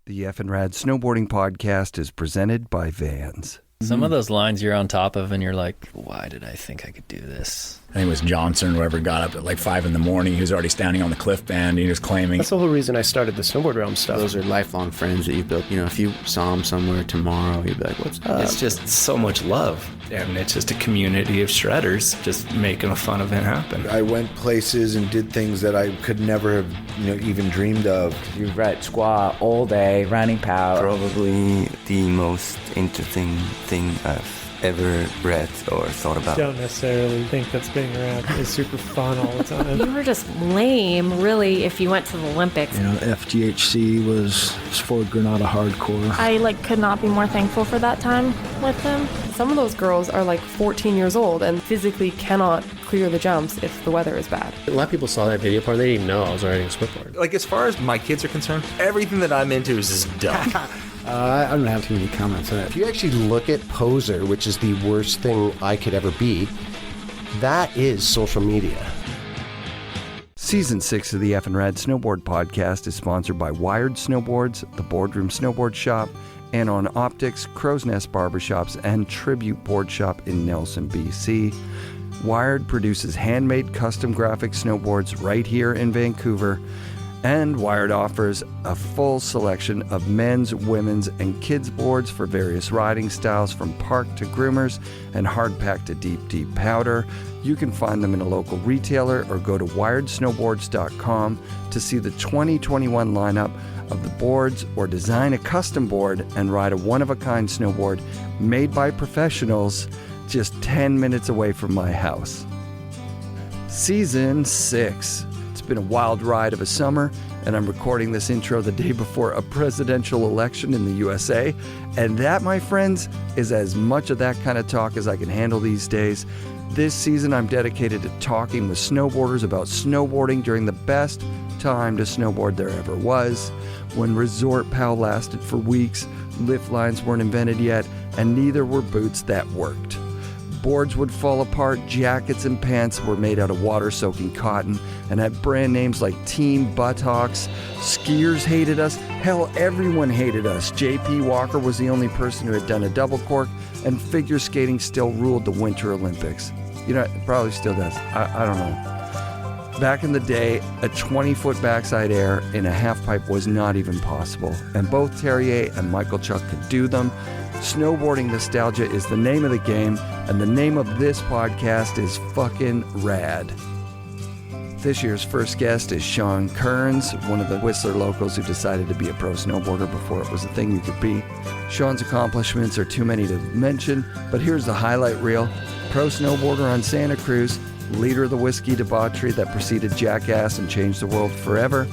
The FNRad Snowboarding Podcast is presented by Vans. Some of those lines you're on top of and you're like, why did I think I could do this? I think it was Johnson, whoever got up at like 5 a.m. He was already standing on the cliff band. He was claiming. That's the whole reason I started the Snowboard Realm stuff. Those are lifelong friends that you've built. You know, if you saw them somewhere tomorrow, you'd be like, what's up? It's just so much love. And it's just a community of shredders just making a fun event happen. I went places and did things that I could never have, even dreamed of. You read squat all day, running power. Probably the most interesting thing I've ever read or thought about. Don't necessarily think that spinning around is super fun all the time. You were just lame, really, if you went to the Olympics. You know, FGHC was Ford Granada hardcore. I could not be more thankful for that time with them. Some of those girls are 14 years old and physically cannot clear the jumps if the weather is bad. A lot of people saw that video part, they didn't even know I was riding a swiftboard. As far as my kids are concerned, everything that I'm into is just dumb. I don't have too many comments on it. If you actually look at Poser, which is the worst thing I could ever be, that is social media. Season 6 of the FNRad Snowboard Podcast is sponsored by Wired Snowboards, the Boardroom Snowboard Shop, Anon Optics, Crow's Nest Barbershops, and Tribute Board Shop in Nelson, BC. Wired produces handmade custom graphic snowboards right here in Vancouver. And Wired offers a full selection of men's, women's, and kids' boards for various riding styles, from park to groomers and hard pack to deep powder. You can find them in a local retailer or go to wiredsnowboards.com to see the 2021 lineup of the boards, or design a custom board and ride a one-of-a-kind snowboard made by professionals just 10 minutes away from my house. Season 6. It's been a wild ride of a summer, and I'm recording this intro the day before a presidential election in the USA. And that, my friends, is as much of that kind of talk as I can handle these days. This season, I'm dedicated to talking with snowboarders about snowboarding during the best time to snowboard there ever was, when Resort Pal lasted for weeks, lift lines weren't invented yet, and neither were boots that worked. Boards would fall apart, jackets and pants were made out of water-soaking cotton and had brand names like Team Buttocks. Skiers hated us. Hell, everyone hated us. J.P. Walker was the only person who had done a double cork, and figure skating still ruled the Winter Olympics. It probably still does. I don't know. Back in the day, a 20-foot backside air in a half-pipe was not even possible, and both Terrier and Michael Chuck could do them. Snowboarding nostalgia is the name of the game, and the name of this podcast is fucking rad. This year's first guest is Sean Kearns, one of the Whistler locals who decided to be a pro snowboarder before it was a thing you could be. Sean's accomplishments are too many to mention, but here's the highlight reel. Pro snowboarder on Santa Cruz, leader of the whiskey debauchery that preceded Jackass and changed the world forever.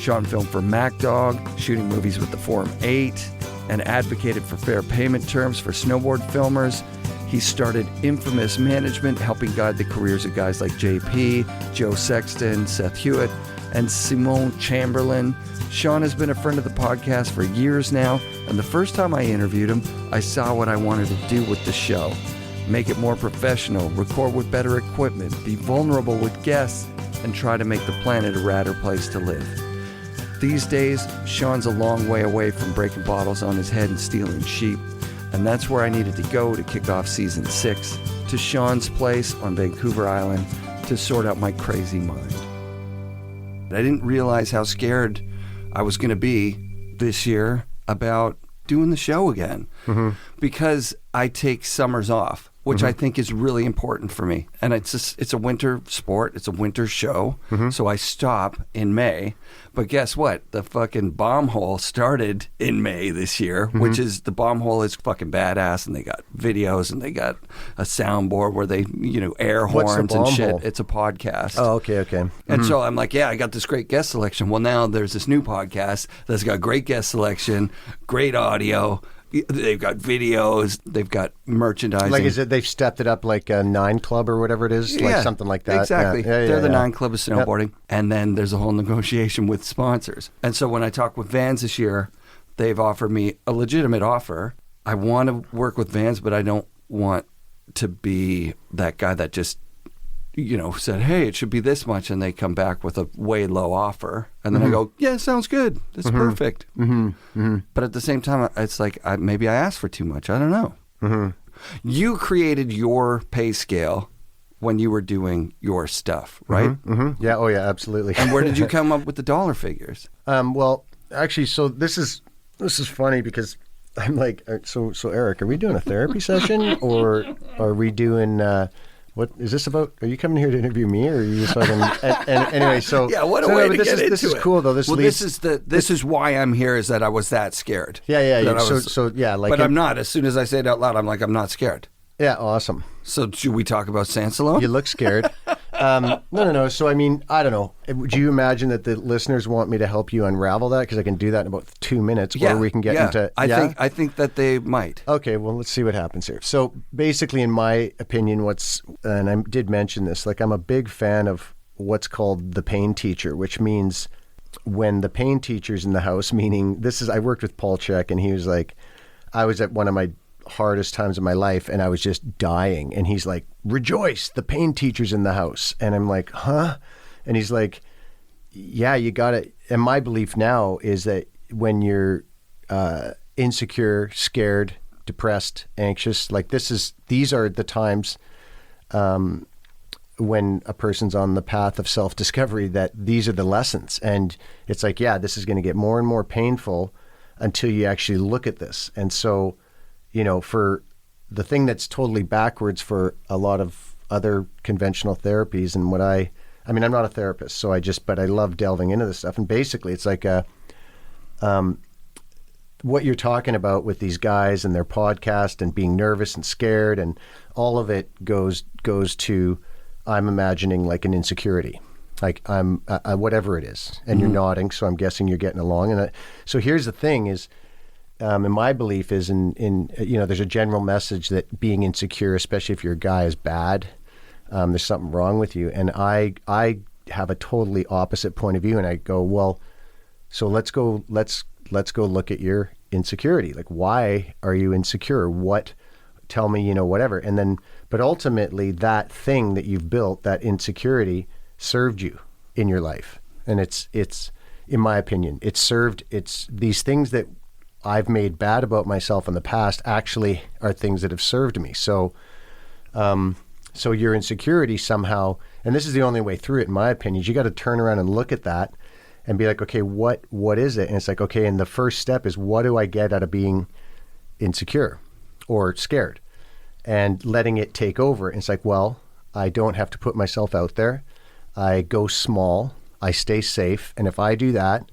Sean filmed for MacDog, shooting movies with the Form 8, and advocated for fair payment terms for snowboard filmers. He started Infamous Management, helping guide the careers of guys like JP, Joe Sexton, Seth Hewitt, and Simone Chamberlain. Sean has been a friend of the podcast for years now, and the first time I interviewed him, I saw what I wanted to do with the show. Make it more professional, record with better equipment, be vulnerable with guests, and try to make the planet a radder place to live. These days, Sean's a long way away from breaking bottles on his head and stealing sheep, and that's where I needed to go to kick off Season 6, to Sean's place on Vancouver Island to sort out my crazy mind. I didn't realize how scared I was going to be this year about doing the show again, because I take summers off, which I think is really important for me. And it's a winter sport. It's a winter show. So I stop in May. But guess what? The fucking bomb hole started in May this year, which is, the bomb hole is fucking badass. And they got videos and they got a soundboard where they, air horns and shit. Hole? It's a podcast. Oh, okay. And so I'm like, yeah, I got this great guest selection. Well, now there's this new podcast that's got great guest selection, great audio. They've got videos. They've got merchandising. They've stepped it up like a 9 Club or whatever it is? Yeah, something like that. Exactly. They're the 9 Club of snowboarding. Yep. And then there's a whole negotiation with sponsors. And so when I talk with Vans this year, they've offered me a legitimate offer. I want to work with Vans, but I don't want to be that guy that just said, hey, it should be this much, and they come back with a way low offer, and then I go, yeah, sounds good. That's perfect. But at the same time, it's like maybe I asked for too much. I don't know. You created your pay scale when you were doing your stuff, right? Yeah. Oh, yeah. Absolutely. And where did you come up with the dollar figures? Well, actually, so this is funny because I'm like, so Eric, are we doing a therapy session or are we doing? What is this about? Are you coming here to interview me, or are you just talking? And anyway, so yeah, what a way to get into it. This is cool though. This is why I'm here. Is that I was that scared? Yeah. Like, but I'm not. As soon as I say it out loud, I'm like, I'm not scared. Yeah, awesome. So should we talk about Sansalo? You look scared. No. So I mean, I don't know. Do you imagine that the listeners want me to help you unravel that? Because I can do that in about 2 minutes, or we can get into. I think that they might. Okay, well, let's see what happens here. So basically, in my opinion, and I did mention this, like I'm a big fan of what's called the pain teacher, which means when the pain teacher's in the house. Meaning, I worked with Paul Check, and he was like, I was at one of my hardest times of my life and I was just dying, and he's like, rejoice, the pain teacher's in the house. And I'm like, huh? And he's like, yeah, you got it. And my belief now is that when you're insecure, scared, depressed, anxious, like these are the times when a person's on the path of self-discovery, that these are the lessons. And it's like, yeah, this is going to get more and more painful until you actually look at this. And so, for the thing that's totally backwards for a lot of other conventional therapies, and I'm not a therapist, but I love delving into this stuff. And basically it's like what you're talking about with these guys and their podcast and being nervous and scared, and all of it goes to, I'm imagining like an insecurity, like I'm whatever it is. And you're nodding, so I'm guessing you're getting along. And so here's the thing is, and my belief is in there's a general message that being insecure, especially if you're a guy, is bad. There's something wrong with you. And I have a totally opposite point of view. And I go, well, so let's go look at your insecurity. Like, why are you insecure? Tell me, whatever. And then, but ultimately that thing that you've built, that insecurity, served you in your life. And it's in my opinion, it's these things that I've made bad about myself in the past actually are things that have served me. So your insecurity somehow, and this is the only way through it, in my opinion, is you got to turn around and look at that and be like, okay, what is it? And it's like, okay, and the first step is, what do I get out of being insecure or scared, and letting it take over? And it's like, well, I don't have to put myself out there. I go small, I stay safe. And if I do that,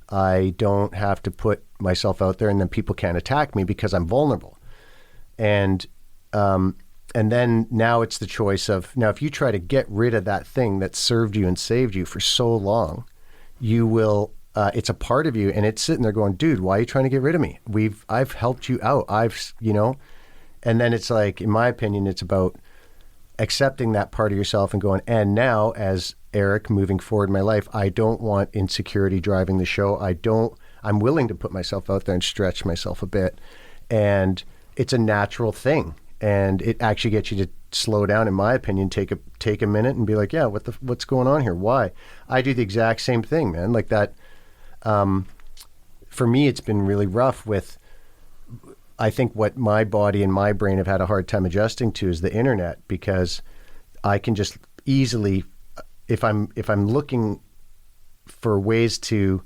I don't have to put myself out there, and then people can't attack me because I'm vulnerable. And then now it's the choice of, now if you try to get rid of that thing that served you and saved you for so long, you will, it's a part of you, and it's sitting there going, dude, why are you trying to get rid of me? I've helped you out. And then it's like, in my opinion, it's about accepting that part of yourself and going, and now as Eric, moving forward in my life, I don't want insecurity driving the show. I'm willing to put myself out there and stretch myself a bit. And it's a natural thing. And it actually gets you to slow down, in my opinion, take a minute and be like, yeah, what's going on here? Why? I do the exact same thing, man. Like that, for me, it's been really rough with, I think what my body and my brain have had a hard time adjusting to is the internet, because I can just easily, if I'm looking for ways to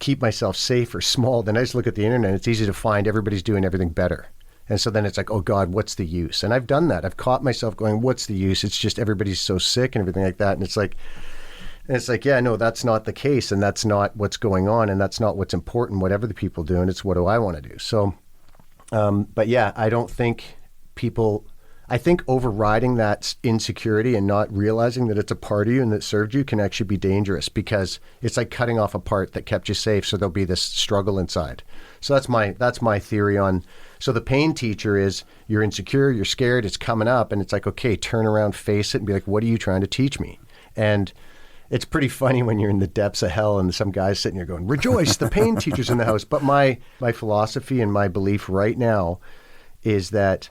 keep myself safe or small, then I just look at the internet. It's easy to find everybody's doing everything better. And so then it's like, oh God, what's the use? And I've done that. I've caught myself going, what's the use? It's just everybody's so sick and everything like that. And it's like, yeah, no, that's not the case. And that's not what's going on. And that's not what's important, whatever the people do. And it's, what do I want to do? So, but yeah, I think overriding that insecurity and not realizing that it's a part of you and that served you can actually be dangerous, because it's like cutting off a part that kept you safe. So there'll be this struggle inside. So that's my theory on. So the pain teacher is, you're insecure, you're scared, it's coming up, and it's like, okay, turn around, face it, and be like, what are you trying to teach me? And it's pretty funny when you're in the depths of hell and some guy's sitting there going, rejoice, the pain teacher's in the house. But my philosophy and my belief right now is that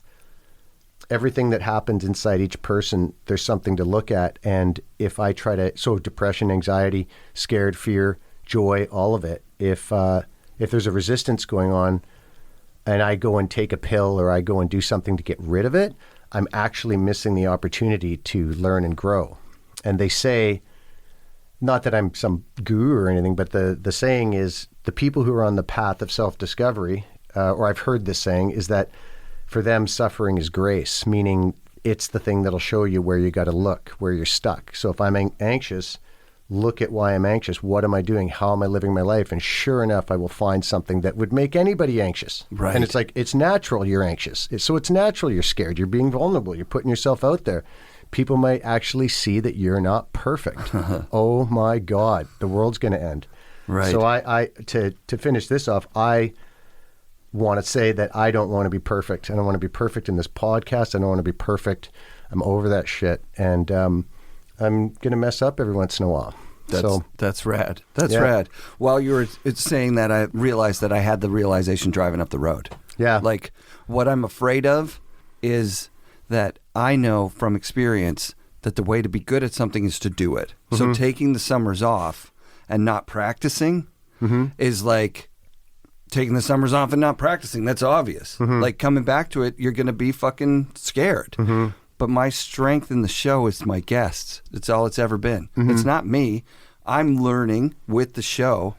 everything that happens inside each person, there's something to look at. And if I try to, so depression, anxiety, scared, fear, joy, all of it, if there's a resistance going on and I go and take a pill or I go and do something to get rid of it, I'm actually missing the opportunity to learn and grow. And they say, not that I'm some guru or anything, but the saying is the people who are on the path of self-discovery, or I've heard this saying, is that for them, suffering is grace, meaning it's the thing that'll show you where you got to look, where you're stuck. So if I'm anxious, look at why I'm anxious. What am I doing? How am I living my life? And sure enough, I will find something that would make anybody anxious. Right. And it's like, it's natural you're anxious. So it's natural you're scared. You're being vulnerable. You're putting yourself out there. People might actually see that you're not perfect. Oh my God, the world's going to end. Right. So I to finish this off, I want to say that I don't want to be perfect. I don't want to be perfect in this podcast. I don't want to be perfect. I'm over that shit. And I'm going to mess up every once in a while. That's rad. That's rad. While you were saying that, I realized that I had the realization driving up the road. Yeah. Like, what I'm afraid of is that I know from experience that the way to be good at something is to do it. So taking the summers off and not practicing is like taking the summers off and not practicing. That's obvious. Like, coming back to it, you're going to be fucking scared. But my strength in the show is my guests. It's all it's ever been. It's not me. I'm learning with the show.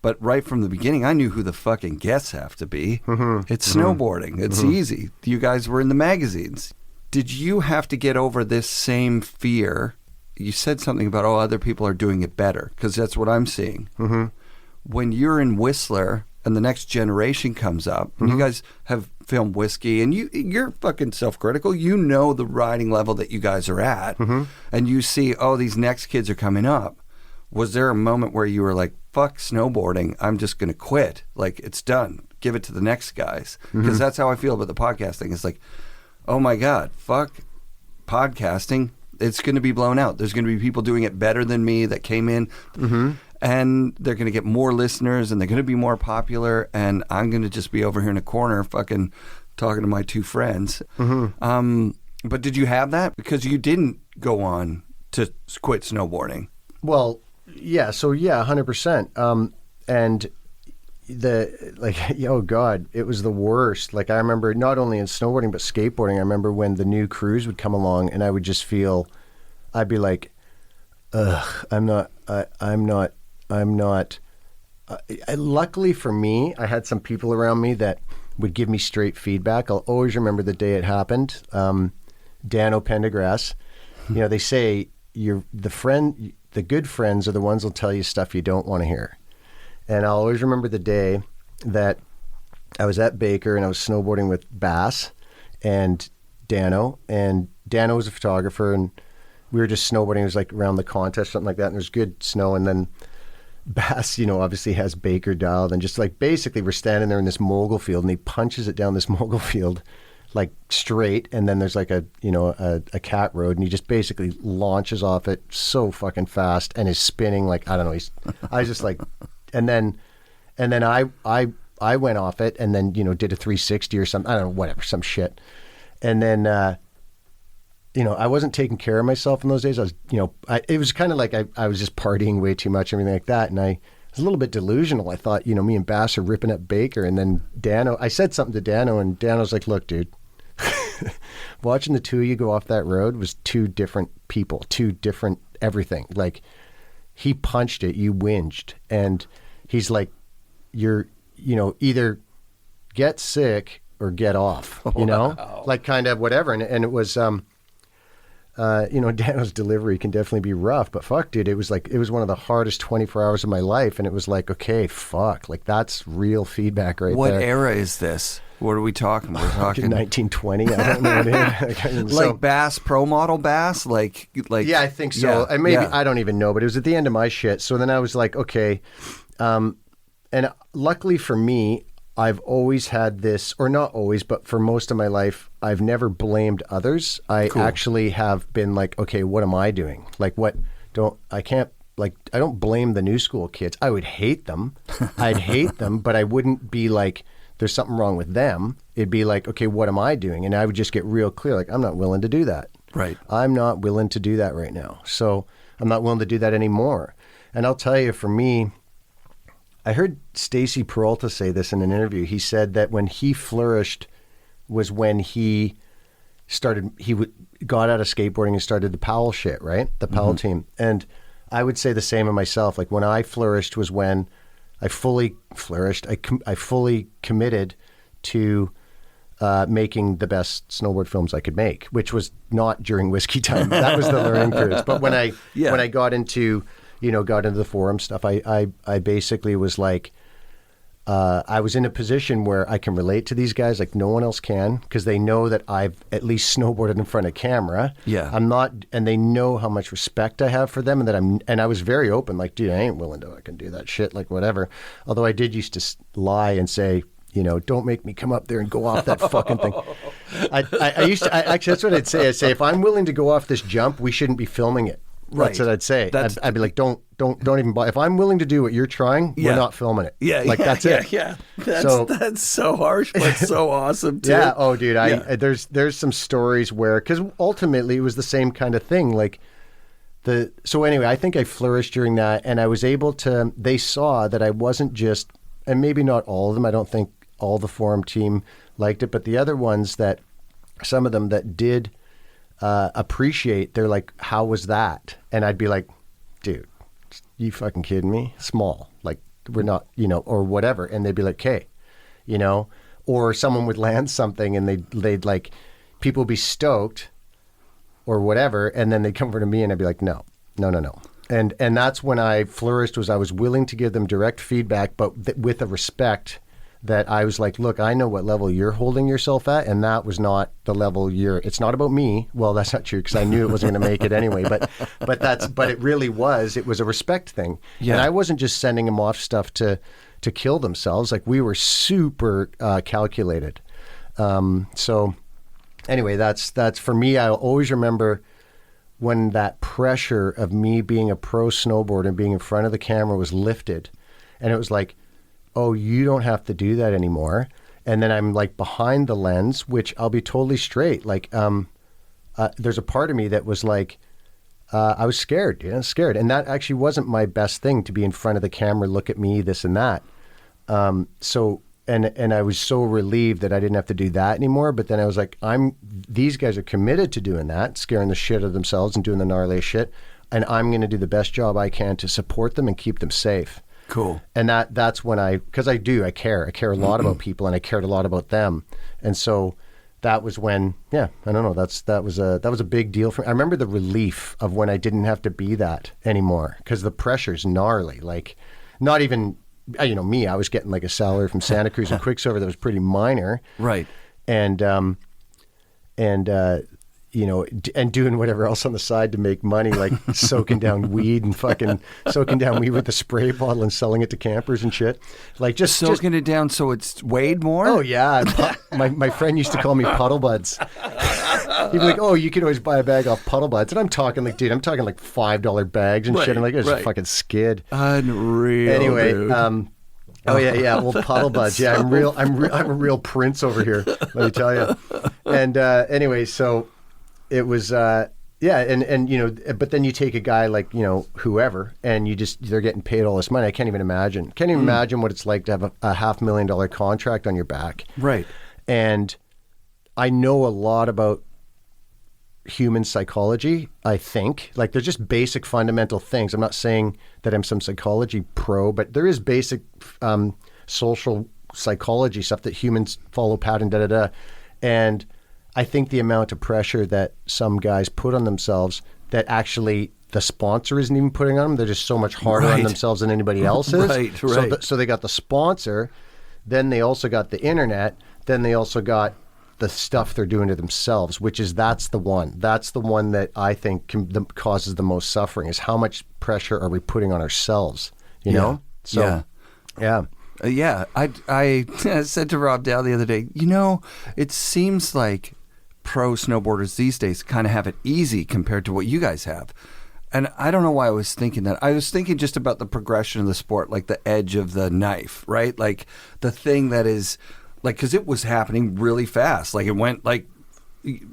But right from the beginning, I knew who the fucking guests have to be. It's snowboarding. It's easy. You guys were in the magazines. Did you have to get over this same fear? You said something about, other people are doing it better, because that's what I'm seeing. When you're in Whistler and the next generation comes up, and you guys have filmed Whiskey, and you're fucking self-critical. You know the riding level that you guys are at, and you see, these next kids are coming up. Was there a moment where you were like, fuck snowboarding, I'm just going to quit? Like, it's done. Give it to the next guys. Because that's how I feel about the podcasting. It's like, oh my God, fuck podcasting. It's going to be blown out. There's going to be people doing it better than me that came in, and they're going to get more listeners, and they're going to be more popular, and I'm going to just be over here in a corner fucking talking to my two friends. But did you have that? Because you didn't go on to quit snowboarding. Well, yeah. So, 100%. And oh God, it was the worst. Like, I remember not only in snowboarding, but skateboarding. I remember when the new crews would come along and I would just feel, I'd be like, I'm not. Luckily for me, I had some people around me that would give me straight feedback. I'll always remember the day it happened. Dano Pendergrass, they say the good friends are the ones who'll tell you stuff you don't want to hear. And I'll always remember the day that I was at Baker and I was snowboarding with Bass and Dano was a photographer, and we were just snowboarding. It was like around the contest, something like that, and there was good snow. And then Bass, obviously has Baker dialed, and just like basically we're standing there in this mogul field, and he punches it down this mogul field like straight, and then there's like a cat road, and he just basically launches off it so fucking fast and is spinning like, I don't know. I was just like, and then I went off it, and then did a 360 or something. I don't know, whatever, some shit. And then I wasn't taking care of myself in those days. I was it was kind of like I was just partying way too much, everything like that, and I was a little bit delusional. I thought me and Bass are ripping up Baker, and then Dano. I said something to Dano, and Dano's like, "Look, dude." Watching the two of you go off that road was two different people, two different everything. Like, he punched it, you whinged, and he's like, you're, either get sick or get off, Wow. like kind of whatever. And it was, Dano's delivery can definitely be rough, but fuck, dude, it was one of the hardest 24 hours of my life. And it was like, okay, fuck, like that's real feedback right there. What era is this? What are we talking? We're talking 1920. I don't know what it is. Like Bass, pro model Bass, like. Yeah, I think so. Yeah, maybe I don't even know, but it was at the end of my shit. So then I was like, okay. And luckily for me, I've always had this, or not always, but for most of my life, I've never blamed others. I actually have been like, okay, what am I doing? Like, I don't blame the new school kids. I would hate them. I'd hate them, but I wouldn't be like, there's something wrong with them. It'd be like, okay, what am I doing? And I would just get real clear, like, I'm not willing to do that. Right. I'm not willing to do that right now. So I'm not willing to do that anymore. And I'll tell you, for me, I heard Stacy Peralta say this in an interview. He said that when he flourished was when he got out of skateboarding and started the Powell shit, right? The Powell team. And I would say the same of myself. Like when I flourished was when I fully flourished. I fully committed to making the best snowboard films I could make, which was not during whiskey time. That was the learning period. But when I got into the forum stuff, I basically was like, I was in a position where I can relate to these guys like no one else can, because they know that I've at least snowboarded in front of camera. Yeah. I'm not, and they know how much respect I have for them, and I was very open, like, dude, I ain't willing to fucking do that shit, like whatever. Although I did used to lie and say, don't make me come up there and go off that fucking thing. I used to, actually, that's what I'd say. I'd say, if I'm willing to go off this jump, we shouldn't be filming it. Right. That's what I'd say. I'd be like, don't even buy. If I'm willing to do what you're trying, we're not filming it. Yeah. That's it. Yeah. That's so harsh, but so awesome too. Yeah. Oh, dude. There's some stories where, because ultimately it was the same kind of thing. Like so anyway, I think I flourished during that, and I was able to. They saw that I wasn't just, and maybe not all of them. I don't think all the forum team liked it, but the other ones that, some of them that did appreciate, they're like, how was that? And I'd be like, dude, you fucking kidding me? Small, like we're not, or whatever. And they'd be like, okay, or someone would land something and they'd like, people would be stoked or whatever. And then they'd come over to me and I'd be like, no. And that's when I flourished, was I was willing to give them direct feedback, but with a respect that I was like, look, I know what level you're holding yourself at, and that was not the level it's not about me. Well, that's not true, because I knew it wasn't going to make it anyway, but it really was. It was a respect thing. Yeah. And I wasn't just sending them off stuff to kill themselves. Like, we were super calculated. So anyway, that's for me. I'll always remember when that pressure of me being a pro snowboarder and being in front of the camera was lifted, and it was like, oh, you don't have to do that anymore. And then I'm like behind the lens, which I'll be totally straight. Like, there's a part of me that was like, I was scared, scared. And that actually wasn't my best thing, to be in front of the camera, look at me, this and that. So I was so relieved that I didn't have to do that anymore. But then I was like, these guys are committed to doing that, scaring the shit out of themselves and doing the gnarly shit. And I'm going to do the best job I can to support them and keep them safe. Cool. And that's when I care a lot about people, and I cared a lot about them. And so that was when, I don't know, that was a big deal for me. I remember the relief of when I didn't have to be that anymore, because the pressure's gnarly. Like, not even, me, I was getting like a salary from Santa Cruz and Quicksilver that was pretty minor. Right. And doing whatever else on the side to make money, like soaking down weed with the spray bottle and selling it to campers and shit. Like just soaking it down so it's weighed more? Oh, yeah. My friend used to call me Puddle Buds. He'd be like, oh, you can always buy a bag off Puddle Buds. And I'm talking like $5 bags and shit. I'm like, it's a fucking skid. Unreal. Anyway, dude. Oh yeah. Well, Puddle Buds. Yeah, I'm a real prince over here, let me tell you. And anyway, so it was, and but then you take a guy like, whoever, and they're getting paid all this money. I can't even imagine. Imagine what it's like to have a $500,000 contract on your back. Right. And I know a lot about human psychology, I think. Like, they're just basic fundamental things. I'm not saying that I'm some psychology pro, but there is basic social psychology stuff that humans follow pattern, and I think the amount of pressure that some guys put on themselves that actually the sponsor isn't even putting on them, they're just so much harder on themselves than anybody else is. Right. So they got the sponsor, then they also got the internet, then they also got the stuff they're doing to themselves, that's the one that I think causes the most suffering, is how much pressure are we putting on ourselves, know? So, yeah. I said to Rob Dow the other day, it seems like pro snowboarders these days kind of have it easy compared to what you guys have. And I don't know why I was thinking that. I was thinking just about the progression of the sport, like the edge of the knife, right? Like the thing that is like, because it was happening really fast. Like, it went like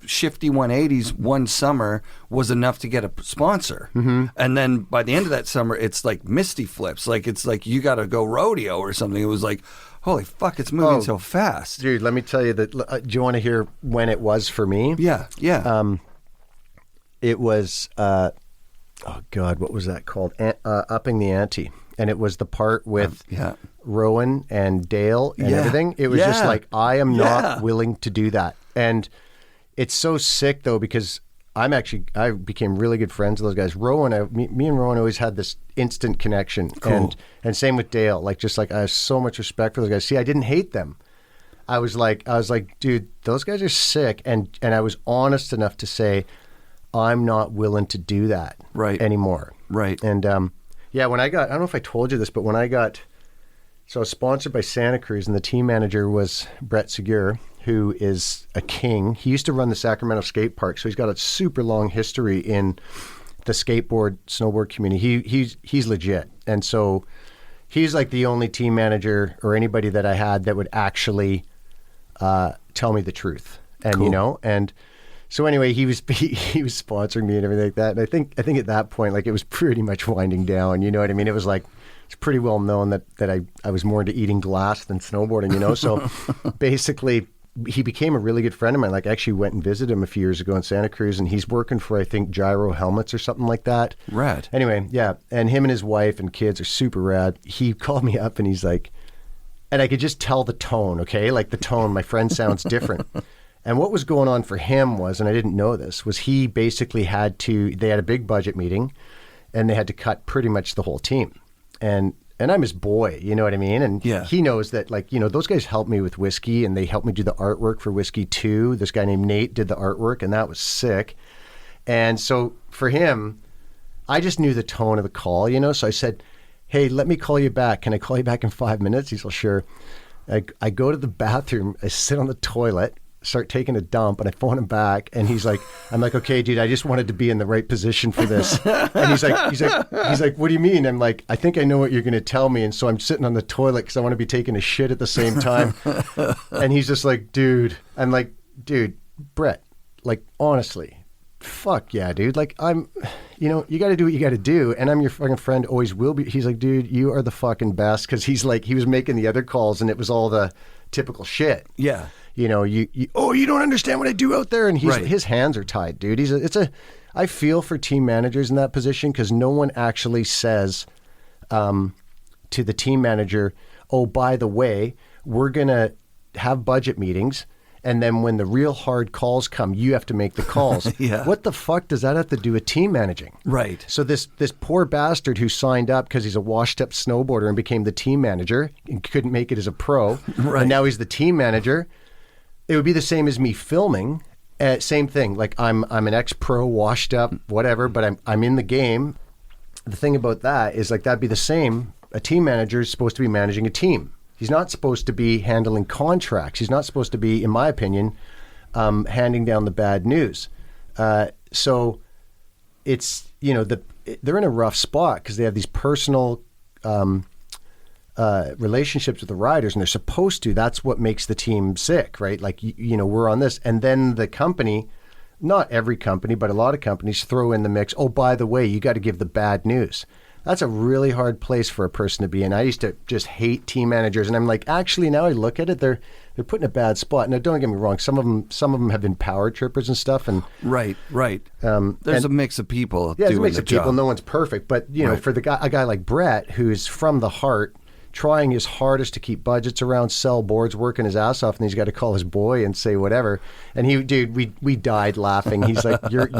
shifty 180s one summer was enough to get a sponsor. Mm-hmm. And then by the end of that summer, it's like misty flips. Like, it's like you got to go rodeo or something. It was like, holy fuck, it's moving so fast. Dude, let me tell you that. Do you want to hear when it was for me? Yeah. It was, oh God, what was that called? Upping the Ante. And it was the part with Rowan and Dale and everything. It was just like, I am not willing to do that. And it's so sick, though, because I became really good friends with those guys. Me and Rowan always had this instant connection. Cool. And same with Dale. Like, just like, I have so much respect for those guys. See, I didn't hate them. I was like, dude, those guys are sick. And I was honest enough to say, I'm not willing to do that anymore. Right. And when I don't know if I told you this, but when I was sponsored by Santa Cruz, and the team manager was Brett Segura, who is a king. He used to run the Sacramento skate park, so he's got a super long history in the snowboard community. He's legit. And so he's like the only team manager or anybody that I had that would actually tell me the truth. And and so anyway, he was sponsoring me and everything like that. And I think at that point, like, it was pretty much winding down. You know what I mean? It was like, it's pretty well known that I was more into eating glass than snowboarding. So basically, he became a really good friend of mine. Like, I actually went and visited him a few years ago in Santa Cruz, and he's working for, I think, Gyro Helmets or something like that. Rad. Anyway, yeah. And him and his wife and kids are super rad. He called me up and he's like, and I could just tell the tone, okay? Like, the tone, my friend sounds different. And what was going on for him was, and I didn't know this, was he basically they had a big budget meeting and they had to cut pretty much the whole team. And I'm his boy, you know what I mean? And he knows that, like, those guys helped me with Whiskey, and they helped me do the artwork for Whiskey 2. This guy named Nate did the artwork, and that was sick. And so for him, I just knew the tone of the call, So I said, hey, let me call you back. Can I call you back in 5 minutes? He's like, sure. I go to the bathroom, I sit on the toilet, start taking a dump, and I phone him back, and I'm like, okay, dude, I just wanted to be in the right position for this. And he's like, what do you mean? I'm like, I think I know what you're going to tell me. And so I'm sitting on the toilet because I want to be taking a shit at the same time. And he's just like, dude, I'm like, dude, Brett, like, honestly, fuck yeah, dude. Like, you got to do what you got to do. And I'm your fucking friend, always will be. He's like, dude, you are the fucking best. Cause he was making the other calls and it was all the typical shit. Yeah. You don't understand what I do out there. And his hands are tied, dude. I feel for team managers in that position because no one actually says to the team manager, oh, by the way, we're going to have budget meetings. And then when the real hard calls come, you have to make the calls. Yeah. What the fuck does that have to do with team managing? Right. So this poor bastard who signed up because he's a washed-up snowboarder and became the team manager and couldn't make it as a pro, right. And now he's the team manager. It would be the same as me filming. Same thing. Like I'm an ex-pro, washed up, whatever, but I'm in the game. The thing about that is, like, that'd be the same. A team manager is supposed to be managing a team. He's not supposed to be handling contracts. He's not supposed to be, in my opinion, handing down the bad news. So it's, they're in a rough spot because they have these personal relationships with the riders, and they're supposed to. That's what makes the team sick, right? Like, we're on this. And then the company, not every company, but a lot of companies throw in the mix, oh, by the way, you got to give the bad news. That's a really hard place for a person to be in. I used to just hate team managers, and I'm like, actually, now I look at it, they're put in a bad spot. Now, don't get me wrong, some of them have been power trippers and stuff, and right. There's a mix of people. Yeah, there's a mix of people. Job. No one's perfect, but for a guy like Brett, who's from the heart, trying his hardest to keep budgets around, sell boards, working his ass off, and he's got to call his boy and say whatever. And we died laughing. He's like, you're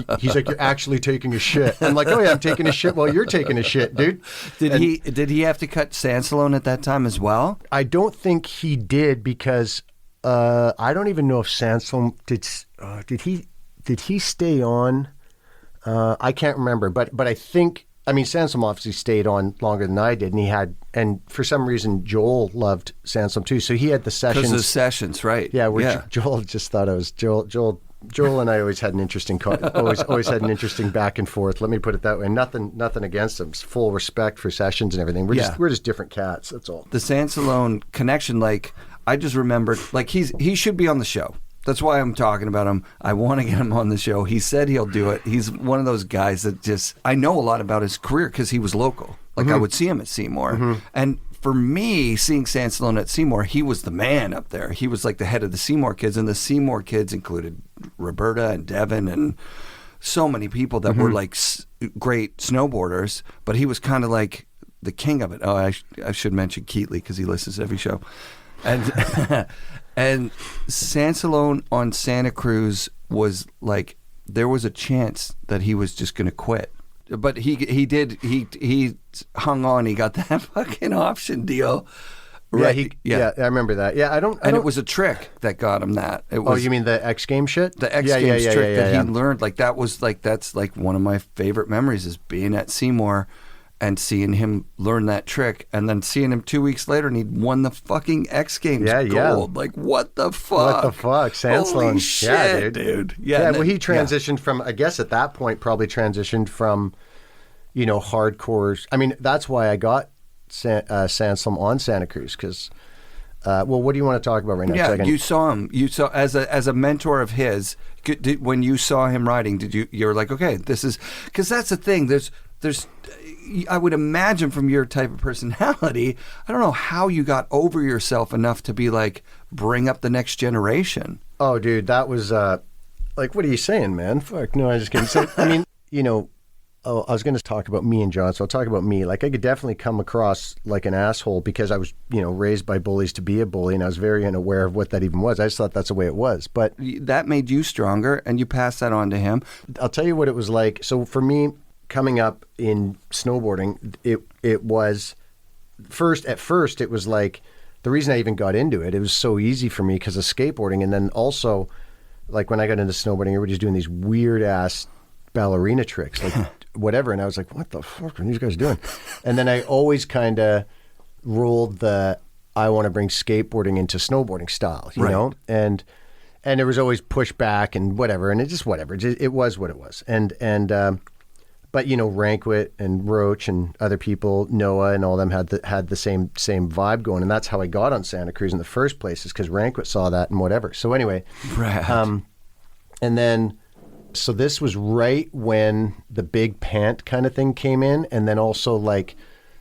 actually taking a shit. I'm like, oh yeah, I'm taking a shit while you're taking a shit, dude. Did he have to cut Sansalone at that time as well? I don't think he did because I don't even know if Sansalone did he stay on. I can't remember, but I think. I mean, Sansom obviously stayed on longer than I did, and for some reason, Joel loved Sansom too. So he had the sessions. Because of sessions, right? Yeah, Joel just thought I was Joel and I always had an interesting always had an interesting back and forth. Let me put it that way. Nothing against him. Full respect for sessions and everything. We're just different cats. That's all. The Sansalone connection, like, I just remembered, like, he should be on the show. That's why I'm talking about him. I want to get him on the show. He said he'll do it. He's one of those guys that just, I know a lot about his career because he was local. Like, I would see him at Seymour. And for me, seeing Sansalone at Seymour, he was the man up there. He was like the head of the Seymour kids, and the Seymour kids included Roberta and Devin and so many people that were like great snowboarders, but he was kind of like the king of it. Oh, I should mention Keatley because he listens to every show. And and Sansalone on Santa Cruz was like, there was a chance that he was just going to quit. But he hung on. He got that fucking option deal. Right. Yeah, I remember that. Yeah, I don't. It was a trick that got him that. It was, you mean the X Games shit? The X Games trick that he learned. Like, that's like one of my favorite memories is being at Seymour and seeing him learn that trick, and then seeing him 2 weeks later and he'd won the fucking X Games gold. Like, what the fuck? What the fuck? Sansalone. Holy shit, dude. Yeah, well, he transitioned from, I guess at that point, probably transitioned from, hardcore. I mean, that's why I got Sansalone on Santa Cruz, because, what do you want to talk about right now? Yeah, you saw him. You saw, as a mentor of his, when you saw him riding, you were like, okay, this is, because that's the thing, there's I would imagine from your type of personality, I don't know how you got over yourself enough to be like, bring up the next generation. Oh, dude, that was like, what are you saying, man? Fuck, no, I just kidding. So, I mean, I was going to talk about me and John, so I'll talk about me. Like, I could definitely come across like an asshole because I was, raised by bullies to be a bully, and I was very unaware of what that even was. I just thought that's the way it was. But that made you stronger, and you passed that on to him. I'll tell you what it was like. So for me, coming up in snowboarding, it was at first it was like, the reason I even got into it was so easy for me because of skateboarding. And then also, like, when I got into snowboarding, everybody's doing these weird ass ballerina tricks, like whatever. And I was like, what the fuck are these guys doing? And then I always kind of rolled I want to bring skateboarding into snowboarding style, you know? And there was always pushback and whatever. And it just, whatever. It was what it was. But Rankwit and Roach and other people, Noah and all them had the same vibe going, and that's how I got on Santa Cruz in the first place, is because Rankwit saw that and whatever. So anyway, and then so this was right when the big pant kind of thing came in, and then also like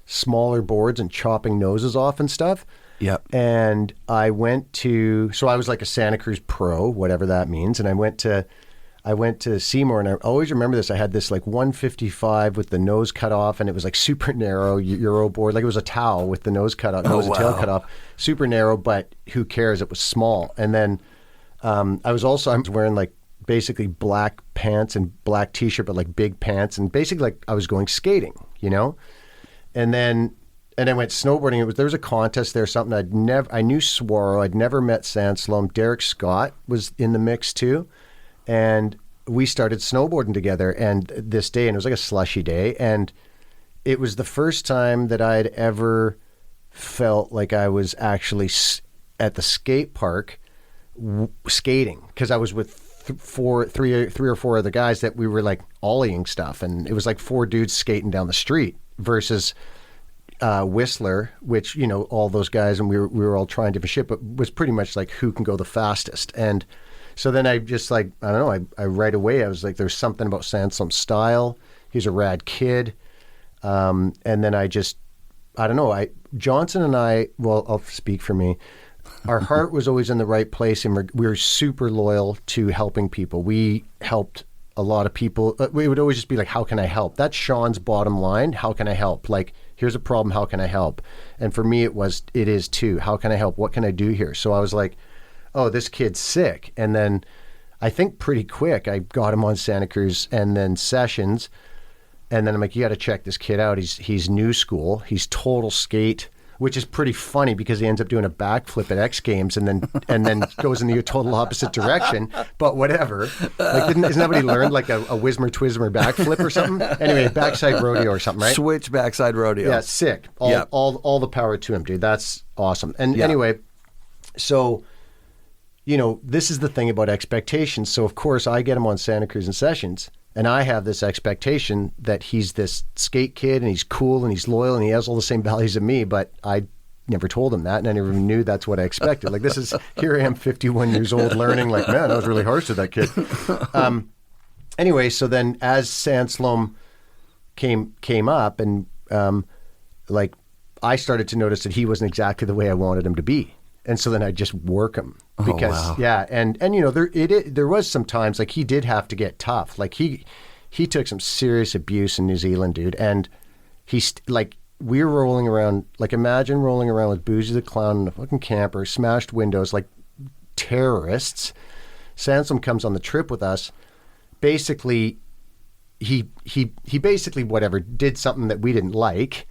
smaller boards and chopping noses off and stuff. Yep. And I went to, so I was like a Santa Cruz pro, whatever that means, and I went to Seymour, and I always remember this. I had this like 155 with the nose cut off, and it was like super narrow Euro board. Like, it was a towel with the nose cut off, nose and tail cut off. Super narrow, but who cares? It was small. And then I was wearing like basically black pants and black t-shirt, but like big pants, and basically like I was going skating, And then I went snowboarding. There was a contest there, something I knew Swaro. I'd never met Sansalone. Derek Scott was in the mix too. And we started snowboarding together, and this day, and it was like a slushy day, and it was the first time that I'd ever felt like I was actually at the skate park skating, because I was with three or four other guys that we were like ollieing stuff, and it was like 4 dudes skating down the street versus Whistler, which, all those guys, and we were all trying different shit, but was pretty much like who can go the fastest. And so then I just like, I don't know, I right away, I was like, there's something about Sansalone's style. He's a rad kid. And then I don't know, Johnson and I, well, I'll speak for me. Our heart was always in the right place, and we were super loyal to helping people. We helped a lot of people. We would always just be like, how can I help? That's Sean's bottom line. How can I help? Like, here's a problem. How can I help? And for me, it is too. How can I help? What can I do here? So I was like, oh, this kid's sick. And then I think pretty quick, I got him on Santa Cruz and then sessions. And then I'm like, you got to check this kid out. He's new school. He's total skate, which is pretty funny because he ends up doing a backflip at X Games and then goes in the total opposite direction. But whatever. Like, isn't that what he learned? Like a Wizmer Twismer backflip or something? Anyway, backside rodeo or something, right? Switch backside rodeo. Yeah, sick. All the power to him, dude. That's awesome. And anyway, so, this is the thing about expectations. So, of course, I get him on Santa Cruz and sessions, and I have this expectation that he's this skate kid, and he's cool, and he's loyal, and he has all the same values as me, but I never told him that, and I never even knew that's what I expected. Like, this is, here I am 51 years old learning, like, man, I was really harsh to that kid. Anyway, so then as Sandslome came up, and like, I started to notice that he wasn't exactly the way I wanted him to be. And so then I'd just work him because, and you know, there was some times, like, he did have to get tough. Like, he took some serious abuse in New Zealand, dude. And like, we were rolling around, like, imagine rolling around with Boozy the Clown in a fucking camper, smashed windows, like terrorists. Sansom comes on the trip with us. Basically, he basically, whatever, did something that we didn't like.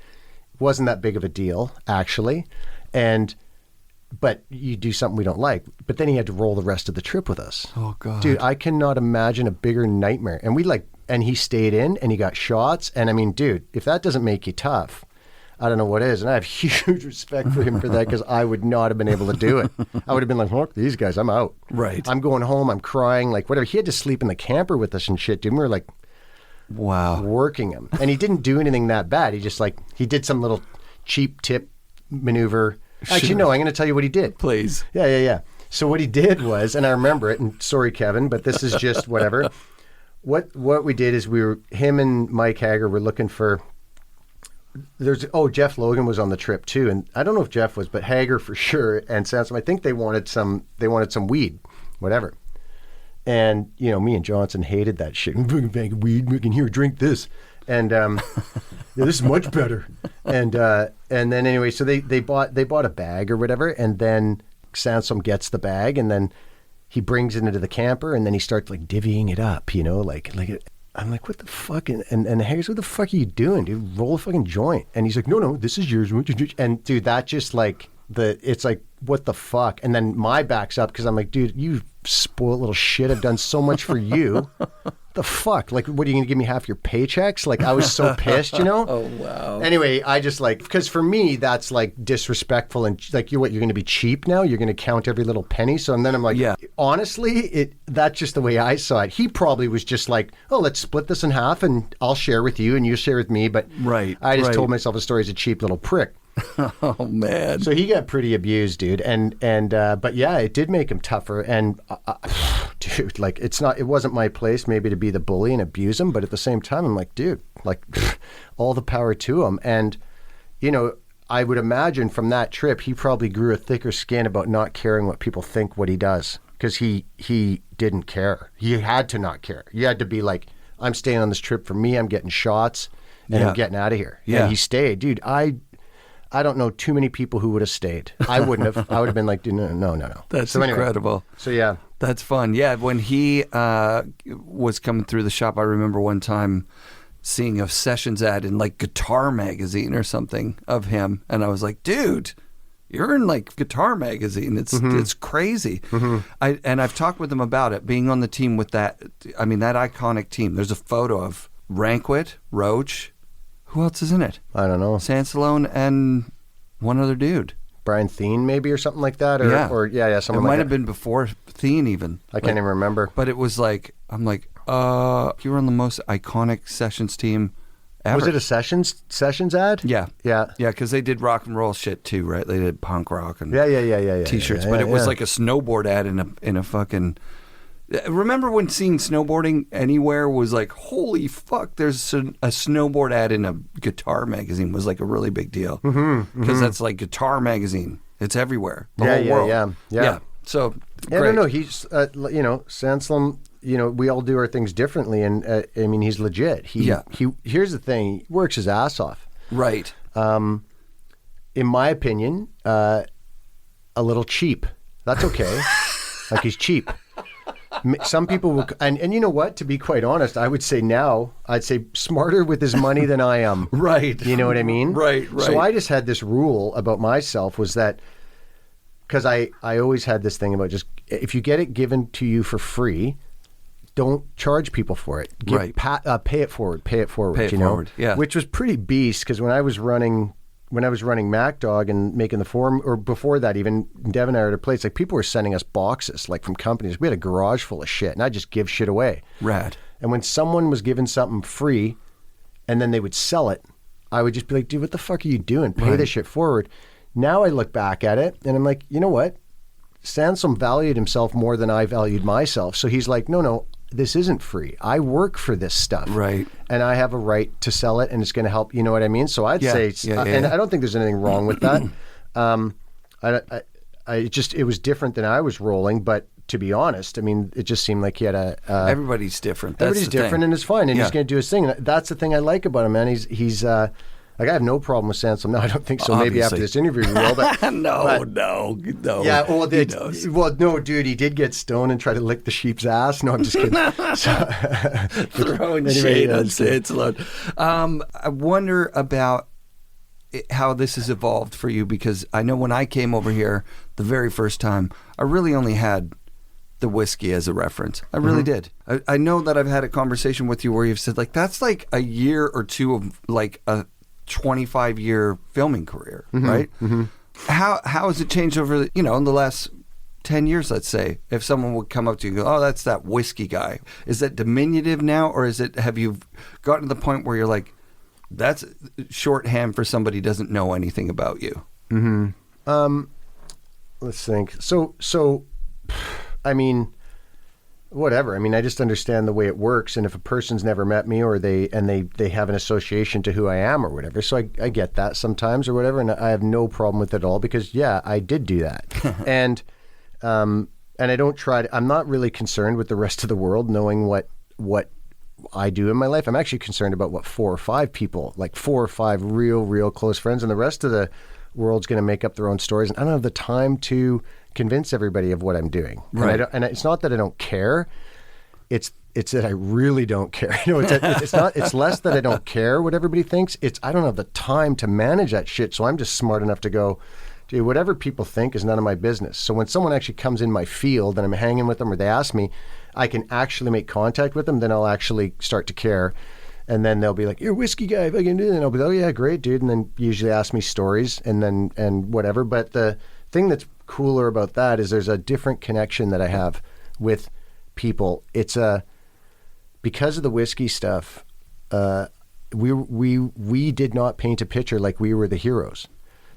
Wasn't that big of a deal, actually. But you do something we don't like. But then he had to roll the rest of the trip with us. Oh, God. Dude, I cannot imagine a bigger nightmare. And he stayed in and he got shots. And I mean, dude, if that doesn't make you tough, I don't know what is. And I have huge respect for him for that, because I would not have been able to do it. I would have been like, fuck these guys, I'm out. Right. I'm going home, I'm crying, like, whatever. He had to sleep in the camper with us and shit, dude. And we were like, wow, working him. And he didn't do anything that bad. He just, like, he did some little cheap tip maneuver. Actually, no, I'm going to tell you what he did. Please. Yeah. So what he did was, and I remember it, and sorry, Kevin, but this is just whatever. What we did is him and Mike Hager were looking for, Jeff Logan was on the trip too. And I don't know if Jeff was, but Hager for sure. And Sansom, I think they wanted some weed, whatever. And, you know, me and Johnson hated that shit. Bring a bag of weed, we can drink this. And this is much better. And then anyway, so they bought a bag or whatever, and then Sansom gets the bag, and then he brings it into the camper, and then he starts, like, divvying it up, you know, like I'm like, what the fuck? And Hager's, what the fuck are you doing, dude? Roll a fucking joint. And he's like, no, this is yours. And dude, that just, like, it's like, what the fuck? And then my back's up, because I'm like, dude, you spoiled little shit. I've done so much for you. The fuck? Like, what, are you going to give me half your paychecks? Like, I was so pissed, you know? Oh, wow. Anyway, I just, like, because for me, that's, like, disrespectful, and, like, you're going to be cheap now? You're going to count every little penny? So, and then I'm like, honestly, that's just the way I saw it. He probably was just like, oh, let's split this in half, and I'll share with you, and you share with me. But I just told myself a story as a cheap little prick. Oh, man. So he got pretty abused, dude. But yeah, it did make him tougher. And dude, like, it wasn't my place maybe to be the bully and abuse him. But at the same time, I'm like, dude, like, all the power to him. And, you know, I would imagine from that trip, he probably grew a thicker skin about not caring what people think what he does. Because he didn't care. He had to not care. You had to be like, I'm staying on this trip for me. I'm getting shots and I'm getting out of here. Yeah. And he stayed. Dude, I don't know too many people who would have stayed. I wouldn't have. I would have been like, dude, no. That's incredible. So yeah. That's fun. Yeah, when he was coming through the shop, I remember one time seeing a Sessions ad in, like, Guitar Magazine or something of him. And I was like, dude, you're in, like, Guitar Magazine. It's crazy. Mm-hmm. I've talked with him about it, being on the team with that. I mean, that iconic team. There's a photo of Ranquit, Roach. Who else is in it? I don't know. Sansalone and one other dude. Brian Thien, maybe, or something like that? Or someone it like that. It might have been before Thien even. I can't even remember. But it was like, I'm like, you were on the most iconic Sessions team ever. Was it a Sessions ad? Yeah. Yeah, because they did rock and roll shit too, right? They did punk rock and T-shirts. But it was like a snowboard ad in a fucking... Remember when seeing Snowboarding anywhere was like, holy fuck, there's a snowboard ad in a Guitar Magazine was like a really big deal. Because that's like Guitar Magazine. It's everywhere. The whole world. Yeah. So, great. No, he's, you know, Sansalom, you know, we all do our things differently. And, I mean, he's legit. Here's the thing. He works his ass off. Right. In my opinion, a little cheap. That's okay. Like, he's cheap. Some people will, and you know what? To be quite honest, I would say now, I'd say smarter with his money than I am. Right. You know what I mean? Right. So I just had this rule about myself was that, because I always had this thing about just, if you get it given to you for free, don't charge people for it. Pay it forward. Pay it forward. Yeah. Which was pretty beast, because when I was running MacDog and making the forum, or before that even, Devin and I were at a place, like, people were sending us boxes, like, from companies. We had a garage full of shit, and I'd just give shit away. Rad. And when someone was given something free, and then they would sell it, I would just be like, dude, what the fuck are you doing? Pay this shit forward. Now I look back at it and I'm like, you know what? Sansom valued himself more than I valued myself. So he's like, no, this isn't free. I work for this stuff. Right. And I have a right to sell it and it's going to help. You know what I mean? So I'd say, and I don't think there's anything wrong with that. It was different than I was rolling, but to be honest, I mean, it just seemed like he had everybody's different. Everybody's different and it's fine. And he's going to do his thing. And that's the thing I like about him, man. He's like, I have no problem with Sansom. No, I don't think so. Obviously. Maybe after this interview we will. But no. Yeah, well, no, dude, he did get stoned and try to lick the sheep's ass. No, I'm just kidding. Throwing shade on Sansom. I wonder about how this has evolved for you, because I know when I came over here the very first time, I really only had the whiskey as a reference. I really did. I know that I've had a conversation with you where you've said, like, that's like a year or two of like a 25-year filming career, right? How has it changed over, in the last 10 years, let's say? If someone would come up to you and go, oh, that's that whiskey guy. Is that diminutive now, or have you gotten to the point where you're like, that's shorthand for somebody who doesn't know anything about you? Let's think. So, I mean, whatever. I mean, I just understand the way it works, and if a person's never met me, or they have an association to who I am or whatever, so I get that sometimes or whatever, and I have no problem with it at all, because I did do that. And I don't try to, I'm not really concerned with the rest of the world knowing what I do in my life. I'm actually concerned about what 4 or 5 people, like 4 or 5 real close friends, and the rest of the world's going to make up their own stories, and I don't have the time to convince everybody of what I'm doing. Right. And it's not that I don't care. It's that I really don't care. It's less that I don't care what everybody thinks. It's I don't have the time to manage that shit. So I'm just smart enough to go, dude, whatever people think is none of my business. So when someone actually comes in my field and I'm hanging with them, or they ask me, I can actually make contact with them, then I'll actually start to care. And then they'll be like, you're a whiskey guy, if I can do that. And I'll be like, oh yeah, great, dude. And then usually ask me stories and whatever. But the thing that's cooler about that is there's a different connection that I have with people. It's because of the whiskey stuff, we did not paint a picture like we were the heroes.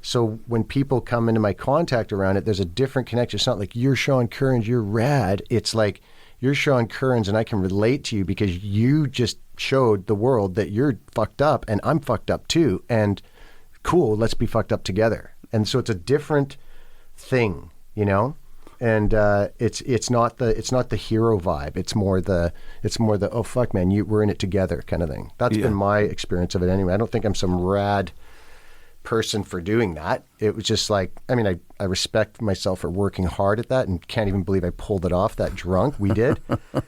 So when people come into my contact around it, there's a different connection. It's not like, you're Sean Kearns, you're rad. It's like, you're Sean Kearns and I can relate to you because you just showed the world that you're fucked up and I'm fucked up too. And cool, let's be fucked up together. And so it's a different thing, And it's not the hero vibe. It's more the oh fuck man, we're in it together kind of thing. That's been my experience of it anyway. I don't think I'm some rad person for doing that. It was just like, I mean, I respect myself for working hard at that, and can't even believe I pulled it off that drunk. We did,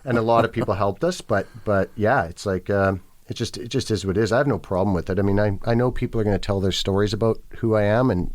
and a lot of people helped us. But yeah, it's like it just is what it is. I have no problem with it. I mean, I know people are going to tell their stories about who I am, and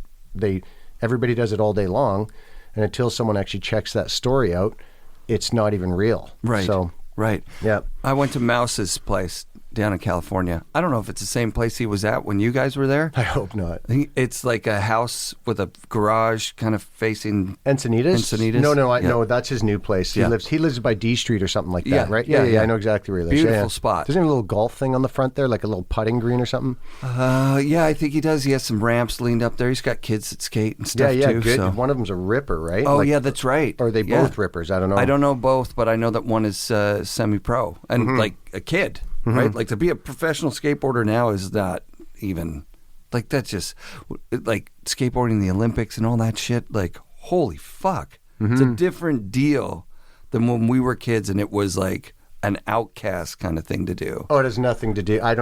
everybody does it all day long. And until someone actually checks that story out, it's not even real. Right. So, right. Yeah. I went to Mouse's place down in California. I don't know if it's the same place he was at when you guys were there. I hope not. I think it's like a house with a garage kind of facing Encinitas. No, that's his new place. He lives by D Street or something like that, right? Yeah. I know exactly where he lives. Beautiful spot. There's a little golf thing on the front there, like a little putting green or something. Yeah, I think he does. He has some ramps leaned up there. He's got kids that skate and stuff too. Good. So. One of them's a ripper, right? Oh, yeah, that's right. Or are they both rippers? I don't know. I don't know both, but I know that one is semi-pro and like a kid. Right? Like to be a professional skateboarder now is not even like, that's just like skateboarding the Olympics and all that shit. Like, holy fuck. It's a different deal than when we were kids and it was like an outcast kind of thing to do. Oh, it has nothing to do. I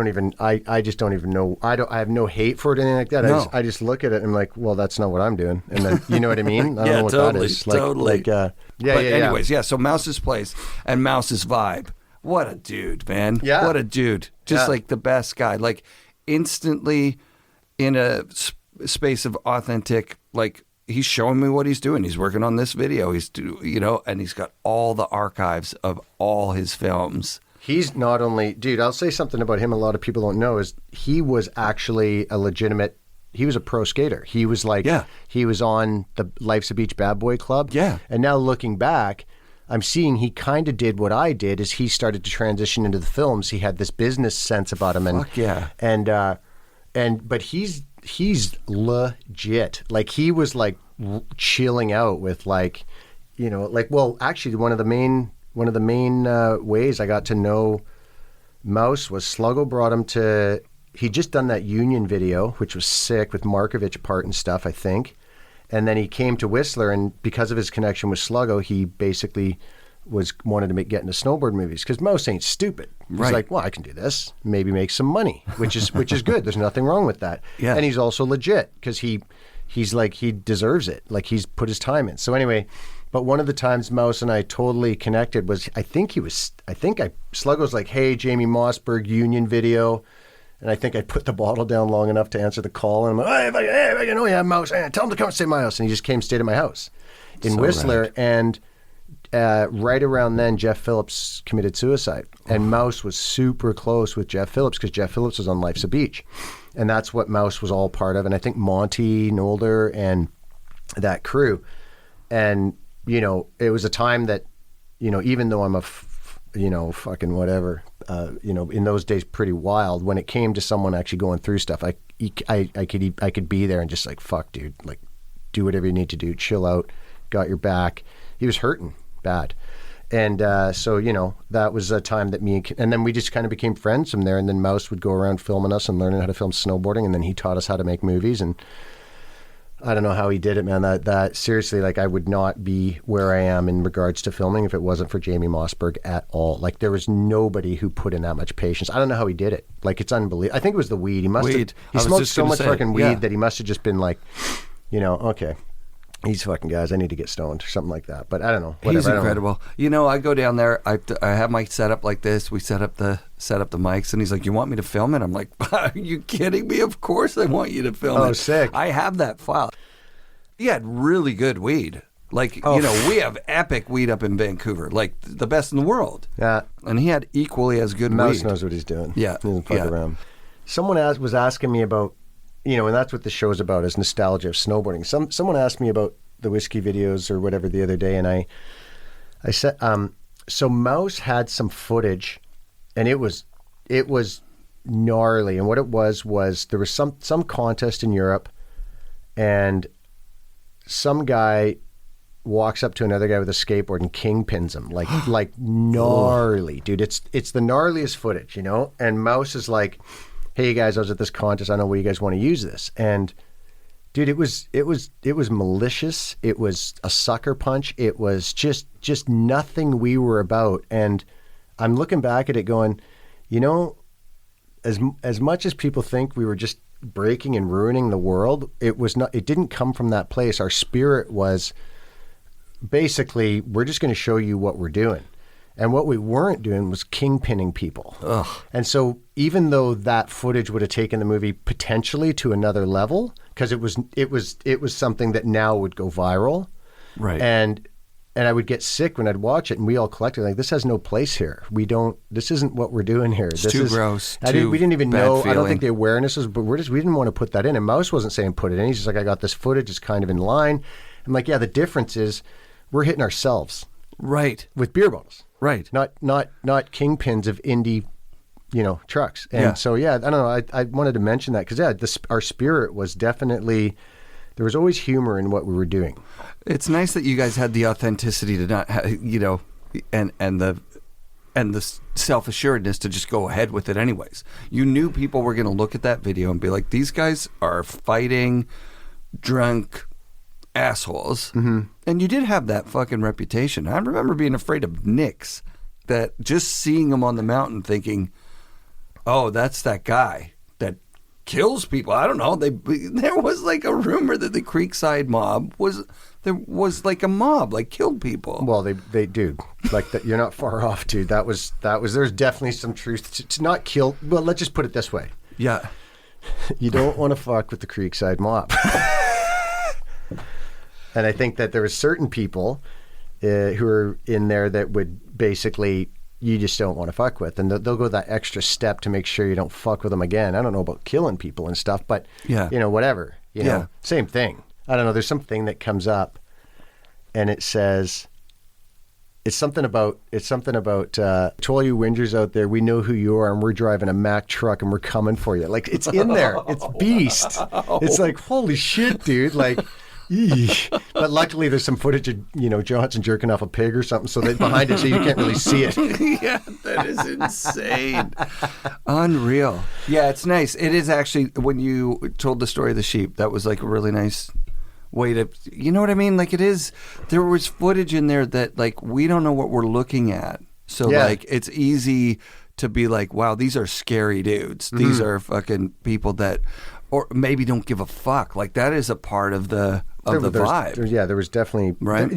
just don't even know. I have no hate for it or anything like that. No. I just look at it and I'm like, well, that's not what I'm doing. And then, you know what I mean? I don't know what totally, that is. Totally. Anyways, so Mouse's place and Mouse's vibe. What a dude, man. Yeah. What a dude. Just like the best guy. Like instantly in a space of authentic, like he's showing me what he's doing. He's working on this video. And he's got all the archives of all his films. He's not only, dude, I'll say something about him a lot of people don't know is he was actually he was a pro skater. He was like, he was on the Life's a Beach Bad Boy Club. Yeah. And now looking back, I'm seeing he kind of did what I did is he started to transition into the films. He had this business sense about him. Fuck yeah. But he's he's legit. Like he was like chilling out with like, you know, like, well, actually one of the main ways I got to know Mouse was Sluggo brought him to, he'd just done that Union video, which was sick with Markovich apart and stuff, I think. And then he came to Whistler, and because of his connection with Sluggo, he basically wanted to get into snowboard movies, because Mouse ain't stupid. He's like, well, I can do this, maybe make some money, which is good. There's nothing wrong with that. Yeah. And he's also legit, because he's like, he deserves it. Like he's put his time in. So anyway, but one of the times Mouse and I totally connected was, Sluggo's like, hey, Jamie Mossberg, Union video. And I think I put the bottle down long enough to answer the call. And I'm like, hey, if I can know you have Mouse, tell him to come stay at my house. And he just came, stayed at my house in Whistler. Rad. And right around then, Jeff Phillips committed suicide. And Mouse was super close with Jeff Phillips, because Jeff Phillips was on Life's a Beach. And that's what Mouse was all part of. And I think Monty Nolder and that crew. And, you know, it was a time that, you know, even though I'm fucking whatever, you know, in those days pretty wild, when it came to someone actually going through stuff, I could be there and just like, fuck, dude, like do whatever you need to do, chill out, got your back. He was hurting bad. And so, you know, that was a time that and then we just kind of became friends from there. And then Mouse would go around filming us and learning how to film snowboarding. And then he taught us how to make movies. And I don't know how he did it, man. That seriously, like I would not be where I am in regards to filming if it wasn't for Jamie Mossberg at all. Like there was nobody who put in that much patience. I don't know how he did it. Like it's unbelievable. I think it was the weed. He smoked so much fucking weed that he must have just been like, you know, okay, these fucking guys, I need to get stoned or something like that. But I don't know. Whatever, he's incredible. You know, I go down there. I have my setup like this. We set up the mics, and he's like, "You want me to film it?" I'm like, "Are you kidding me? Of course I want you to film it." Oh, sick! I have that file. He had really good weed. Like, you know, we have epic weed up in Vancouver, like the best in the world. Yeah, and he had equally as good Mouse weed. knows what he's doing. Yeah, he doesn't fuck around. Someone was asking me about, you know, and that's what the show's about, is nostalgia of snowboarding. Someone asked me about the whiskey videos or whatever the other day, and I said, so Mouse had some footage, and it was gnarly. And what it was there was some contest in Europe, and some guy walks up to another guy with a skateboard and kingpins him, like gnarly, dude. It's the gnarliest footage, you know. And Mouse is like, "Hey guys, I was at this contest. I know where you guys want to use this." And dude, it was malicious. It was a sucker punch. It was just nothing we were about. And I'm looking back at it going, you know, as much as people think we were just breaking and ruining the world, it didn't come from that place. Our spirit was basically, we're just going to show you what we're doing. And what we weren't doing was kingpinning people. Ugh. And so even though that footage would have taken the movie potentially to another level, because it was something that now would go viral. Right. And I would get sick when I'd watch it, and we all collectively like, this has no place here. This isn't what we're doing here. It's too gross. We didn't even know. Feeling. I don't think the awareness was, but we didn't want to put that in. And Mouse wasn't saying put it in. He's just like, I got this footage. It's kind of in line. I'm like, yeah, the difference is we're hitting ourselves. Right. With beer bottles. Right. Not kingpins of indie, you know, trucks. And so, yeah, I don't know. I wanted to mention that because, our spirit was definitely, there was always humor in what we were doing. It's nice that you guys had the authenticity to not, you know, and the self-assuredness to just go ahead with it anyways. You knew people were going to look at that video and be like, these guys are fighting drunk assholes. Mm-hmm. And you did have that fucking reputation. I remember being afraid of Nicks, that just seeing him on the mountain thinking, oh, that's that guy that kills people. I don't know. There was like a rumor that the Creekside mob was like a mob, like killed people. Well, they do. Like that, you're not far off, dude. That was there's definitely some truth to not kill. Well, let's just put it this way. Yeah. You don't want to fuck with the Creekside mob. And I think that there were certain people who are in there that would basically, you just don't want to fuck with. And they'll go that extra step to make sure you don't fuck with them again. I don't know about killing people and stuff, but, you know, whatever. You know, same thing. I don't know. There's something that comes up and it says, It's something about to all you whingers out there, we know who you are and we're driving a Mack truck and we're coming for you. Like, it's in there. It's beast. It's like, holy shit, dude. Like, but luckily there's some footage of, Johnson jerking off a pig or something, so that behind it, so you can't really see it. Yeah, that is insane. Unreal. Yeah, it's nice. It is actually, when you told the story of the sheep, that was like a really nice way to, you know what I mean? Like, it is, there was footage in there that, like, we don't know what we're looking at. So, like, it's easy to be like, wow, these are scary dudes. Mm-hmm. These are fucking people that, or maybe don't give a fuck. Like, that is a part of the vibe. There was definitely, right?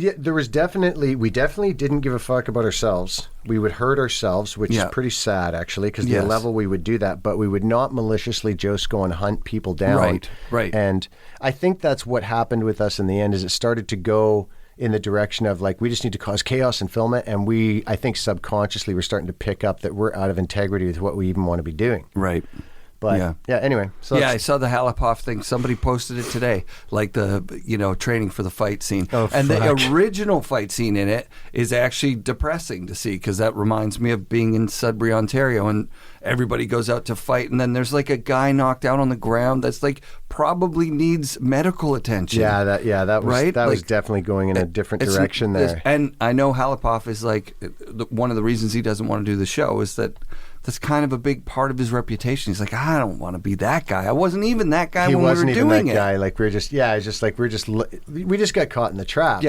We definitely didn't give a fuck about ourselves. We would hurt ourselves, which is pretty sad, actually, because the level we would do that, but we would not maliciously just go and hunt people down. Right. And I think that's what happened with us in the end, is it started to go in the direction of, like, we just need to cause chaos and film it, and I think subconsciously we're starting to pick up that we're out of integrity with what we even want to be doing. Right. But anyway. So I saw the Halapoff thing. Somebody posted it today, like the, training for the fight scene. Oh, and fuck. the original fight scene in it is actually depressing to see, because that reminds me of being in Sudbury, Ontario, and everybody goes out to fight, and then there's like a guy knocked out on the ground that's like probably needs medical attention. That was right? That was definitely going in a different direction there. And I know Halapoff is like, one of the reasons he doesn't want to do the show is that that's kind of a big part of his reputation. He's like, I don't want to be that guy. I wasn't even that guy when we were doing it. He wasn't even that guy. Like, we just got caught in the trap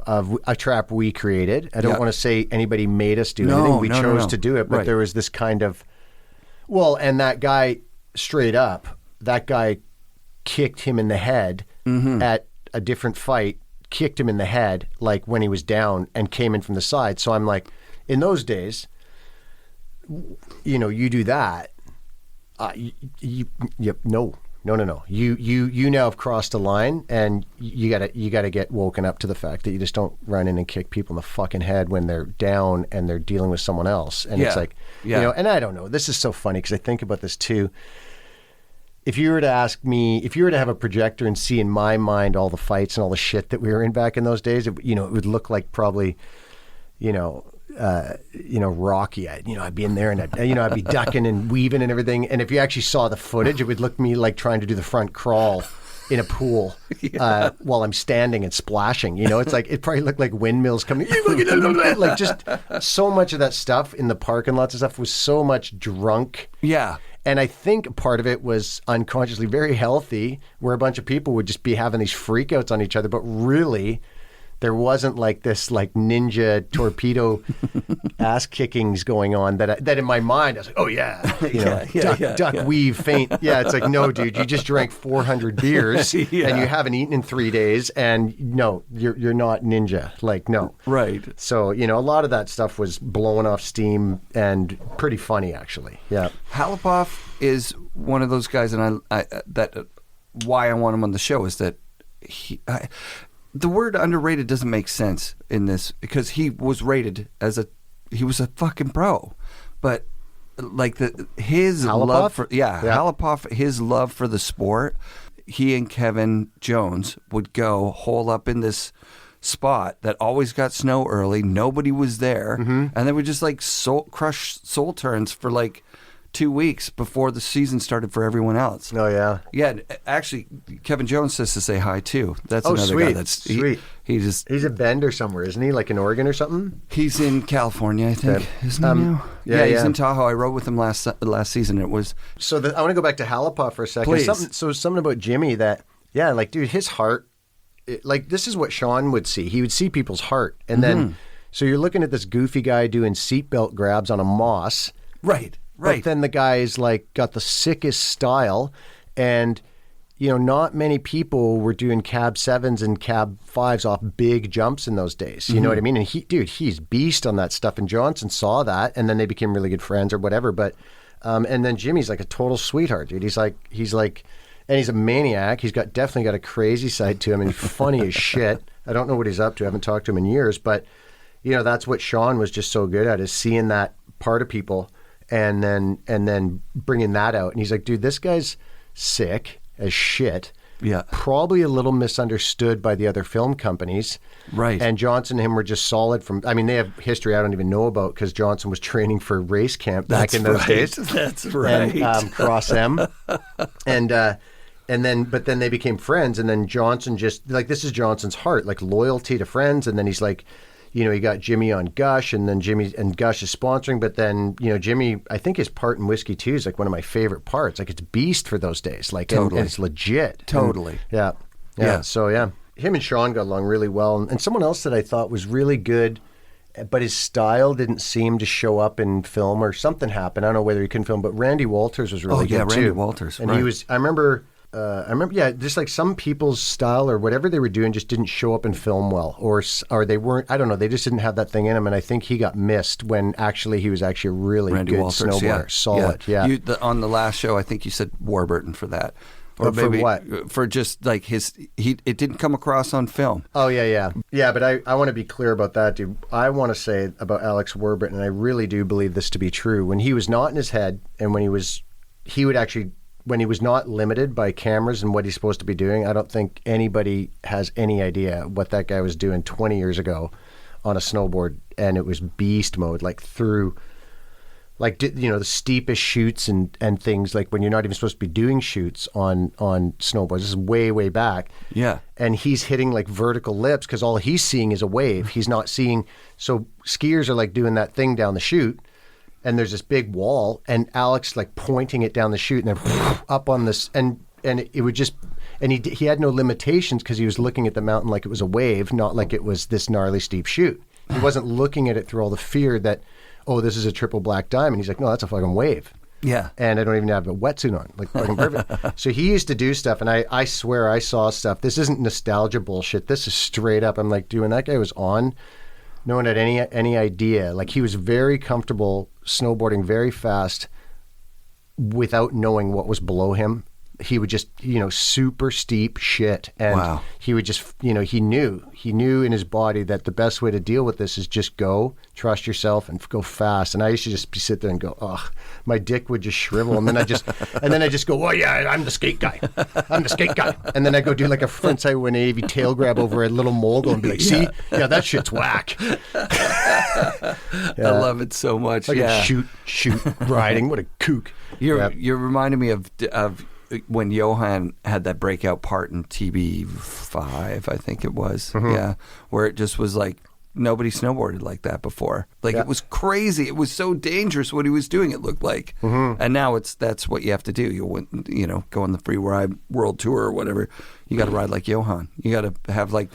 of a trap we created. I don't want to say anybody made us do anything. We chose to do it, but there was this kind of, and that guy, straight up, that guy kicked him in the head at a different fight, kicked him in the head, like when he was down, and came in from the side. So I'm like, in those days, you do that. No. You now have crossed a line, and you gotta get woken up to the fact that you just don't run in and kick people in the fucking head when they're down and they're dealing with someone else. And it's like, and I don't know. This is so funny because I think about this too. If you were to ask me, if you were to have a projector and see in my mind all the fights and all the shit that we were in back in those days, it would look like probably, Rocky. I'd be in there and I'd be ducking and weaving and everything. And if you actually saw the footage, it would look me like trying to do the front crawl in a pool while I'm standing and splashing. It's like, it probably looked like windmills coming. Like, just so much of that stuff in the parking lots and stuff was so much drunk. Yeah. And I think part of it was unconsciously very healthy, where a bunch of people would just be having these freakouts on each other, but really, there wasn't like this like ninja torpedo ass kickings going on that in my mind I was like, oh yeah, duck, weave, feint. Yeah, it's like, no, dude, you just drank 400 beers and you haven't eaten in 3 days, and no, you're not ninja. Like, no. Right. So, a lot of that stuff was blowing off steam and pretty funny, actually. Yeah. Halapoff is one of those guys, and why I want him on the show is that the word underrated doesn't make sense in this, because he was rated he was a fucking pro, but like his Halapoff? love for Halapoff, his love for the sport, he and Kevin Jones would go hole up in this spot that always got snow early. Nobody was there, and they would just like crush soul turns for like 2 weeks before the season started for everyone else. Oh yeah. Yeah, actually, Kevin Jones says to say hi too. That's another sweet. guy that's sweet. He's a Bender somewhere, isn't he? Like in Oregon or something? He's in California, I think. Isn't he now? Yeah, he's in Tahoe. I rode with him last season. It was I want to go back to Halapoff for a second. Please. Something about Jimmy that, like, dude, his heart, like, this is what Sean would see. He would see people's heart, and then so you're looking at this goofy guy doing seatbelt grabs on a moss, right. But then the guy's like got the sickest style, and not many people were doing cab 7s and cab 5s off big jumps in those days. You know what I mean? And he's beast on that stuff. And Johnson saw that, and then they became really good friends or whatever. But and then Jimmy's like a total sweetheart, dude. He's like, and he's a maniac. He's definitely got a crazy side to him, and he's funny as shit. I don't know what he's up to. I haven't talked to him in years, but that's what Sean was just so good at, is seeing that part of people. And then bringing that out. And he's like, dude, this guy's sick as shit. Yeah. Probably a little misunderstood by the other film companies. Right. And Johnson and him were just solid from, I mean, they have history I don't even know about because Johnson was training for race camp back in those days. That's right. And Cross M. And then they became friends. And then Johnson just, like, this is Johnson's heart, like loyalty to friends. And then he's like, you know, he got Jimmy on Gush, and then Gush is sponsoring. But then, you know, Jimmy, I think his part in Whiskey 2 is like one of my favorite parts. Like, it's beast for those days. Like, totally. and it's legit. Totally. And, yeah. So, yeah. Him and Sean got along really well. And someone else that I thought was really good, but his style didn't seem to show up in film, or something happened. I don't know whether he couldn't film, but Randy Walters was really good too. Randy Walters. And right. he was, I remember, just like some people's style or whatever they were doing just didn't show up in film well, or they weren't, I don't know, they just didn't have that thing in them. And I think he got missed when actually he was actually a really Randy good Walters, snowboarder. Solid, yeah. On the last show, I think you said Warburton for that. Or for maybe what? For just like it didn't come across on film. Oh, yeah. Yeah, but I want to be clear about that, dude. I want to say about Alex Warburton, and I really do believe this to be true. When he was not in his head, and when he was not limited by cameras and what he's supposed to be doing, I don't think anybody has any idea what that guy was doing 20 years ago on a snowboard. And it was beast mode, like through, like, you know, the steepest chutes and things, like when you're not even supposed to be doing chutes on snowboards. This is way, way back. Yeah. And he's hitting like vertical lips because all he's seeing is a wave. He's not seeing, so skiers are like doing that thing down the chute, and there's this big wall, and Alex like pointing it down the chute, and then up on this, and it would just, and he had no limitations because he was looking at the mountain like it was a wave, not like it was this gnarly steep chute. He wasn't looking at it through all the fear that, oh, this is a triple black diamond. He's like, no, that's a fucking wave. Yeah. And I don't even have a wetsuit on. Like, fucking perfect. So he used to do stuff, and I swear I saw stuff. This isn't nostalgia bullshit. This is straight up. I'm like, dude, when that guy was on, no one had any idea. Like, he was very comfortable snowboarding very fast without knowing what was below him. He would just, you know, super steep shit. And wow. He would just, you know, he knew in his body that the best way to deal with this is just go, trust yourself, and go fast. And I used to just sit there and go, ugh, my dick would just shrivel. And then I just go, oh yeah, I'm the skate guy. I'm the skate guy. And then I go do like a frontside 180 tail grab over a little mogul and be like, see, yeah, that shit's whack. I love it so much. Like yeah. a shoot riding. What a kook. You're reminding me of when Johan had that breakout part in TB5, I think it was. Mm-hmm. Yeah. Where it just was like, nobody snowboarded like that before. Like, it was crazy. It was so dangerous what he was doing, it looked like. Mm-hmm. And now that's what you have to do. You know, go on the free ride world tour or whatever. You got to ride like Johan. You got to have like.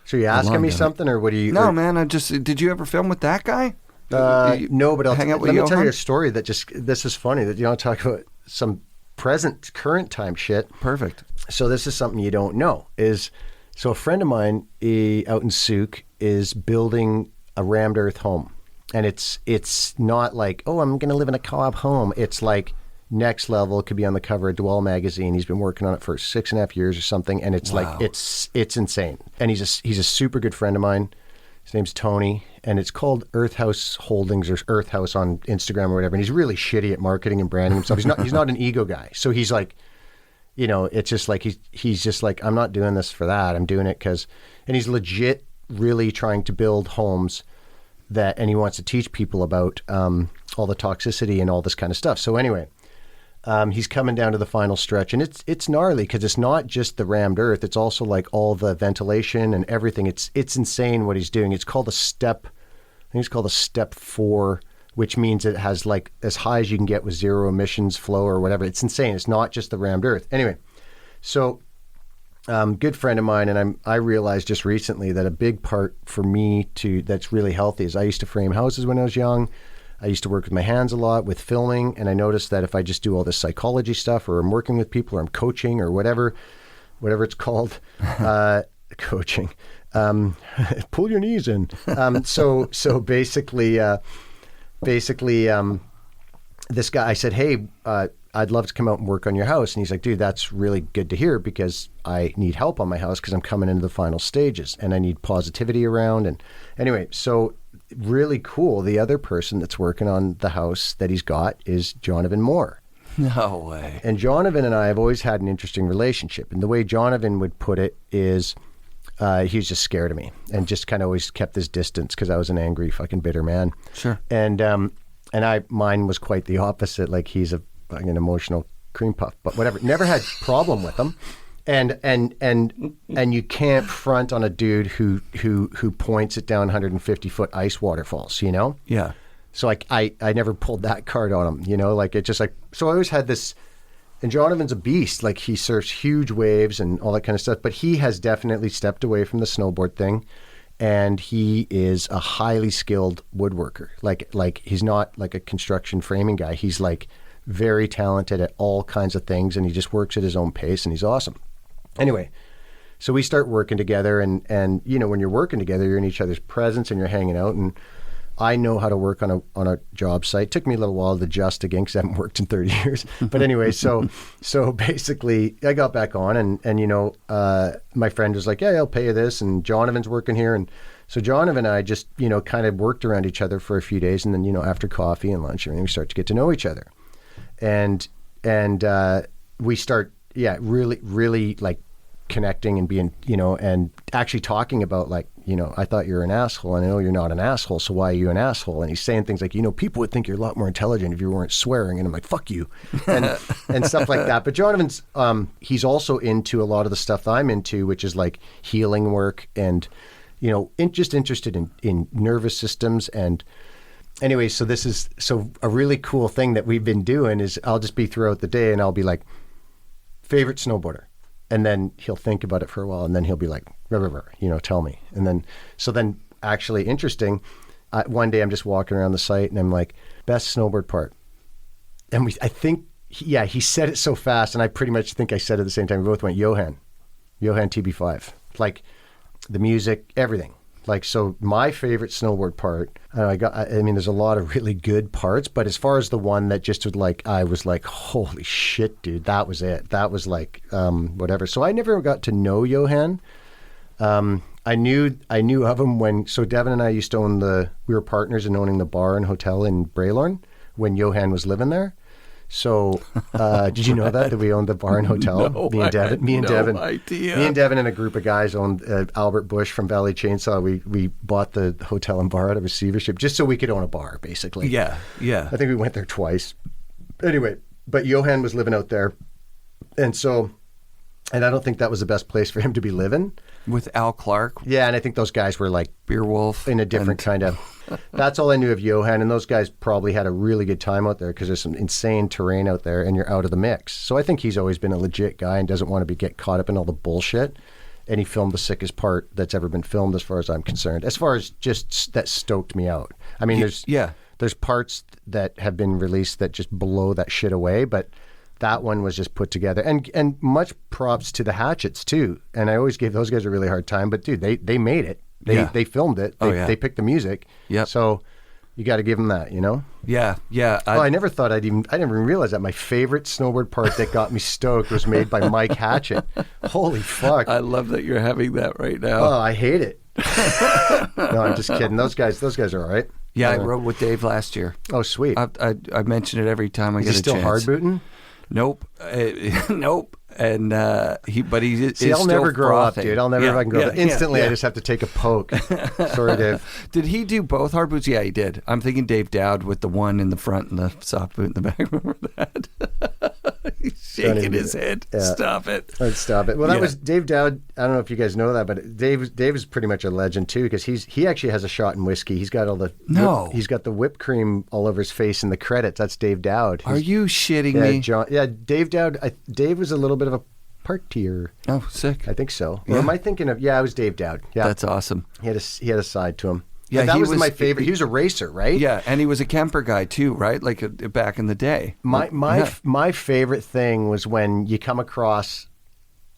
So you asking me something, or what do you? No, man. Did you ever film with that guy? No, but let me Johan? tell you a story this is funny that you don't talk about some current time shit. Perfect. So this is something you don't know so a friend of mine out in Souk is building a rammed earth home, and it's not like, oh, I'm going to live in a co-op home. It's like next level. It could be on the cover of Dwell magazine. He's been working on it for 6.5 years or something, and it's like it's insane. And he's a super good friend of mine. His name's Tony, and it's called Earth House Holdings or Earth House on Instagram or whatever. And he's really shitty at marketing and branding himself. He's not an ego guy. So he's like, you know, it's just like he's just like, I'm not doing this for that. I'm doing it because, and he's legit really trying to build homes and he wants to teach people about all the toxicity and all this kind of stuff. So anyway, he's coming down to the final stretch, and it's gnarly because it's not just the rammed earth. It's also like all the ventilation and everything. It's insane what he's doing. It's called a step. I think it's called a step 4, which means it has like as high as you can get with zero emissions flow or whatever. It's insane. It's not just the rammed earth. Anyway, so good friend of mine, and I realized just recently that a big part for me that's really healthy is I used to frame houses when I was young. I used to work with my hands a lot with filming, and I noticed that if I just do all this psychology stuff, or I'm working with people, or I'm coaching, or whatever it's called, coaching, pull your knees in. So basically, this guy, I said, hey, I'd love to come out and work on your house. And he's like, dude, that's really good to hear because I need help on my house because I'm coming into the final stages and I need positivity around. And anyway, so really cool. The other person that's working on the house that he's got is Jonathan Moore. No way. And Jonathan and I have always had an interesting relationship. And the way Jonathan would put it is he was just scared of me and just kind of always kept his distance because I was an angry, fucking bitter man. Sure. And mine was quite the opposite. Like he's an emotional cream puff, but whatever. Never had problem with him. And you can't front on a dude who points at down 150-foot ice waterfalls, you know? Yeah. So I never pulled that card on him, you know? Like it just like, so I always had this, and Jonathan's a beast. Like he surfs huge waves and all that kind of stuff, but he has definitely stepped away from the snowboard thing. And he is a highly skilled woodworker. Like he's not like a construction framing guy. He's like very talented at all kinds of things, and he just works at his own pace, and he's awesome. Anyway, so we start working together, and you know, when you're working together, you're in each other's presence and you're hanging out. And I know how to work on a job site. It took me a little while to adjust again because I haven't worked in 30 years. But anyway, so basically, I got back on, and you know, my friend was like, "Yeah, I'll pay you this," and Jonathan's working here, and so Jonathan and I just, you know, kind of worked around each other for a few days, and then, you know, after coffee and lunch, we start to get to know each other, and we start, really like connecting and being, you know, and actually talking about like, you know, I thought you were an asshole and I know you're not an asshole, so why are you an asshole? And he's saying things like, you know, people would think you're a lot more intelligent if you weren't swearing. And I'm like, fuck you. And stuff like that. But Jonathan's, he's also into a lot of the stuff that I'm into, which is like healing work and, you know, just interested in nervous systems. And anyway, so this is, so a really cool thing that we've been doing is I'll just be throughout the day and I'll be like, favorite snowboarder. And then he'll think about it for a while, and then he'll be like, you know, tell me. And then, so then actually interesting, one day I'm just walking around the site and I'm like, best snowboard part. And I think, he said it so fast, and I pretty much think I said it at the same time. We both went, Johan TB5. Like the music, everything. Like, so my favorite snowboard part, I mean, there's a lot of really good parts, but as far as the one that just would like, I was like, holy shit, dude, that was it. That was like, whatever. So I never got to know Johan. I knew of him when, so Devin and I used to own we were partners in owning the bar and hotel in Braylorn when Johan was living there. So, did you know that we owned the bar and hotel? No, me and Devin. Me and Devin and a group of guys owned Albert Bush from Valley Chainsaw. We bought the hotel and bar out of receivership just so we could own a bar, basically. Yeah. I think we went there twice. Anyway, but Johan was living out there, and I don't think that was the best place for him to be living. With Al Clark. Yeah, and I think those guys were like Beer Wolf in a different kind of. That's all I knew of Johan, and those guys probably had a really good time out there because there's some insane terrain out there, and you're out of the mix. So I think he's always been a legit guy and doesn't want to get caught up in all the bullshit. And he filmed the sickest part that's ever been filmed, as far as I'm concerned. As far as just that stoked me out. I mean, there's parts that have been released that just blow that shit away, but that one was just put together. And much props to the Hatchets too. And I always gave those guys a really hard time, but dude, they made it. They filmed it. They picked the music. Yeah. So you got to give them that, you know? Yeah. I never thought I didn't even realize that my favorite snowboard part that got me stoked was made by Mike Hatchett. Holy fuck. I love that you're having that right now. Oh, I hate it. No, I'm just kidding. Those guys are all right. Yeah, I rode with Dave last year. Oh, sweet. I mention it every time I get a chance. Is he still hard booting? Nope. Nope. And he's See, I'll still never grow frothing. up, dude. I'll never fucking grow up. Instantly, I just have to take a poke. Sorry, Dave. Did he do both hard boots? Yeah, he did. I'm thinking Dave Dowd with the one in the front and the soft boot in the back. Remember that? He's shaking his head. Yeah. Stop it. Stop it. Well, that was Dave Dowd. I don't know if you guys know that, but Dave is pretty much a legend too, because he actually has a shot in whiskey. He's got all the he's got the whipped cream all over his face in the credits. That's Dave Dowd. Are you shitting me? Dave Dowd. Dave was a little bit of a partier. Oh, sick. I think so. Yeah. Or am I thinking of? Yeah, it was Dave Dowd. Yeah, that's awesome. He had a side to him. Yeah, that was my favorite. He was a racer, right? Yeah, and he was a Kemper guy too, right? Like back in the day. My favorite thing was when you come across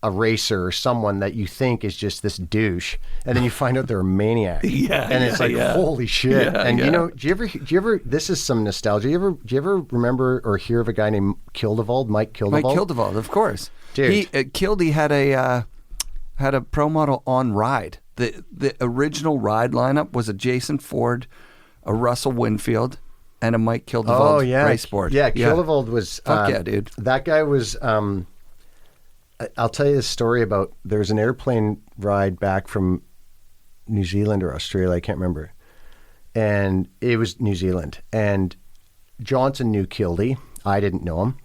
a racer or someone that you think is just this douche, and then you find out they're a maniac. It's like holy shit. You know, do you ever? This is some nostalgia. Do you ever remember or hear of a guy named Kildevald, Mike Kildevald? Mike Kildevald, of course. Dude, Kildy had a pro model on Ride. The original Ride lineup was a Jason Ford, a Russell Winfield, and a Mike Kildevald race board. Yeah, Kildevald was... Fuck yeah, dude. That guy was... I'll tell you this story about... There was an airplane ride back from New Zealand or Australia, I can't remember. And it was New Zealand. And Johnson knew Kildy. I didn't know him.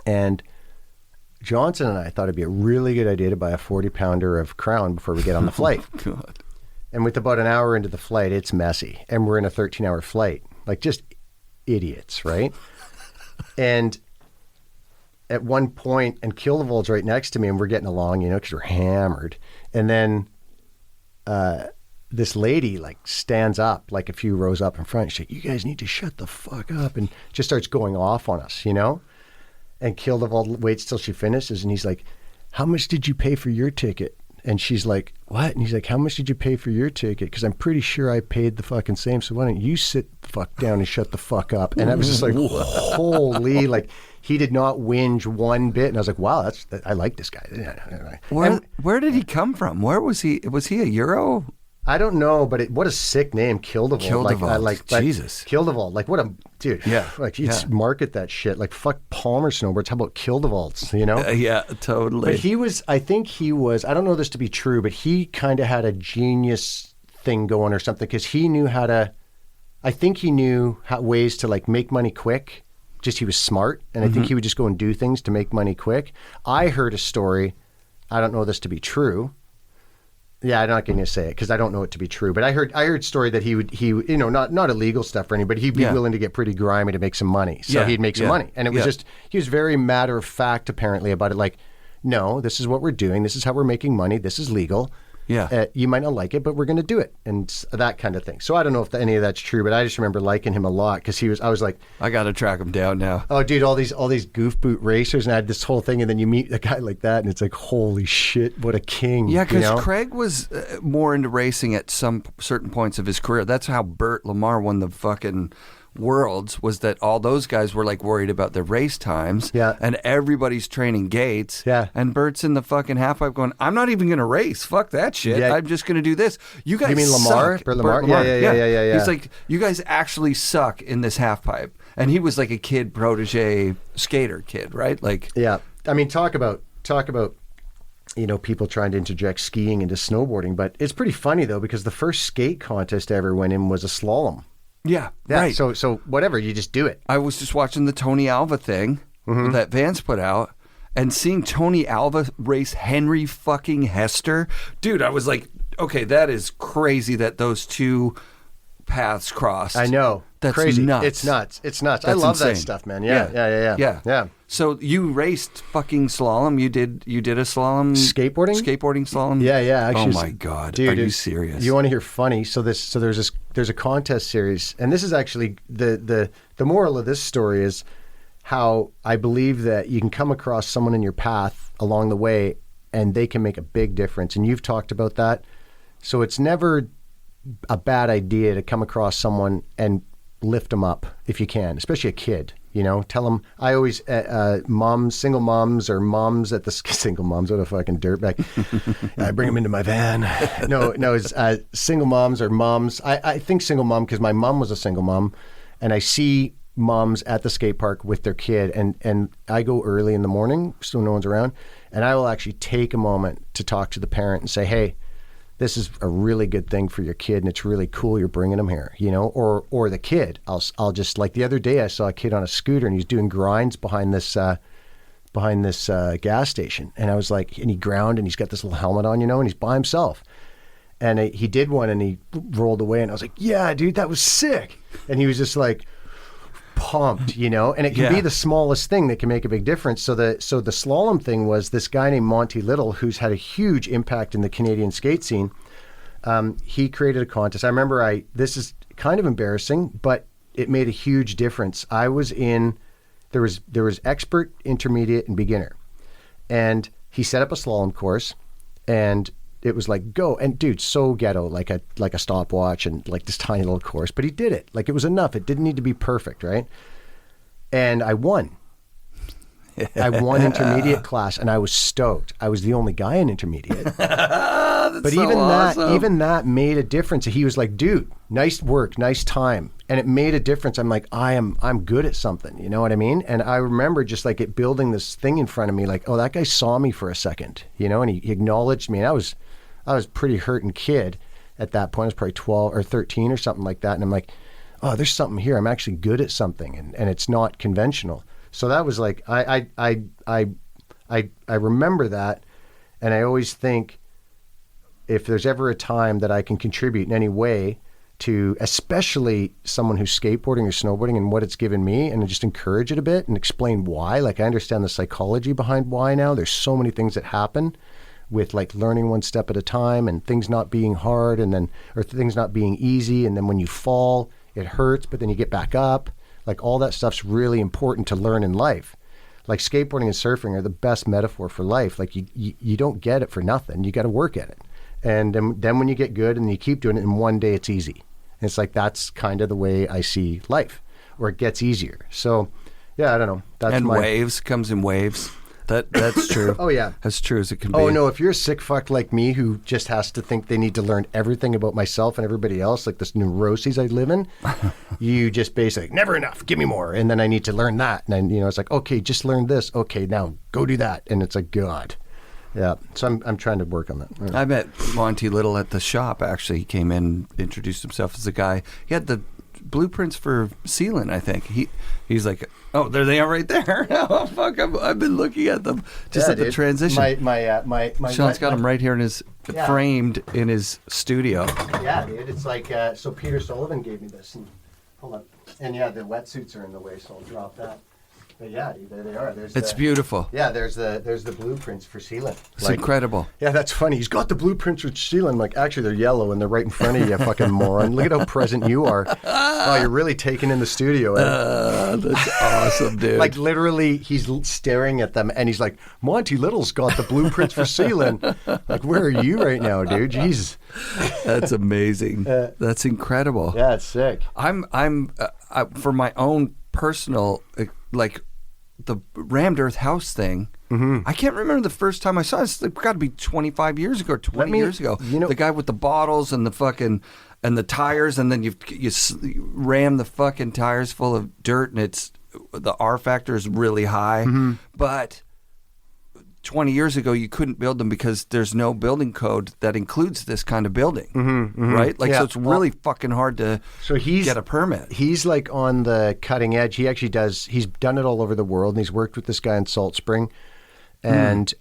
And Johnson and I thought it'd be a really good idea to buy a 40-pounder of Crown before we get on the flight. Oh, God. And with about an hour into the flight, it's messy. And we're in a 13-hour flight. Like, just idiots, right? And at one point, and Kildevald's right next to me, and we're getting along, because we're hammered. And then this lady, like, stands up, like, a few rows up in front. She's like, you guys need to shut the fuck up. And just starts going off on us, And Kildevald waits till she finishes, and he's like, how much did you pay for your ticket? And she's like, what? And he's like, how much did you pay for your ticket? Because I'm pretty sure I paid the fucking same. So why don't you sit the fuck down and shut the fuck up? And I was just like, holy, like, he did not whinge one bit. And I was like, wow, I like this guy. Where did he come from? Where was he? Was he a Euro? I don't know, but what a sick name, Kildevald. Jesus. Kildevald, like, what a dude. Yeah. Like, you market that shit. Like, fuck Palmer Snowboards. How about Kildevalds, Yeah, totally. But I I don't know this to be true, but he kind of had a genius thing going or something, because he knew ways to, like, make money quick. Just, he was smart. And I think he would just go and do things to make money quick. I heard a story. I don't know this to be true. Yeah, I'm not going to say it because I don't know it to be true. But I heard a story that he would not illegal stuff for anybody. He'd be willing to get pretty grimy to make some money. So he'd make some money. And it was just, he was very matter of fact apparently about it. Like, no, this is what we're doing. This is how we're making money. This is legal. Yeah. You might not like it, but we're going to do it. And that kind of thing. So I don't know if any of that's true, but I just remember liking him a lot because I was like, I got to track him down now. Oh, dude, all these goof boot racers, and I had this whole thing, and then you meet a guy like that, and it's like, holy shit, what a king. Yeah, because Craig was more into racing at some certain points of his career. That's how Burt Lamar won the fucking Worlds, was that all those guys were like worried about their race times, and everybody's training gates, and Bert's in the fucking half pipe going, I'm not even going to race, fuck that shit, I'm just going to do this. You guys mean Lamar? suck. Burt Lamar? Yeah. He's like, you guys actually suck in this half pipe. And he was like a kid protege skater kid, right? Like, yeah. I mean, talk about people trying to interject skiing into snowboarding, but it's pretty funny though, because the first skate contest I ever went in was a slalom. Yeah, right. So whatever, you just do it. I was just watching the Tony Alva thing that Vance put out, and seeing Tony Alva race Henry fucking Hester, dude, I was like, okay, that is crazy that those two paths crossed. I know. That's crazy. Nuts. It's nuts. That's I love insane. that stuff, man. Yeah. So you raced fucking slalom. You did a slalom skateboarding slalom. Yeah. Actually, oh my god, dude, are you serious? You want to hear funny? So there's a contest series, and this is actually the moral of this story is how I believe that you can come across someone in your path along the way, and they can make a big difference. And you've talked about that. So it's never a bad idea to come across someone and lift them up if you can, especially a kid. Tell them. I always single moms or moms at the single moms. What a fucking dirtbag! I bring them into my van. No, it's single moms or moms. I think single mom because my mom was a single mom, and I see moms at the skate park with their kid, and I go early in the morning so no one's around, and I will actually take a moment to talk to the parent and say, hey, this is a really good thing for your kid, and it's really cool you're bringing them here, or the kid. I'll just, like the other day I saw a kid on a scooter and he's doing grinds behind this gas station, and I was like, and he ground and he's got this little helmet on, and he's by himself, and he did one and he rolled away, and I was like, yeah, dude, that was sick, and he was just like pumped, and it can be the smallest thing that can make a big difference. So the slalom thing was this guy named Monty Little, who's had a huge impact in the Canadian skate scene. He created a contest. I remember this is kind of embarrassing, but it made a huge difference. I was there was expert, intermediate, and beginner. And he set up a slalom course, and it was like, go. And dude, so ghetto, like a stopwatch and like this tiny little course, but he did it. Like, it was enough. It didn't need to be perfect, right? And I won. I won intermediate class, and I was stoked. I was the only guy in intermediate. But so awesome. Even that made a difference. He was like, dude, nice work, nice time. it made a difference. I'm like, I'm good at something, you know what I mean? And I remember just like it building this thing in front of me, like, oh, that guy saw me for a second, you know, and he acknowledged me. And I was a pretty hurting kid at that point. I was probably 12 or 13 or something like that. And I'm like, oh, there's something here. I'm actually good at something, and it's not conventional. So that was like, I remember that, and I always think if there's ever a time that I can contribute in any way to especially someone who's skateboarding or snowboarding and what it's given me, and just encourage it a bit and explain why. Like, I understand the psychology behind why now. There's so many things that happen with like learning one step at a time and things not being hard or things not being easy. And then when you fall, it hurts, but then you get back up. Like, all that stuff's really important to learn in life. Like, skateboarding and surfing are the best metaphor for life. Like, you don't get it for nothing. You got to work at it. And then when you get good and you keep doing it, and one day it's easy. And it's like, that's kind of the way I see life, or it gets easier. So, yeah, I don't know. That's waves comes in waves. That's true. Oh, yeah. As true as it can be. Oh, no, if you're a sick fuck like me who just has to think they need to learn everything about myself and everybody else, like this neuroses I live in, you just basically, never enough, give me more. And then I need to learn that. And then, it's like, okay, just learn this. Okay, now go do that. And it's like, God. Yeah, so I'm trying to work on that. Right. I met Monty Little at the shop, actually. He came in, introduced himself as a guy. He had the blueprints for sealant, I think. He's like, oh, there they are right there. Oh, fuck, I've been looking at them just at the transition. Sean's got them right here in his, framed in his studio. Yeah, dude, it's like, so Peter Sullivan gave me this. And, hold on. And yeah, the wetsuits are in the way, so I'll drop that. But yeah, dude, there they are. It's beautiful. Yeah, there's the blueprints for sealant. It's incredible. Yeah, that's funny. He's got the blueprints for sealant. I'm like, actually, they're yellow and they're right in front of you, fucking moron. Look at how present you are. Oh, you're really taking in the studio. That's awesome, dude. Like, literally, he's staring at them and he's like, Monty Little's got the blueprints for sealant. Like, where are you right now, dude? Jesus. That's amazing. That's incredible. Yeah, it's sick. I'm for my own personal, like, the rammed earth house thing. Mm-hmm. I can't remember the first time I saw it. It's got to be 25 years ago, 20 years ago. The guy with the bottles and the fucking and the tires, and then you ram the fucking tires full of dirt, and the R factor is really high. Mm-hmm. But 20 years ago, you couldn't build them because there's no building code that includes this kind of building, right? Like, so it's really fucking hard to get a permit. He's like on the cutting edge. He actually he's done it all over the world, and he's worked with this guy in Salt Spring. And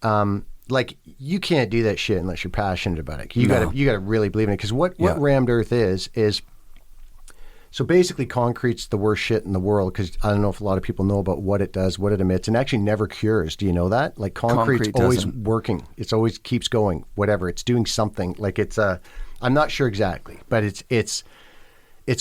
like, you can't do that shit unless you're passionate about it. You gotta really believe in it. Because what rammed earth is so basically, concrete's the worst shit in the world, because I don't know if a lot of people know about what it does, what it emits, and actually never cures. Do you know that? Like, concrete's always working. It's always keeps going. Whatever, it's doing something. Like, it's I'm not sure exactly, but it's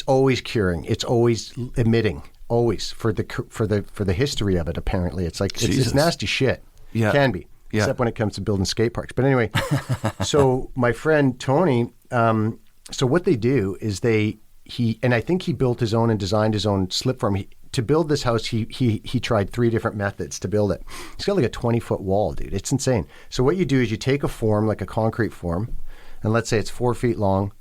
always curing. It's always emitting. Always for the history of it. Apparently, it's like it's nasty shit. Yeah, it can be. Yeah. Except when it comes to building skate parks. But anyway, so my friend Tony. So what they do is and I think he built his own and designed his own slip form. To build this house, he tried 3 different methods to build it. He's got like a 20-foot wall, dude. It's insane. So what you do is you take a form, like a concrete form, and let's say it's 4 feet long.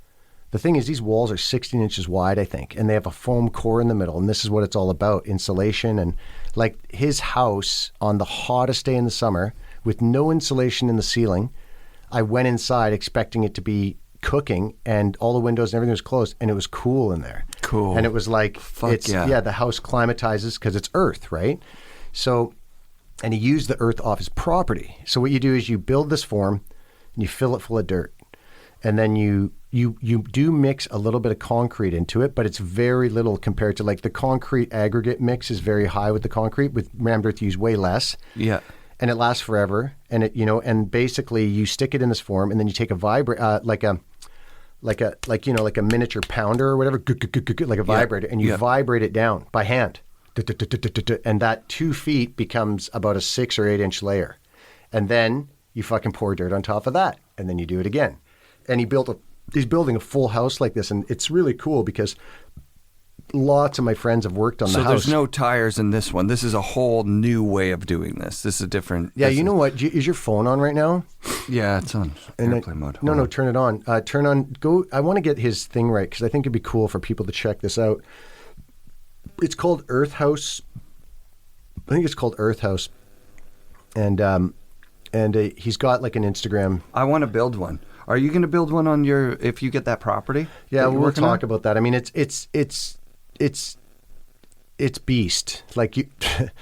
The thing is, these walls are 16 inches wide, I think, and they have a foam core in the middle, and this is what it's all about, insulation. And like, his house on the hottest day in the summer with no insulation in the ceiling, I went inside expecting it to be cooking, and all the windows and everything was closed, and it was cool in there. Cool. And it was like, the house climatizes because it's earth, right? So, and he used the earth off his property. So what you do is you build this form and you fill it full of dirt, and then you do mix a little bit of concrete into it, but it's very little compared to, like, the concrete aggregate mix is very high with the concrete. With rammed earth, you use way less. Yeah. And it lasts forever. And and basically you stick it in this form, and then you take a like a miniature pounder or whatever, like a vibrator, and you vibrate it down by hand. And that 2 feet becomes about a 6 or 8 inch layer. And then you fucking pour dirt on top of that, and then you do it again. And he's building a full house like this, and it's really cool because lots of my friends have worked on the house. So there's no tires in this one. This is a whole new way of doing this. This is a different... Yeah, you know what? Is your phone on right now? Yeah, it's on airplane mode. No, turn it on. I want to get his thing right, because I think it'd be cool for people to check this out. It's called Earth House. I think it's called Earth House. And he's got like an Instagram. I want to build one. Are you going to build one on if you get that property? Yeah, we'll talk about that. I mean, it's beast. Like you,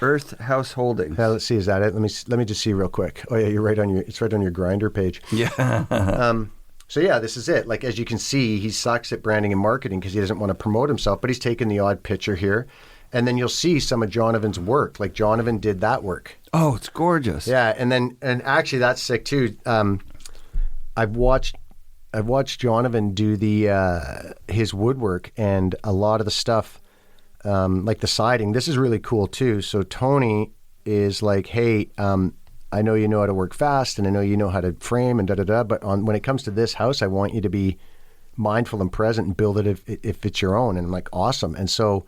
Earth House Holdings. Let's see, is that it? Let me just see real quick. Oh yeah, it's right on your Grindr page. Yeah. So yeah, this is it. Like, as you can see, he sucks at branding and marketing because he doesn't want to promote himself, but he's taken the odd picture here. And then you'll see some of Jonathan's work. Like, Jonathan did that work. Oh, it's gorgeous. Yeah, and actually that's sick too. I've watched Jonathan do his woodwork, and a lot of the stuff, like the siding. This is really cool too. So Tony is like, hey, I know you know how to work fast, and I know you know how to frame and da-da-da, but when it comes to this house, I want you to be mindful and present and build it if it's your own. And I'm like, awesome. And so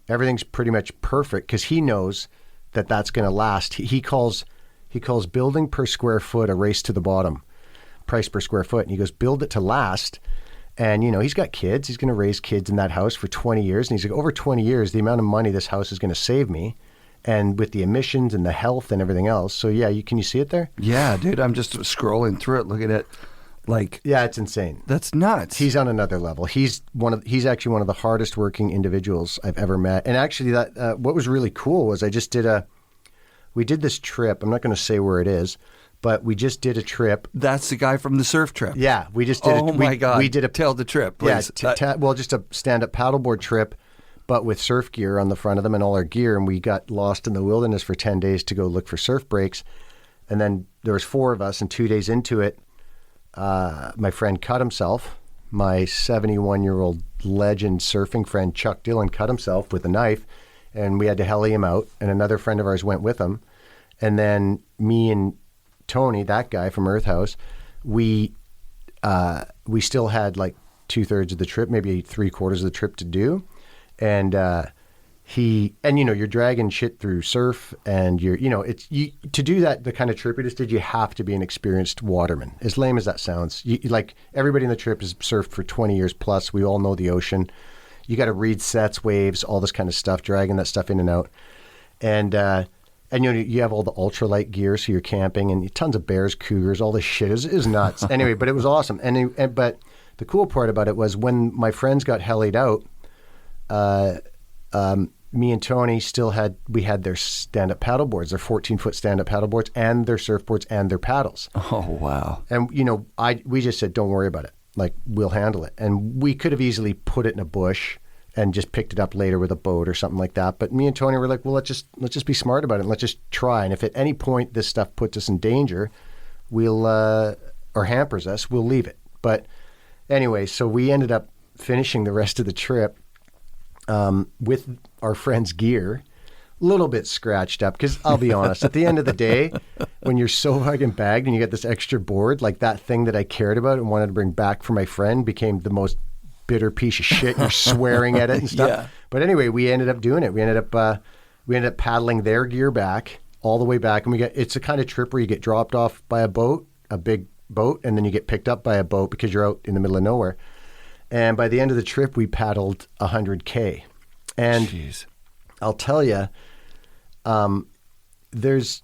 everything's pretty much perfect because he knows that that's going to last. He calls building per square foot a race to the bottom, price per square foot. And he goes, build it to last. And, he's got kids. He's going to raise kids in that house for 20 years. And he's like, over 20 years, the amount of money this house is going to save me. And with the emissions and the health and everything else. So, yeah, can you see it there? Yeah, dude, I'm just scrolling through it, looking at like... Yeah, it's insane. That's nuts. He's on another level. He's actually one of the hardest working individuals I've ever met. And actually, what was really cool was we did this trip. I'm not going to say where it is, but we just did a trip. That's the guy from the surf trip. Yeah, we just did my God. We did tell the trip, please. Yeah, just a stand-up paddleboard trip, but with surf gear on the front of them and all our gear. And we got lost in the wilderness for 10 days to go look for surf breaks. And then there was 4 of us, and 2 days into it, my friend cut himself. My 71-year-old legend surfing friend, Chuck Dillon, cut himself with a knife, and we had to heli him out. And another friend of ours went with him. And then me and Tony, that guy from Earth House, we still had like 2/3 of the trip, maybe 3/4 of the trip to do. And you're dragging shit through surf, and to do that, the kind of trip we just did, you have to be an experienced waterman. As lame as that sounds, like everybody in the trip has surfed for 20 years plus. We all know the ocean. You got to read sets, waves, all this kind of stuff, dragging that stuff in and out. And you have all the ultralight gear, so you're camping, and tons of bears, cougars, all this shit. It was nuts. Anyway, but it was awesome. But the cool part about it was when my friends got helied out, me and Tony we had their stand-up paddleboards, their 14-foot stand-up paddleboards, and their surfboards and their paddles. Oh, wow. And, we just said, don't worry about it. Like, we'll handle it. And we could have easily put it in a bush and just picked it up later with a boat or something like that. But me and Tony were like, well, let's just be smart about it, and let's just try. And if at any point this stuff puts us in danger, or hampers us, we'll leave it. But anyway, so we ended up finishing the rest of the trip with our friend's gear, a little bit scratched up, because I'll be honest, at the end of the day, when you're so fucking bagged and you get this extra board, like that thing that I cared about and wanted to bring back for my friend became the most bitter piece of shit. You're swearing at it and stuff. Yeah. But anyway, we ended up doing it. We ended up paddling their gear back all the way back, and it's a kind of trip where you get dropped off by a boat, a big boat, and then you get picked up by a boat because you're out in the middle of nowhere. And by the end of the trip, we paddled 100K. And jeez. I'll tell you, there's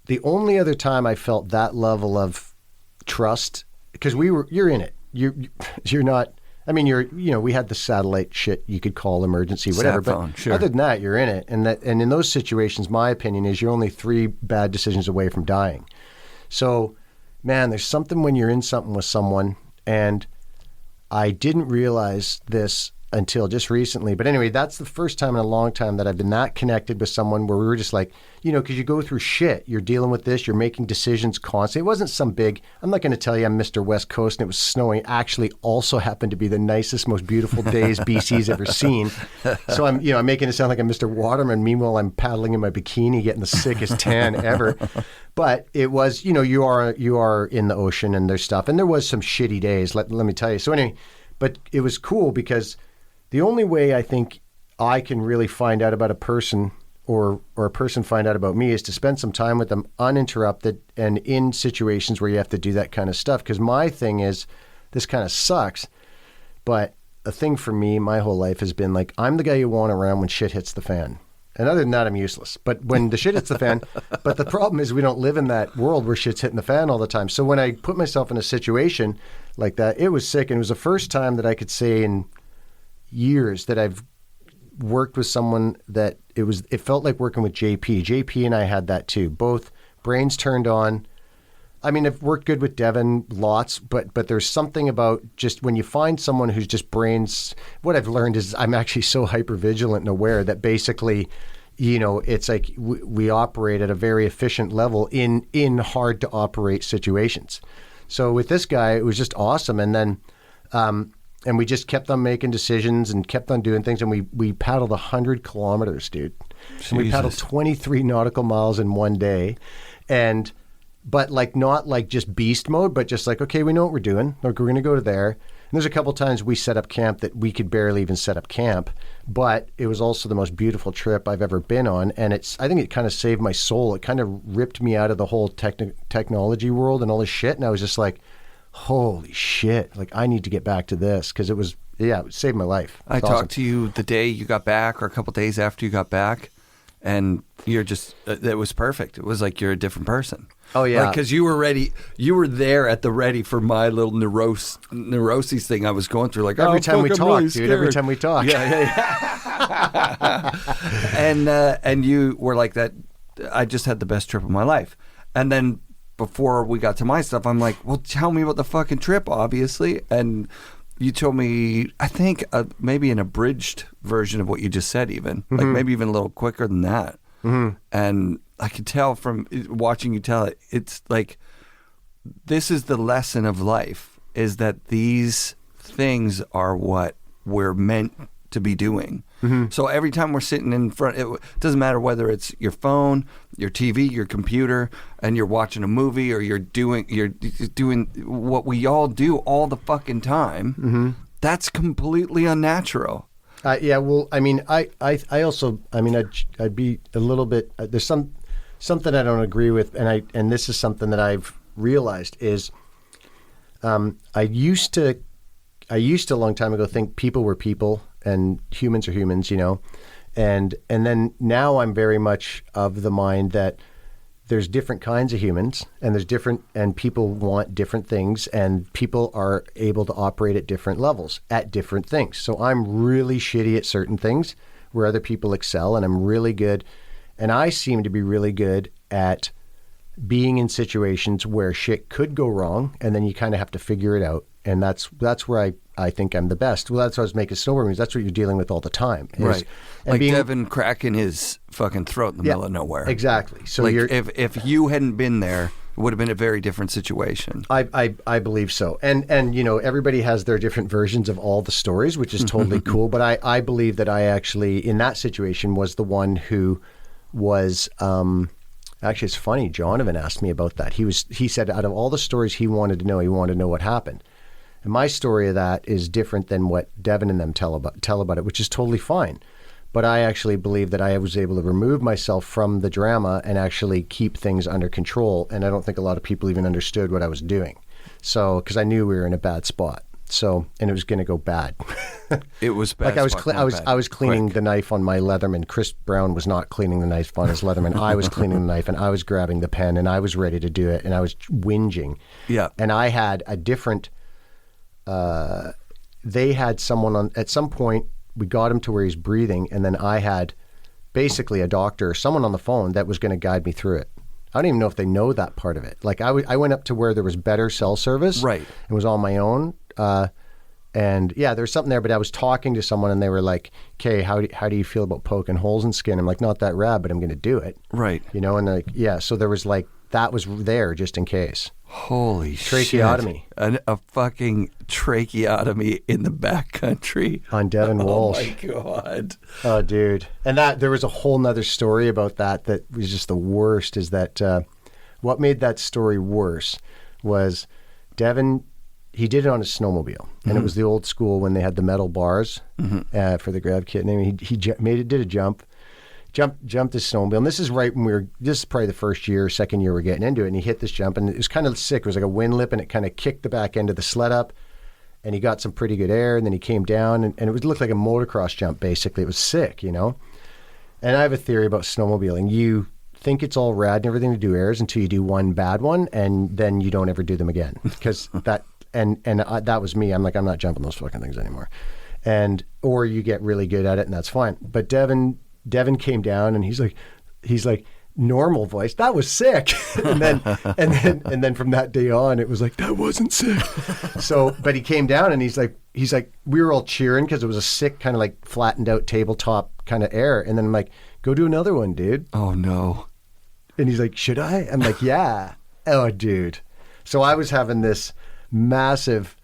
the only other time I felt that level of trust, because you're in it. You're not, I mean, we had the satellite shit you could call emergency, whatever. Sat phone, but sure. Other than that, you're in it. And in those situations, my opinion is you're only 3 bad decisions away from dying. So, man, there's something when you're in something with someone, and I didn't realize this until just recently. But anyway, that's the first time in a long time that I've been that connected with someone where we were just like, because you go through shit. You're dealing with this. You're making decisions constantly. It wasn't some big, I'm not going to tell you I'm Mr. West Coast and it was snowing. Actually also happened to be the nicest, most beautiful days BC's ever seen. So I'm making it sound like I'm Mr. Waterman. Meanwhile, I'm paddling in my bikini, getting the sickest tan ever. But it was, you are in the ocean and there's stuff. And there was some shitty days, let me tell you. So anyway, but it was cool because the only way I think I can really find out about a person or a person find out about me is to spend some time with them uninterrupted and in situations where you have to do that kind of stuff. Because my thing is, this kind of sucks, but a thing for me my whole life has been like, I'm the guy you want around when shit hits the fan. And other than that, I'm useless. But when the shit hits the fan, but the problem is we don't live in that world where shit's hitting the fan all the time. So when I put myself in a situation like that, it was sick. And it was the first time that I could say in years that I've worked with someone that it felt like working with JP. JP and I had that too. Both brains turned on. I mean, I've worked good with Devin lots, but there's something about just when you find someone who's just brains, what I've learned is I'm actually so hyper vigilant and aware that basically, it's like we operate at a very efficient level in hard to operate situations. So with this guy, it was just awesome. And then, and we just kept on making decisions and kept on doing things. And we paddled 100 kilometers, dude. And we paddled 23 nautical miles in one day. But like not like just beast mode, but just like, okay, we know what we're doing. Like we're going to go to there. And there's a couple times we set up camp that we could barely even set up camp. But it was also the most beautiful trip I've ever been on. And I think it kind of saved my soul. It kind of ripped me out of the whole technology world and all this shit. And I was just like, holy shit. Like I need to get back to this because it saved my life. I talked to you the day you got back or a couple days after you got back. And you're just, it was perfect. It was like you're a different person. Oh, yeah. Because you were ready. You were there at the ready for my little neuroses thing I was going through. Like every time we talk, really dude. Scared. Every time we talk. Yeah. And you were like that. I just had the best trip of my life. And then before we got to my stuff, I'm like, well, tell me about the fucking trip, obviously. And you told me, I think, maybe an abridged version of what you just said, even. Like maybe even a little quicker than that. Mm-hmm. And I could tell from watching you tell it, it's like, this is the lesson of life, is that these things are what we're meant to be doing. Mm-hmm. So every time we're sitting in front, it doesn't matter whether it's your phone, your TV, your computer, and you're watching a movie, or you're doing what we all do all the fucking time. Mm-hmm. That's completely unnatural. Yeah, well, I mean, I also, I mean, I'd be a little bit. There's something I don't agree with, and this is something that I've realized is, I used to a long time ago think people were people and humans are humans, and then now I'm very much of the mind that there's different kinds of humans and people want different things, and people are able to operate at different levels at different things. So I'm really shitty at certain things where other people excel, and I'm really good. And I seem to be really good at being in situations where shit could go wrong, and then you kind of have to figure it out. And that's where I think I'm the best. Well, that's what I was making snowboard movies. That's what you're dealing with all the time. Right. Like Devin cracking his fucking throat in the middle of nowhere. Exactly. So like if you hadn't been there, it would have been a very different situation. I believe so. And everybody has their different versions of all the stories, which is totally cool. But I believe that I actually, in that situation, was the one who was... actually, it's funny. Donovan asked me about that. He said out of all the stories he wanted to know what happened. And my story of that is different than what Devin and them tell about it, which is totally fine. But I actually believe that I was able to remove myself from the drama and actually keep things under control. And I don't think a lot of people even understood what I was doing. So, because I knew we were in a bad spot. So, and it was going to go bad. It was bad. Like I was cleaning the knife on my Leatherman. Chris Brown was not cleaning the knife on his Leatherman. I was cleaning the knife, and I was grabbing the pen, and I was ready to do it, and I was whinging. Yeah. And I had a different. They had someone on at some point. We got him to where he's breathing, and then I had basically a doctor or someone on the phone that was going to guide me through it. I don't even know if they know that part of it. Like I went up to where there was better cell service. Right. It was on my own. And yeah, there's something there, but I was talking to someone and they were like, "Okay, how do you feel about poking holes in skin?" I'm like, "Not that rad, but I'm going to do it." Right. And like, yeah, so there was like, that was there just in case. Holy tracheotomy. Shit. A fucking tracheotomy in the backcountry. On Devin Walsh. Oh my God. Oh, dude. And there was a whole nother story about that was just the worst, is that what made that story worse was Devin, he did it on his snowmobile. And it was the old school when they had the metal bars for the grab kit. And he did a jump. Jumped his snowmobile, and this is right when this is probably the second year we're getting into it, and he hit this jump, and it was kind of sick. It was like a wind lip, and it kind of kicked the back end of the sled up, and he got some pretty good air, and then he came down, and it looked like a motocross jump, basically. It was sick, you know? And I have a theory about snowmobiling. You think it's all rad and everything to do airs until you do one bad one, and then you don't ever do them again. Because that was me. I'm like, I'm not jumping those fucking things anymore. Or you get really good at it, and that's fine. But Devin came down, and he's like, normal voice, that was sick. and then from that day on, it was like, that wasn't sick. So, but he came down, and he's like, we were all cheering because it was a sick kind of like flattened out tabletop kind of air. And then I'm like, go do another one, dude. Oh no. And he's like, should I? I'm like, yeah. Oh, dude. So I was having this massive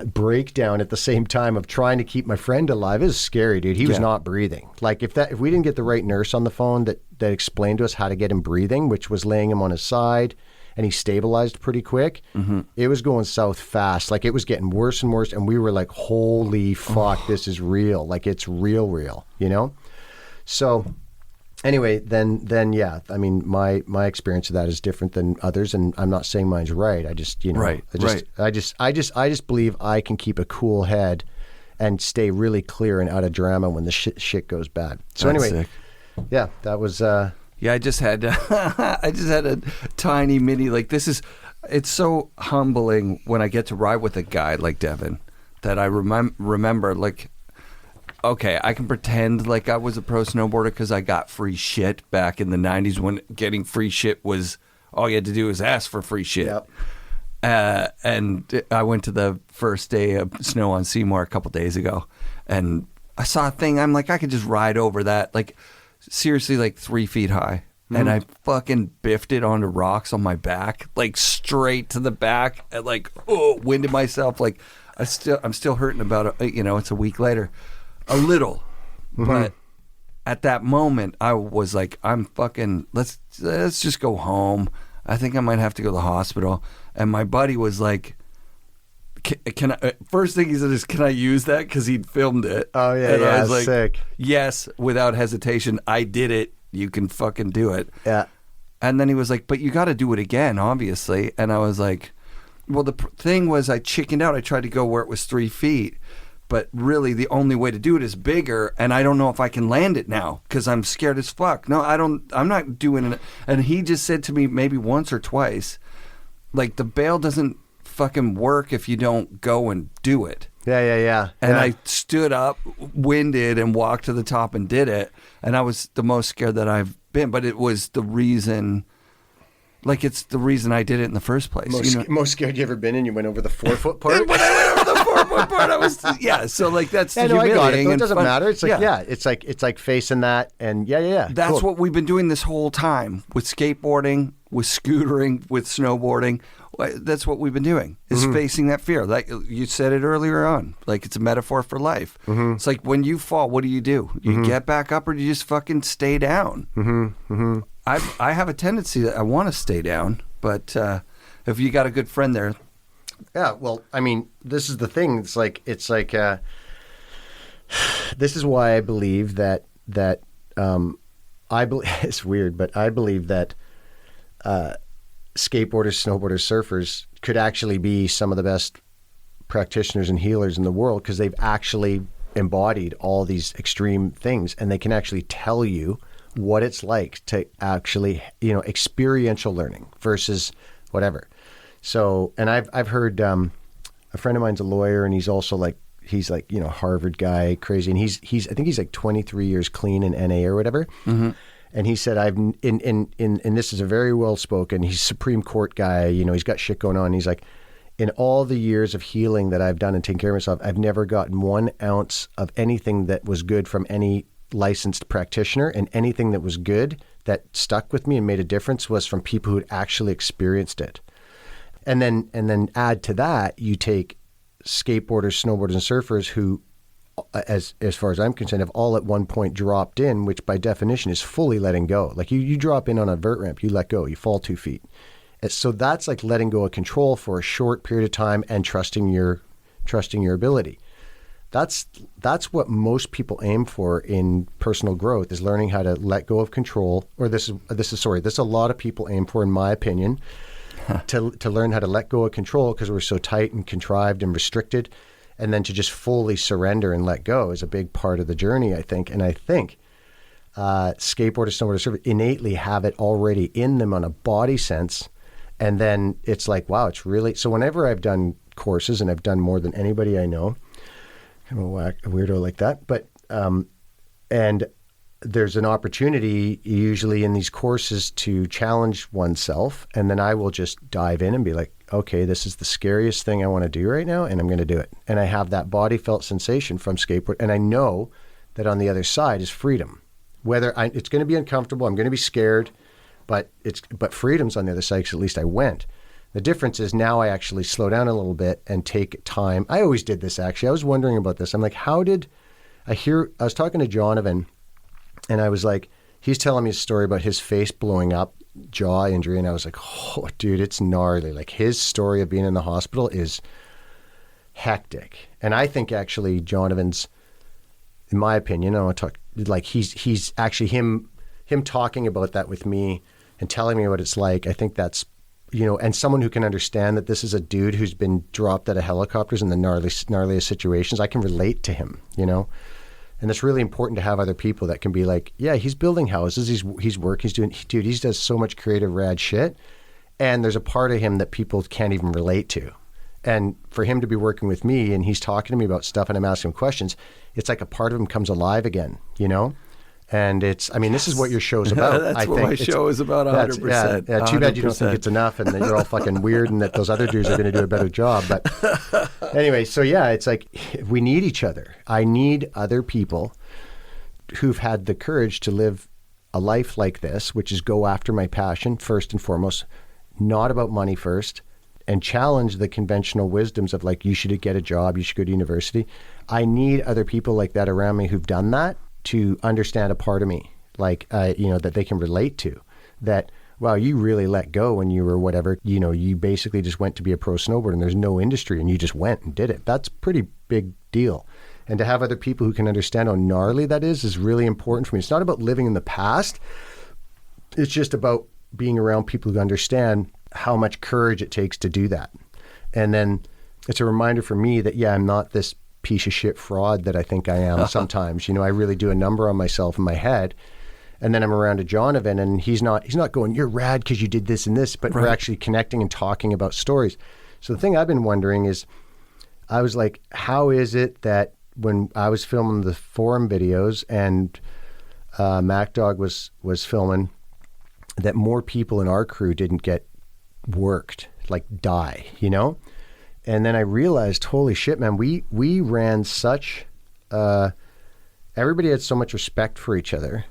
breakdown at the same time of trying to keep my friend alive. It was scary, dude. He was not breathing. Like if we didn't get the right nurse on the phone that explained to us how to get him breathing, which was laying him on his side, and he stabilized pretty quick, it was going south fast. Like it was getting worse and worse, and we were like, holy fuck, this is real. Like it's real, you know? So anyway, then yeah, I mean, my experience of that is different than others, and I'm not saying mine's right. I just, you know, I just believe I can keep a cool head and stay really clear and out of drama when the shit goes bad. So That's anyway, sick. Yeah, that was. Yeah, I just had a tiny mini, like it's so humbling when I get to ride with a guy like Devin that I remember like, okay, I can pretend like I was a pro snowboarder because I got free shit back in the 90s when getting free shit was, all you had to do was ask for free shit. Yep. And I went to the first day of snow on Seymour a couple days ago, and I saw a thing, I'm like, I could just ride over that, like seriously, like 3 feet high. And I fucking biffed it onto rocks on my back, like straight to the back, and like, winded myself. Like I'm still hurting about it. You know, it's a week later, a little, but at that moment I was like, I'm fucking, let's just go home. I think I might have to go to the hospital. And my buddy was like, can I, first thing he said is, can I use that? Because he'd filmed it. Oh yeah, and I was like, sick. Yes, without hesitation. I did it. You can fucking do it. Yeah. And then he was like, but you got to do it again, obviously. And I was like, well, the thing was, I chickened out. I tried to go where it was 3 feet, but really the only way to do it is bigger. And I don't know if I can land it now because I'm scared as fuck. No, I'm not doing it. And he just said to me maybe once or twice, like, the bail doesn't fucking work if you don't go and do it. Yeah. And I stood up, winded, and walked to the top and did it. And I was the most scared that I've been, but it was the reason, like, it's the reason I did it in the first place. Most scared you ever been, and you went over the 4 foot part? When I went over the 4 foot part, I was, so like, that's humiliating. I got it. It doesn't fun. matter. It's like, it's like facing that, and yeah. That's cool. what we've been doing this whole time with skateboarding, with scootering, with snowboarding. That's what we've been doing, is facing that fear. Like you said it earlier on, like it's a metaphor for life. It's like when you fall, what do? You get back up, or do you just fucking stay down? I have a tendency that I want to stay down, but if you got a good friend there. Yeah, well, I mean, this is the thing. It's like this is why I believe that it's weird, but I believe that skateboarders, snowboarders, surfers could actually be some of the best practitioners and healers in the world because they've actually embodied all these extreme things, and they can actually tell you what it's like to actually, experiential learning versus whatever. So, and I've heard a friend of mine's a lawyer, and he's also he's Harvard guy, crazy, and I think he's like 23 years clean in NA or whatever. And he said, and this is a very well spoken, he's Supreme Court guy, he's got shit going on. He's like, in all the years of healing that I've done and taking care of myself, I've never gotten 1 ounce of anything that was good from any licensed practitioner, and anything that was good that stuck with me and made a difference was from people who'd actually experienced it. And then add to that, you take skateboarders, snowboarders, and surfers who, as far as I'm concerned, have all at one point dropped in, which by definition is fully letting go. Like you drop in on a vert ramp, you let go, you fall 2 feet. So that's like letting go of control for a short period of time and trusting your ability. That's what most people aim for in personal growth, is learning how to let go of control. Or this is a lot of people aim for, in my opinion. to learn how to let go of control because we're so tight and contrived and restricted, and then to just fully surrender and let go is a big part of the journey, I think. And I think skateboarders, snowboarders, surfers innately have it already in them on a body sense. And then it's like, wow, it's really... So whenever I've done courses, and I've done more than anybody I know, I'm a weirdo like that, but... and there's an opportunity usually in these courses to challenge oneself, and then I will just dive in and be like, okay, this is the scariest thing I want to do right now, and I'm going to do it. And I have that body felt sensation from skateboard, and I know that on the other side is freedom. It's going to be uncomfortable, I'm going to be scared, but freedom's on the other side because at least I went. The difference is now I actually slow down a little bit and take time. I always did this, actually. I was wondering about this. I'm like, I was talking to Jonathan, and I was like, he's telling me a story about his face blowing up, jaw injury, and I was like, oh, dude, it's gnarly. Like, his story of being in the hospital is hectic. And I think actually Jonathan's, in my opinion, I want to talk, like, he's actually him talking about that with me and telling me what it's like. I think that's, and someone who can understand that this is a dude who's been dropped out of helicopters in the gnarliest situations. I can relate to him, And it's really important to have other people that can be like, yeah, he's building houses, he's working, he does so much creative rad shit. And there's a part of him that people can't even relate to. And for him to be working with me and he's talking to me about stuff and I'm asking him questions, it's like a part of him comes alive again, And this is what your show's about. That's what my show is about, 100%. Yeah, too bad you don't think it's enough and that you're all fucking weird and that those other dudes are going to do a better job. But anyway, so yeah, it's like we need each other. I need other people who've had the courage to live a life like this, which is go after my passion first and foremost, not about money first, and challenge the conventional wisdoms of like, you should get a job, you should go to university. I need other people like that around me who've done that to understand a part of me, like, that they can relate to. That, wow, you really let go when you were whatever, you basically just went to be a pro snowboarder and there's no industry and you just went and did it. That's a pretty big deal. And to have other people who can understand how gnarly that is really important for me. It's not about living in the past. It's just about being around people who understand how much courage it takes to do that. And then it's a reminder for me that, yeah, I'm not this piece of shit fraud that I think I am sometimes. I really do a number on myself in my head. And then I'm around a Jonathan and he's not going, you're rad because you did this and this, but we're actually connecting and talking about stories. So the thing I've been wondering is, I was like, how is it that when I was filming the forum videos and MacDog was filming, that more people in our crew didn't get worked, like die, And then I realized, holy shit, man, we ran such, everybody had so much respect for each other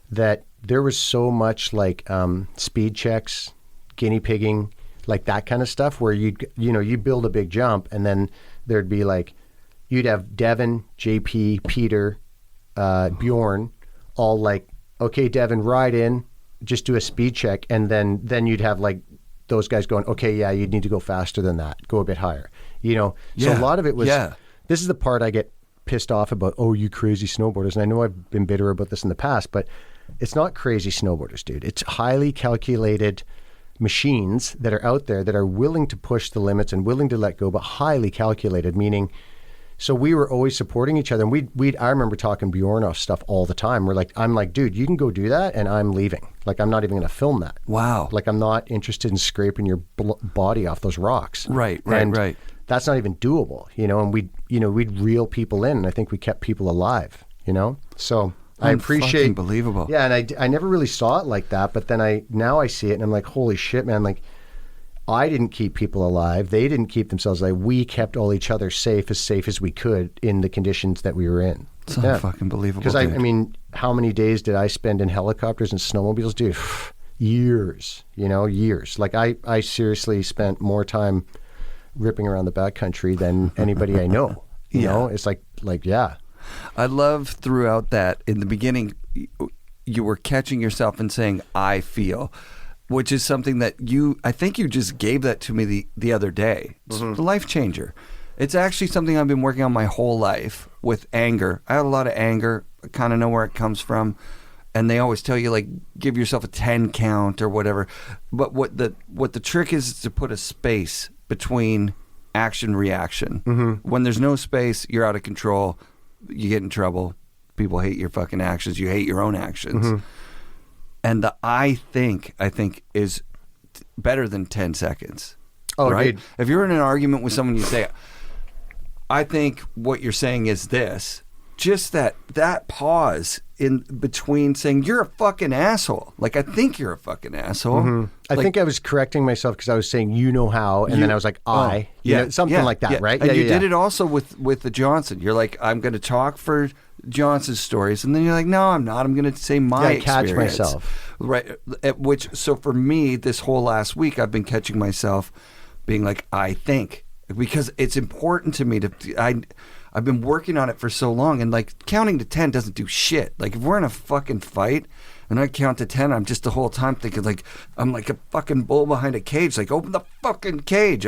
that there was so much like speed checks, guinea pigging, like that kind of stuff where you build a big jump and then there'd be like, you'd have Devin, JP, Peter, Bjorn, all like, okay, Devin, ride in, just do a speed check. And then you'd have like those guys going, okay, yeah, you'd need to go faster than that, go a bit higher. So a lot of it was, this is the part I get pissed off about, oh, you crazy snowboarders. And I know I've been bitter about this in the past, but it's not crazy snowboarders, dude. It's highly calculated machines that are out there that are willing to push the limits and willing to let go, but highly calculated, meaning, so we were always supporting each other. And I remember talking Bjorn off stuff all the time. I'm like, dude, you can go do that and I'm leaving. Like, I'm not even going to film that. Wow. Like, I'm not interested in scraping your body off those rocks. Right. That's not even doable, and we'd reel people in, and I think we kept people alive, So I appreciate, unbelievable. Yeah, and I never really saw it like that, but then now I see it, and I'm like, holy shit, man! Like, I didn't keep people alive; they didn't keep themselves alive. We kept all each other safe as we could in the conditions that we were in. It's unfucking believable. Because I mean, how many days did I spend in helicopters and snowmobiles, dude? Years, years. Like I seriously spent more time ripping around the backcountry than anybody I know. You know, it's like, yeah. I love throughout that, in the beginning, you were catching yourself and saying, I feel, which is something that I think you just gave that to me the other day. It's a life changer. It's actually something I've been working on my whole life with anger. I have a lot of anger. I kind of know where it comes from. and they always tell you like give yourself a 10 count or whatever. But what the trick is to put a space between action reaction. When there's no space, you're out of control. You get in trouble. People hate your fucking actions. You hate your own actions. And the I think is better than 10 seconds. Oh, right? dude. If you're in an argument with someone, you say, I think what you're saying is this. Just that pause in between saying, you're a fucking asshole. Like, I think you're a fucking asshole. I think I was correcting myself because I was saying, you know how, and then I was like, something like that, right? And you did it also with the Johnson. You're like, I'm going to talk for Johnson's stories, and then you're like, no, I'm not. I'm going to say my experience. Catch myself. Right. So for me, this whole last week, I've been catching myself being like, I think. Because it's important to me I've been working on it for so long, and like counting to 10 doesn't do shit. Like if we're in a fucking fight and I count to 10, I'm just the whole time thinking like I'm like a fucking bull behind a cage. Like open the fucking cage.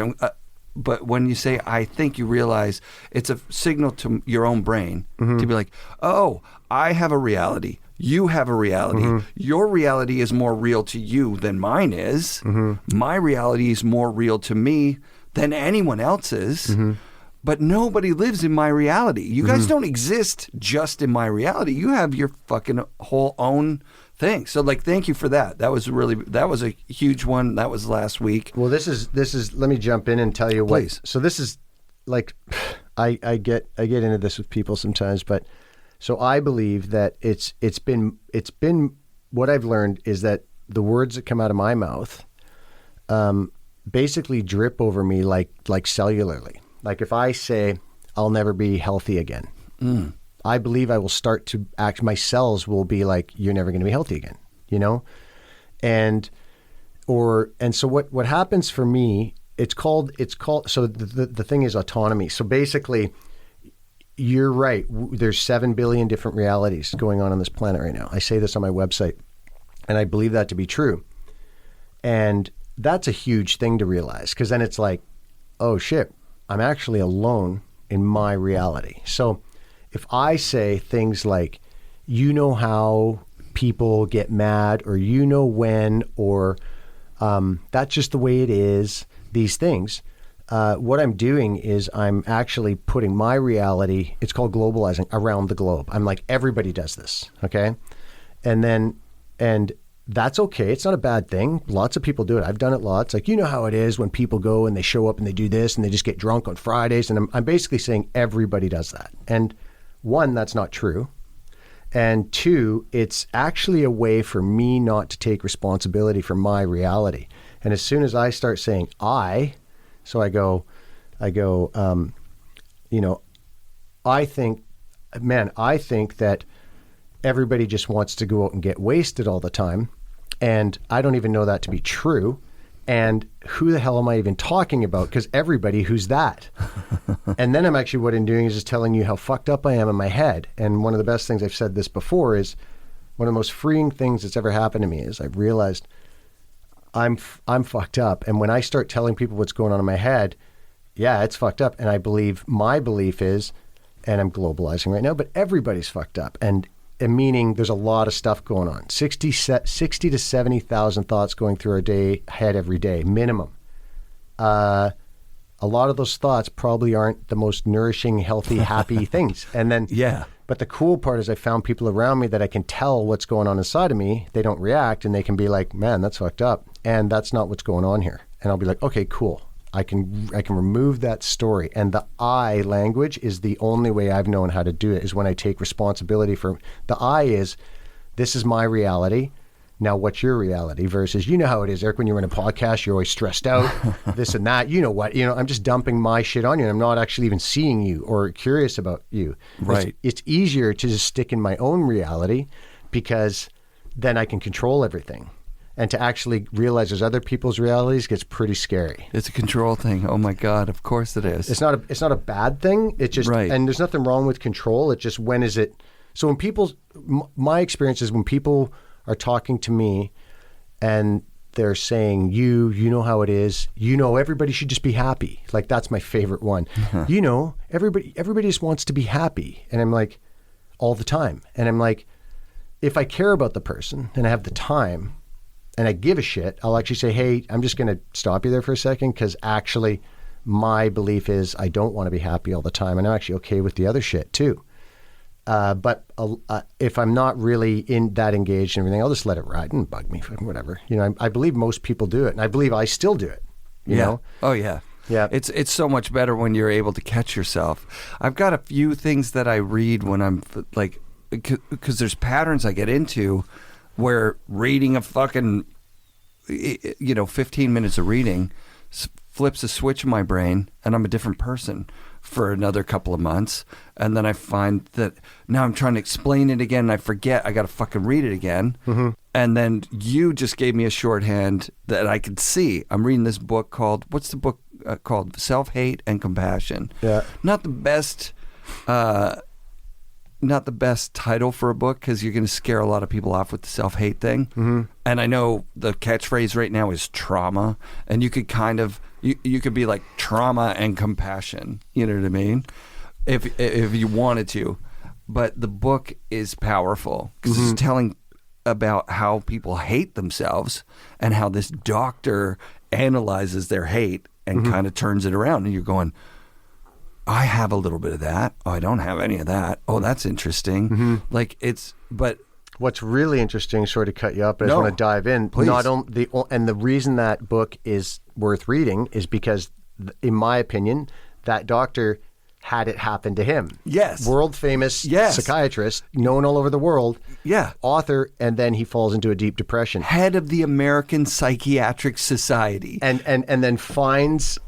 But when you say I think, you realize it's a signal to your own brain to be like, oh, I have a reality. You have a reality. Your reality is more real to you than mine is. My reality is more real to me than anyone else's. But nobody lives in my reality. You guys don't exist just in my reality. You have your fucking whole own thing. So like, thank you for that. That was a huge one. That was last week. Well, this is, let me jump in and tell you what. Please. So this is like, I get into this with people sometimes, but so I believe that it's been what I've learned is that the words that come out of my mouth, basically drip over me like cellularly. Like if I say, I'll never be healthy again, I believe I will start to act, my cells will be like, you're never going to be healthy again, you know? And so what happens for me, it's called, so the thing is autonomy. So basically, you're right. There's 7 billion different realities going on this planet right now. I say this on my website, and I believe that to be true. And that's a huge thing to realize, because then it's like, oh shit, I'm actually alone in my reality. So if I say things like, you know how people get mad, or you know when, or that's just the way it is, these things, what I'm doing is I'm actually putting my reality, it's called globalizing, around the globe. I'm like, everybody does this, okay? And that's okay. It's not a bad thing. Lots of people do it. I've done it lots. Like, you know how it is when people go and they show up and they do this and they just get drunk on Fridays. And I'm basically saying everybody does that. And one, that's not true. And two, it's actually a way for me not to take responsibility for my reality. And as soon as I start saying so I go, you know, I think that everybody just wants to go out and get wasted all the time. And I don't even know that to be true. And who the hell am I even talking about? Because everybody, who's that? And then what I'm doing is just telling you how fucked up I am in my head. And one of the best things, I've said this before, is one of the most freeing things that's ever happened to me is I've realized I'm fucked up. And when I start telling people what's going on in my head, yeah, it's fucked up. And my belief is, and I'm globalizing right now, but everybody's fucked up. And meaning there's a lot of stuff going on. 60 to 70,000 thoughts going through our head every day, minimum. A lot of those thoughts probably aren't the most nourishing, healthy, happy things. And then, but the cool part is I found people around me that I can tell what's going on inside of me. They don't react, and they can be like, man, that's fucked up. And that's not what's going on here. And I'll be like, okay, cool. I can remove that story. And the I language is the only way I've known how to do it, is when I take responsibility for the I is, this is my reality. Now, what's your reality? Versus, you know how it is, Eric, when you're in a podcast, you're always stressed out, this and that. You know what? I'm just dumping my shit on you, and I'm not actually even seeing you or curious about you. Right. It's easier to just stick in my own reality, because then I can control everything. And to actually realize there's other people's realities gets pretty scary. It's a control thing. Oh my God, of course it is. It's not a bad thing. It's just, and there's nothing wrong with control. It's just, when is it? So when my experience is when people are talking to me and they're saying, you know how it is, everybody should just be happy. Like, that's my favorite one. Everybody just wants to be happy. And I'm like, all the time. And I'm like, if I care about the person and I have the time and I give a shit, I'll actually say, hey, I'm just going to stop you there for a second, because actually my belief is I don't want to be happy all the time, and I'm actually okay with the other shit too. But if I'm not really in that engaged and everything, I'll just let it ride and bug me, whatever. You know, I believe most people do it, and I believe I still do it. You know? Oh yeah. Yeah. It's so much better when you're able to catch yourself. I've got a few things that I read when I'm like, because there's patterns I get into where reading a fucking, 15 minutes of reading flips a switch in my brain, and I'm a different person for another couple of months. And then I find that now I'm trying to explain it again, and I forget I got to fucking read it again. Mm-hmm. And then you just gave me a shorthand that I could see. I'm reading this book called, what's the book called? Self-Hate and Compassion. Yeah. Not the best title for a book, because you're going to scare a lot of people off with the self-hate thing. Mm-hmm. And I know the catchphrase right now is trauma, and you could kind of you could be like trauma and compassion. You know what I mean? If you wanted to, but the book is powerful because it's telling about how people hate themselves and how this doctor analyzes their hate and kind of turns it around, and you're going, I have a little bit of that. Oh, I don't have any of that. Oh, that's interesting. Like but what's really interesting, sorry to cut you up, but I just want to dive in. Please. And the reason that book is worth reading is because, in my opinion, that doctor had it happen to him. Yes. World famous psychiatrist, known all over the world. Yeah. Author, and then he falls into a deep depression. Head of the American Psychiatric Society. And then finds,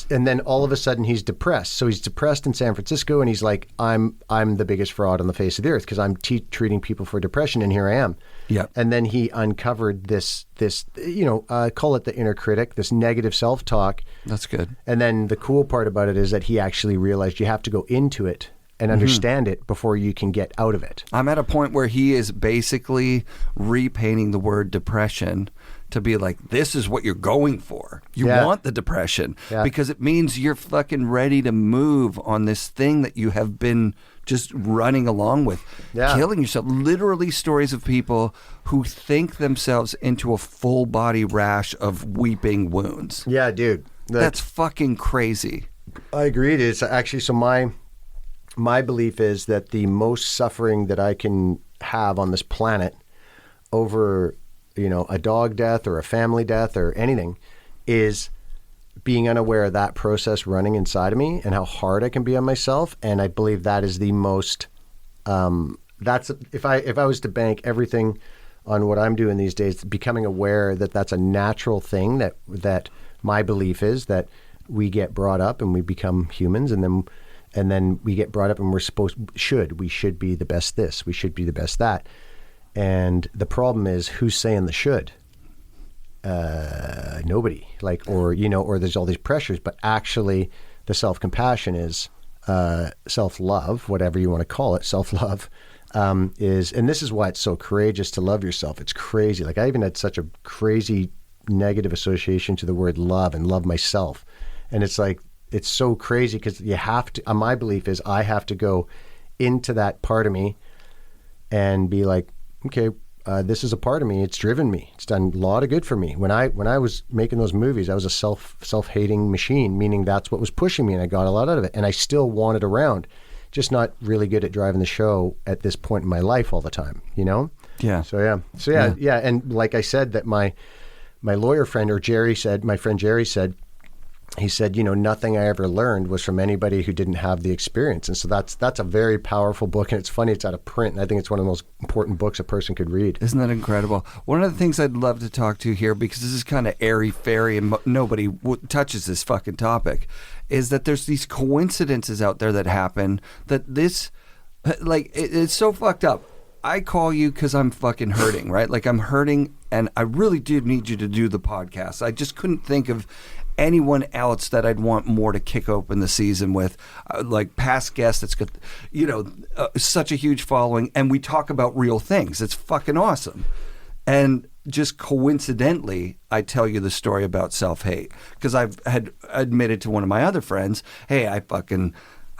and then all of a sudden he's depressed. So he's depressed in San Francisco, and he's like, I'm the biggest fraud on the face of the earth because I'm treating people for depression, and here I am. Yeah. And then he uncovered this call it the inner critic, this negative self-talk. That's good. And then the cool part about it is that he actually realized you have to go into it and understand it before you can get out of it. I'm at a point where he is basically repainting the word depression to be like, this is what you're going for. You want the depression because it means you're fucking ready to move on this thing that you have been just running along with, killing yourself. Literally stories of people who think themselves into a full body rash of weeping wounds. Yeah, dude. That's fucking crazy. I agree. It's actually, so my belief is that the most suffering that I can have on this planet over, a dog death or a family death or anything is being unaware of that process running inside of me and how hard I can be on myself. And I believe that is the most, if I was to bank everything on what I'm doing these days, becoming aware that that's a natural thing, that my belief is that we get brought up and we become humans, and then we get brought up and we should be the best this, we should be the best that. And the problem is, who's saying the should? Nobody. Or there's all these pressures, but actually the self-compassion is self-love, whatever you want to call it, self-love is, and this is why it's so courageous to love yourself. It's crazy. Like, I even had such a crazy negative association to the word love and love myself. And it's like, it's so crazy because you have to, my belief is I have to go into that part of me and be like, okay, this is a part of me. It's driven me. It's done a lot of good for me. When I was making those movies, I was a self-hating machine, meaning that's what was pushing me, and I got a lot out of it. And I still wanted around, just not really good at driving the show at this point in my life all the time, Yeah. So yeah. And like I said, that my lawyer friend, my friend Jerry said, he said, nothing I ever learned was from anybody who didn't have the experience. And so that's a very powerful book. And it's funny, it's out of print. And I think it's one of the most important books a person could read. Isn't that incredible? One of the things I'd love to talk to here, because this is kind of airy-fairy and nobody touches this fucking topic, is that there's these coincidences out there that happen that this, it's so fucked up. I call you because I'm fucking hurting, right? Like, I'm hurting, and I really did need you to do the podcast. I just couldn't think of anyone else that I'd want more to kick open the season with, like past guests that's got, such a huge following, and we talk about real things. It's fucking awesome. And just coincidentally, I tell you the story about self-hate because I've had admitted to one of my other friends, hey, I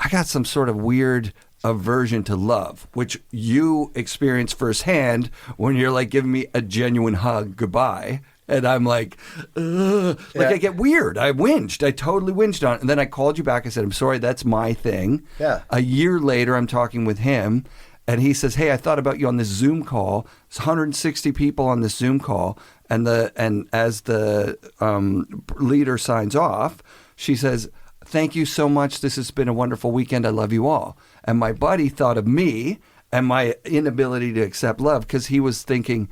got some sort of weird aversion to love, which you experience firsthand when you're like giving me a genuine hug goodbye. And I'm like, ugh. Like I get weird. I whinged. I totally whinged on it. And then I called you back. I said, I'm sorry, that's my thing. Yeah. A year later, I'm talking with him. And he says, hey, I thought about you on this Zoom call. It's 160 people on this Zoom call. And as the leader signs off, she says, thank you so much. This has been a wonderful weekend. I love you all. And my buddy thought of me and my inability to accept love because he was thinking,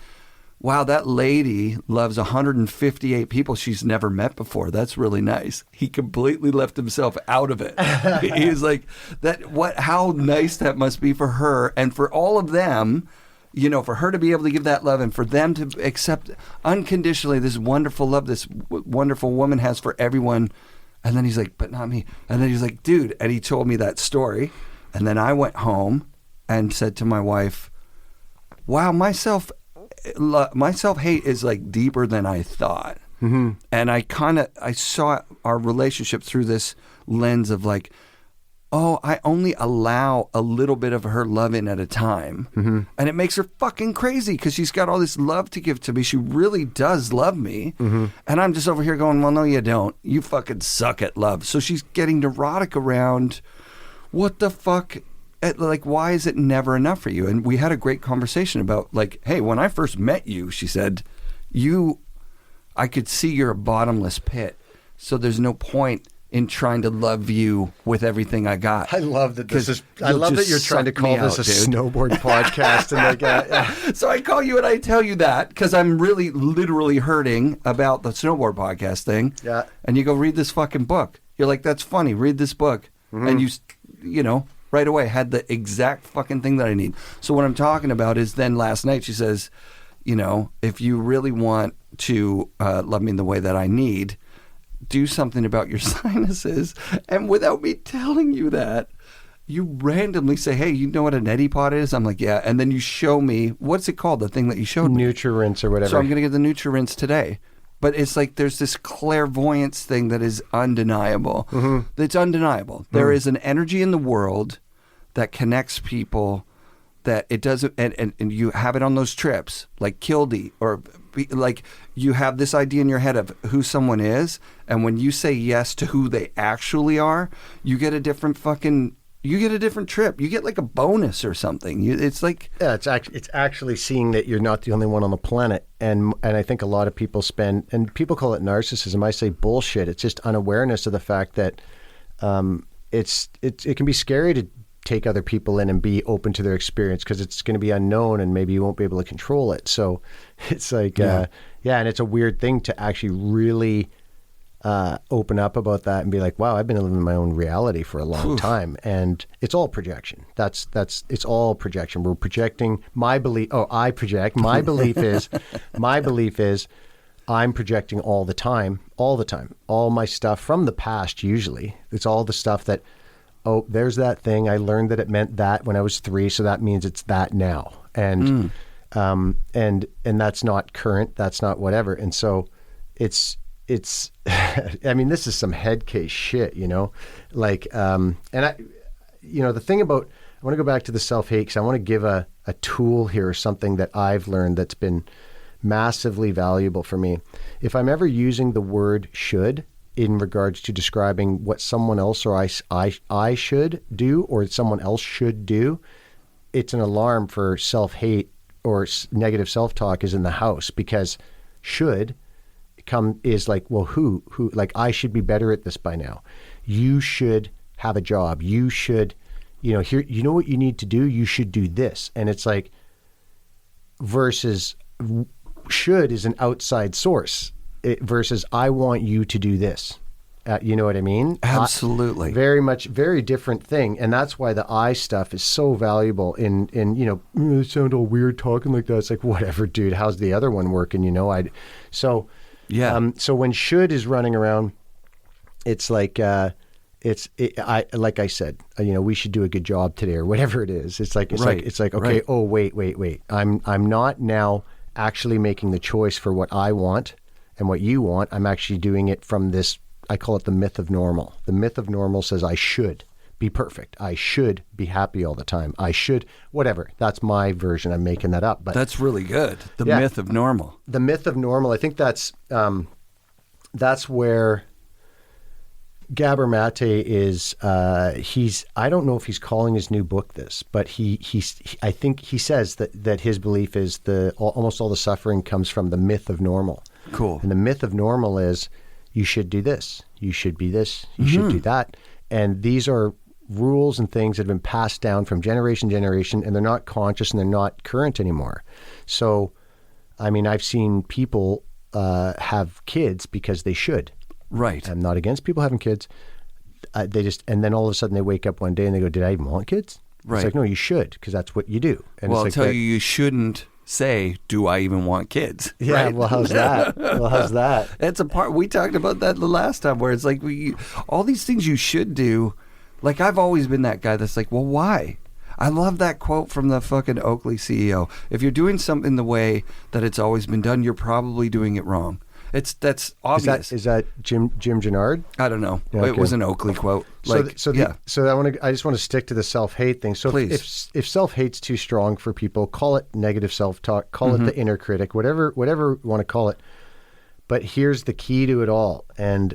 wow, that lady loves 158 people she's never met before. That's really nice. He completely left himself out of it. He was like, how nice that must be for her and for all of them, you know, for her to be able to give that love and for them to accept unconditionally this wonderful love this wonderful woman has for everyone. And then he's like, but not me. And then he's like, dude, and he told me that story. And then I went home and said to my wife, wow, my self-hate is like deeper than I thought. Mm-hmm. And I saw our relationship through this lens of like, oh, I only allow a little bit of her love in at a time. Mm-hmm. And it makes her fucking crazy because she's got all this love to give to me. She really does love me. Mm-hmm. And I'm just over here going, well, no, you don't. You fucking suck at love. So she's getting neurotic around what the fuck. Like, why is it never enough for you? And we had a great conversation about like, hey, when I first met you, she said, I could see you're a bottomless pit. So there's no point in trying to love you with everything I got. I love that I love that you're trying to call this a snowboard podcast. And So I call you and I tell you that because I'm really literally hurting about the snowboard podcast thing. Yeah. And you go read this fucking book. You're like, that's funny. Read this book. Mm-hmm. And you know, right away had the exact fucking thing that I need. So what I'm talking about is then last night she says, you know, if you really want to love me in the way that I need, do something about your sinuses. And without me telling you that, you randomly say, hey, you know what a neti pot is? I'm like, yeah. And then you show me, what's it called? The thing that you showed me? Nutririnse or whatever. So I'm going to get the Nutririnse today. But it's like there's this clairvoyance thing that is undeniable. Mm-hmm. It's undeniable. Mm-hmm. There is an energy in the world that connects people that it doesn't, and you have it on those trips, like Kildy, or like you have this idea in your head of who someone is, and when you say yes to who they actually are, you get a different trip. You get like a bonus or something. It's like it's actually seeing that you're not the only one on the planet, and I think a lot of people and people call it narcissism. I say bullshit. It's just unawareness of the fact that it can be scary to take other people in and be open to their experience because it's going to be unknown and maybe you won't be able to control it. So it's like, and it's a weird thing to actually really open up about that and be like, wow, I've been living my own reality for a long time. And it's all projection. It's all projection. We're projecting my belief. Oh, I project. My belief is I'm projecting all the time. All my stuff from the past, usually. It's all the stuff that, oh, there's that thing. I learned that it meant that when I was 3, so that means it's that now. And and that's not current. That's not whatever. And so it's I mean, this is some head case shit, you know? Like, and I, you know, the thing about, I want to go back to the self-hate because I want to give a tool here, something that I've learned that's been massively valuable for me. If I'm ever using the word should in regards to describing what someone else or I should do or someone else should do, it's an alarm for self-hate or negative self-talk is in the house, because should is like, well, who like, I should be better at this by now. You should have a job. You should, you know, here, you know what you need to do? You should do this. And it's like, versus should is an outside source versus I want you to do this. You know what I mean? Absolutely. Very different thing. And that's why the I stuff is so valuable in you know, you sound all weird talking like that. It's like, whatever, dude, how's the other one working? You know, so when should is running around, it's like, like I said, you know, we should do a good job today or whatever it is. It's like, okay, right. Oh, wait. I'm not now actually making the choice for what I want and what you want. I'm actually doing it from this, I call it the myth of normal. The myth of normal says I should be perfect. I should be happy all the time. I should, whatever. That's my version. I'm making that up. But that's really good. The myth of normal. The myth of normal. I think that's where Gabor Mate is. I don't know if he's calling his new book this, but I think he says that his belief is almost all the suffering comes from the myth of normal. Cool. And the myth of normal is you should do this, you should be this, you should do that. And these are rules and things that have been passed down from generation to generation, and they're not conscious and they're not current anymore. So, I mean, I've seen people have kids because they should. Right. I'm not against people having kids. And then all of a sudden they wake up one day and they go, did I even want kids? Right. It's like, no, you should, because that's what you do. And well, it's I'll like tell you shouldn't say, do I even want kids? Yeah, right? Well, how's that? It's a part, we talked about that the last time, where it's like, all these things you should do. Like, I've always been that guy that's like, well, why? I love that quote from the fucking Oakley CEO. If you're doing something the way that it's always been done, you're probably doing it wrong. That's obvious. Is that Jim Gennard? I don't know. Yeah, okay. It was an Oakley quote. So I just want to stick to the self-hate thing. So please, if self-hate's too strong for people, call it negative self-talk, call it the inner critic, whatever you want to call it. But here's the key to it all, and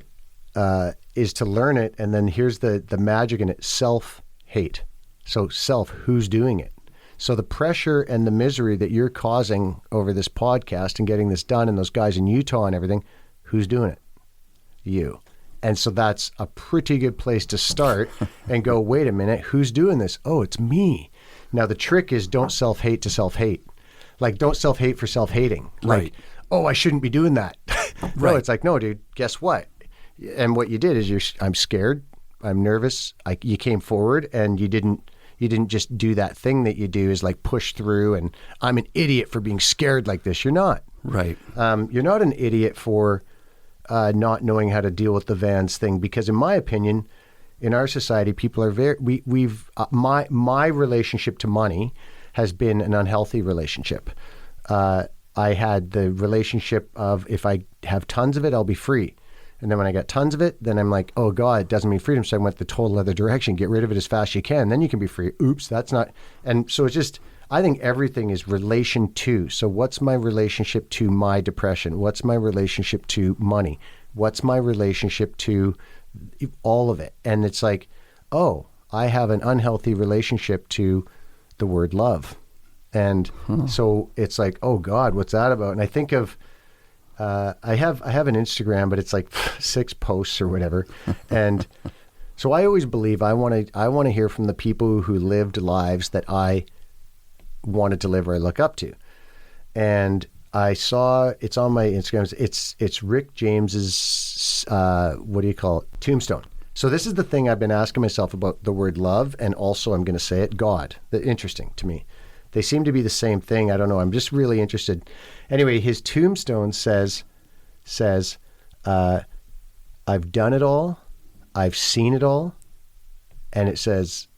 is to learn it. And then here's the magic in it: self-hate. So self, who's doing it? So the pressure and the misery that you're causing over this podcast and getting this done, and those guys in Utah and everything, who's doing it? You. And so that's a pretty good place to start and go, wait a minute, who's doing this? Oh, it's me. Now the trick is don't self-hate to self-hate. Like, don't self-hate for self-hating. Like, right. Oh, I shouldn't be doing that. Right. No, it's like, no, dude, guess what? And what you did is I'm scared, I'm nervous. You came forward and you didn't just do that thing that you do, is like push through, and I'm an idiot for being scared like this. You're not. Right. You're not an idiot for not knowing how to deal with the Vans thing, because in my opinion, in our society, people are my relationship to money has been an unhealthy relationship. I had the relationship of, if I have tons of it, I'll be free. And then when I got tons of it, then I'm like, oh God, it doesn't mean freedom. So I went the total other direction. Get rid of it as fast as you can. Then you can be free. Oops, that's not. And so it's just, I think everything is relation to. So what's my relationship to my depression? What's my relationship to money? What's my relationship to all of it? And it's like, oh, I have an unhealthy relationship to the word love. And so it's like, oh God, what's that about? And I think of, I have an Instagram, but it's like 6 posts or whatever. And so I always believe I want to hear from the people who lived lives that I want to deliver, I look up to. And I saw, it's on my Instagram, it's Rick James's, tombstone. So this is the thing I've been asking myself about the word love, and also I'm going to say it, God. Interesting to me. They seem to be the same thing. I don't know. I'm just really interested. Anyway, his tombstone says, I've done it all. I've seen it all. And it says,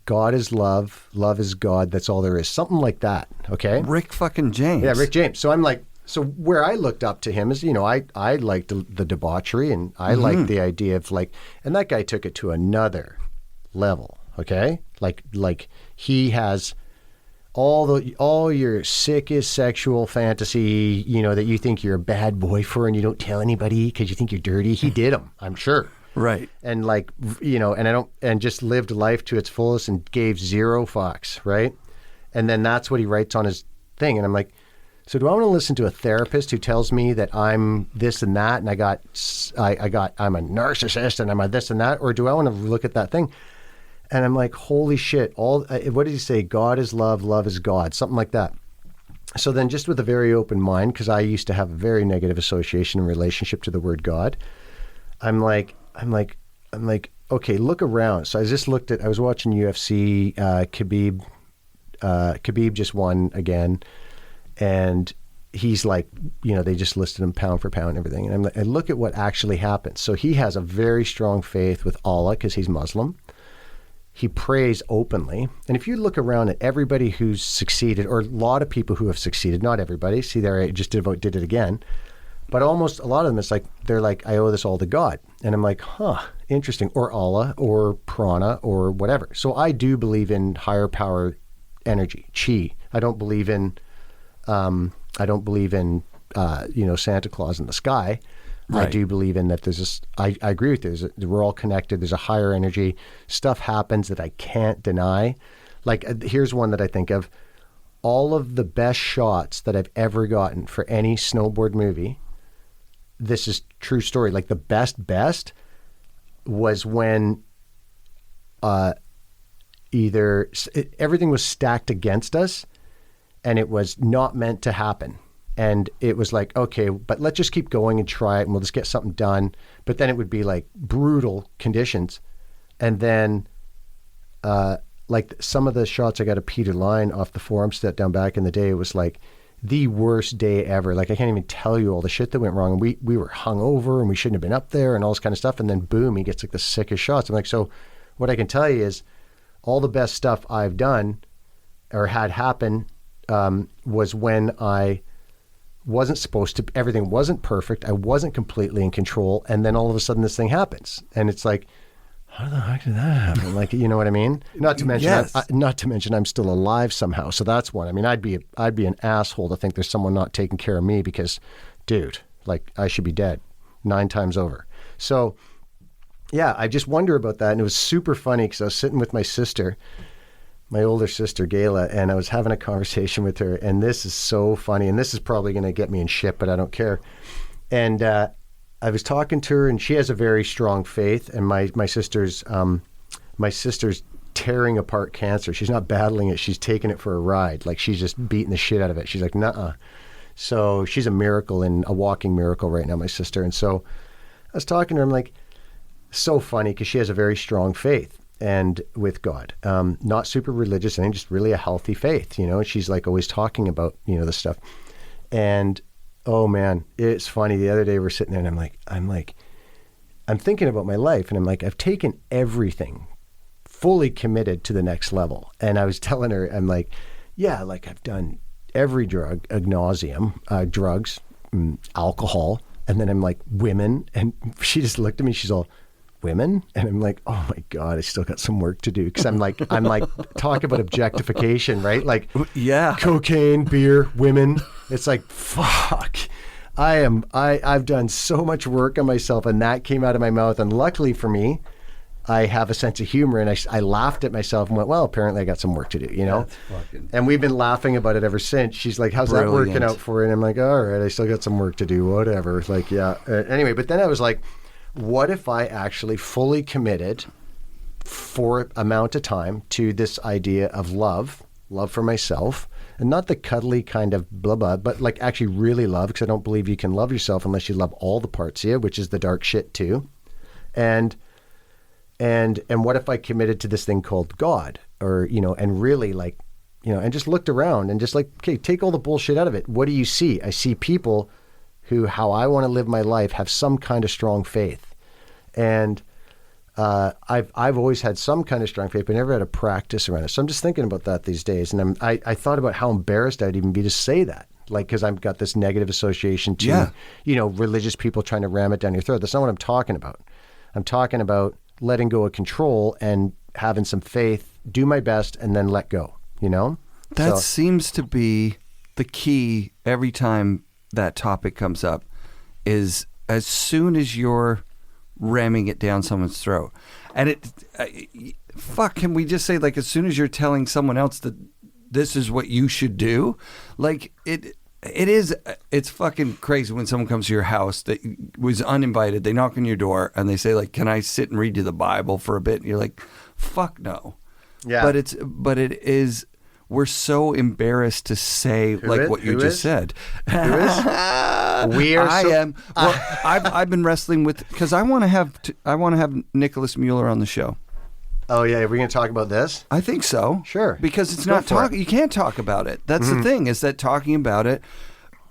God is love. Love is God. That's all there is. Something like that. Okay. Rick fucking James. Yeah, Rick James. So I'm like, so where I looked up to him is, I liked the debauchery, and I liked the idea of and that guy took it to another level. Okay. Like he has all your sickest sexual fantasy, that you think you're a bad boy for and you don't tell anybody because you think you're dirty. He did them, I'm sure. Right. And and just lived life to its fullest and gave zero fucks. Right. And then that's what he writes on his thing. And I'm like, so do I want to listen to a therapist who tells me that I'm this and that, and I'm a narcissist and I'm a this and that, or do I want to look at that thing? And I'm like, holy shit, what did he say? God is love, love is God, something like that. So then just with a very open mind, because I used to have a very negative association and relationship to the word God, I'm like, okay, look around. So I was watching UFC, Khabib just won again. And he's like, they just listed him pound for pound and everything. And I look at what actually happened. So he has a very strong faith with Allah because he's Muslim. He prays openly. And if you look around at everybody who's succeeded, or a lot of people who have succeeded, not everybody, see there, I just did it again. But almost a lot of them, it's like, they're like, I owe this all to God. And I'm like, huh, interesting. Or Allah, or prana, or whatever. So I do believe in higher power energy, chi. I don't believe in, Santa Claus in the sky. Right. I do believe in that there's this, I agree with you. We're all connected. There's a higher energy. Stuff happens that I can't deny. Like, here's one that I think of. All of the best shots that I've ever gotten for any snowboard movie, this is true story. Like, the best was when everything was stacked against us and it was not meant to happen. And it was like, okay, but let's just keep going and try it and we'll just get something done. But then it would be like brutal conditions. And then like some of the shots I got of Peter Line off the forum set down back in the day, it was like the worst day ever. Like, I can't even tell you all the shit that went wrong. And we were hungover and we shouldn't have been up there and all this kind of stuff. And then boom, he gets like the sickest shots. I'm like, so what I can tell you is all the best stuff I've done or had happen was when I wasn't supposed to, everything wasn't perfect. I wasn't completely in control. And then all of a sudden this thing happens. And it's like, how the heck did that happen? Like, you know what I mean? Not to mention, yes. Not to mention I'm still alive somehow. So that's one. I mean, I'd be an asshole to think there's someone not taking care of me because, dude, like, I should be dead 9 times over. So yeah, I just wonder about that. And it was super funny because I was sitting with my sister, my older sister, Gayla, and I was having a conversation with her. And this is so funny. And this is probably going to get me in shit, but I don't care. And I was talking to her, and she has a very strong faith. And my sister's tearing apart cancer. She's not battling it. She's taking it for a ride. Like, she's just beating the shit out of it. She's like, nuh-uh. So she's a miracle, and a walking miracle right now, my sister. And so I was talking to her. I'm like, so funny because she has a very strong faith and with God, not super religious, I think just really a healthy faith, you know. And she's like always talking about, you know, this stuff. And oh man, it's funny. The other day we're sitting there and I'm thinking about my life, and I'm like, I've taken everything, fully committed to the next level. And I was telling her, I'm like, yeah, like I've done every drug ad nauseum, drugs, alcohol. And then I'm like, women. And she just looked at me, she's all, women? And I'm like, oh my God, I still got some work to do. Cause I'm like, talk about objectification, right? Like, yeah, cocaine, beer, women. It's like, fuck. I've done so much work on myself, and that came out of my mouth. And luckily for me, I have a sense of humor, and I laughed at myself and went, well, apparently I got some work to do, you know? And we've been laughing about it ever since. She's like, how's that working out for you? And I'm like, all right, I still got some work to do, whatever. It's like, yeah. Anyway, but then I was like, what if I actually fully committed for amount of time to this idea of love for myself, and not the cuddly kind of blah, blah, but like actually really love, because I don't believe you can love yourself unless you love all the parts of you, which is the dark shit too. And what if I committed to this thing called God, or, you know, and really like, you know, and just looked around and just like, okay, take all the bullshit out of it. What do you see? I see people who, how I want to live my life, have some kind of strong faith. And I've always had some kind of strong faith, but never had a practice around it. So I'm just thinking about that these days. And I thought about how embarrassed I'd even be to say that. Like, because I've got this negative association to, you know, religious people trying to ram it down your throat. That's not what I'm talking about. I'm talking about letting go of control and having some faith, do my best, and then let go, you know? That seems to be the key every time that topic comes up, is as soon as you're ramming it down someone's throat. And can we just say, like, as soon as you're telling someone else that this is what you should do, like, it's fucking crazy when someone comes to your house that was uninvited, they knock on your door and they say, like, can I sit and read you the Bible for a bit? And you're like, fuck no. Yeah. But it is, we're so embarrassed to say what you just said. Who is? I've been wrestling with, because I want to have Nicholas Mueller on the show. Oh yeah, are we going to talk about this? I think so. Sure. Because it's not talk. You can't talk about it. That's the thing, is that talking about it,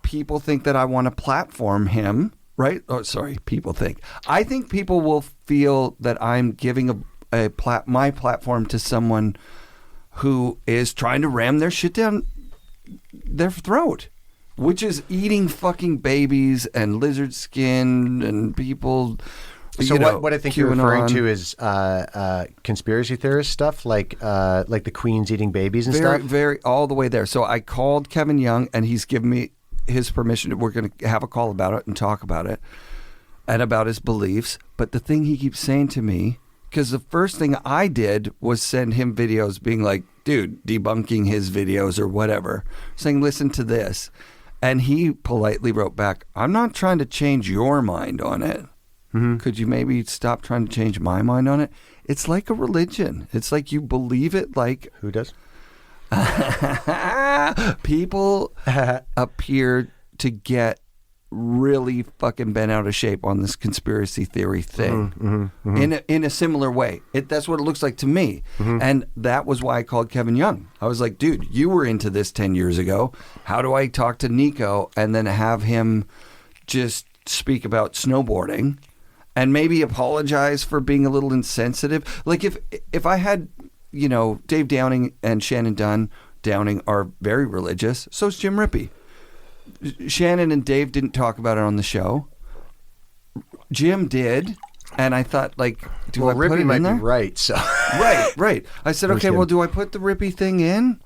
people think that I want to platform him, right? Oh, sorry, people think. I think people will feel that I'm giving my platform to someone who is trying to ram their shit down their throat. which is eating fucking babies and lizard skin and people. So what I think you're referring to is conspiracy theorist stuff, like the Queen's eating babies and stuff? Very, all the way there. So I called Kevin Young, and he's given me his permission. We're going to have a call about it and talk about it and about his beliefs. But the thing he keeps saying to me, because the first thing I did was send him videos being like, dude, debunking his videos or whatever, saying, listen to this. And he politely wrote back, I'm not trying to change your mind on it. Mm-hmm. Could you maybe stop trying to change my mind on it? It's like a religion. It's like you believe it like... Who does? People appear to get really fucking bent out of shape on this conspiracy theory thing in a similar way. That's what it looks like to me. And that was why I called Kevin Young. I was like, dude, you were into this 10 years ago. How do I talk to Nico and then have him just speak about snowboarding and maybe apologize for being a little insensitive? Like if I had, Dave Downing and Shannon Downing are very religious. So is Jim Rippey. Shannon and Dave didn't talk about it on the show. Jim did, and I thought, like, do I put Rippey it might in there? Be right. So right. I said, okay, well, do I put the Rippey thing in?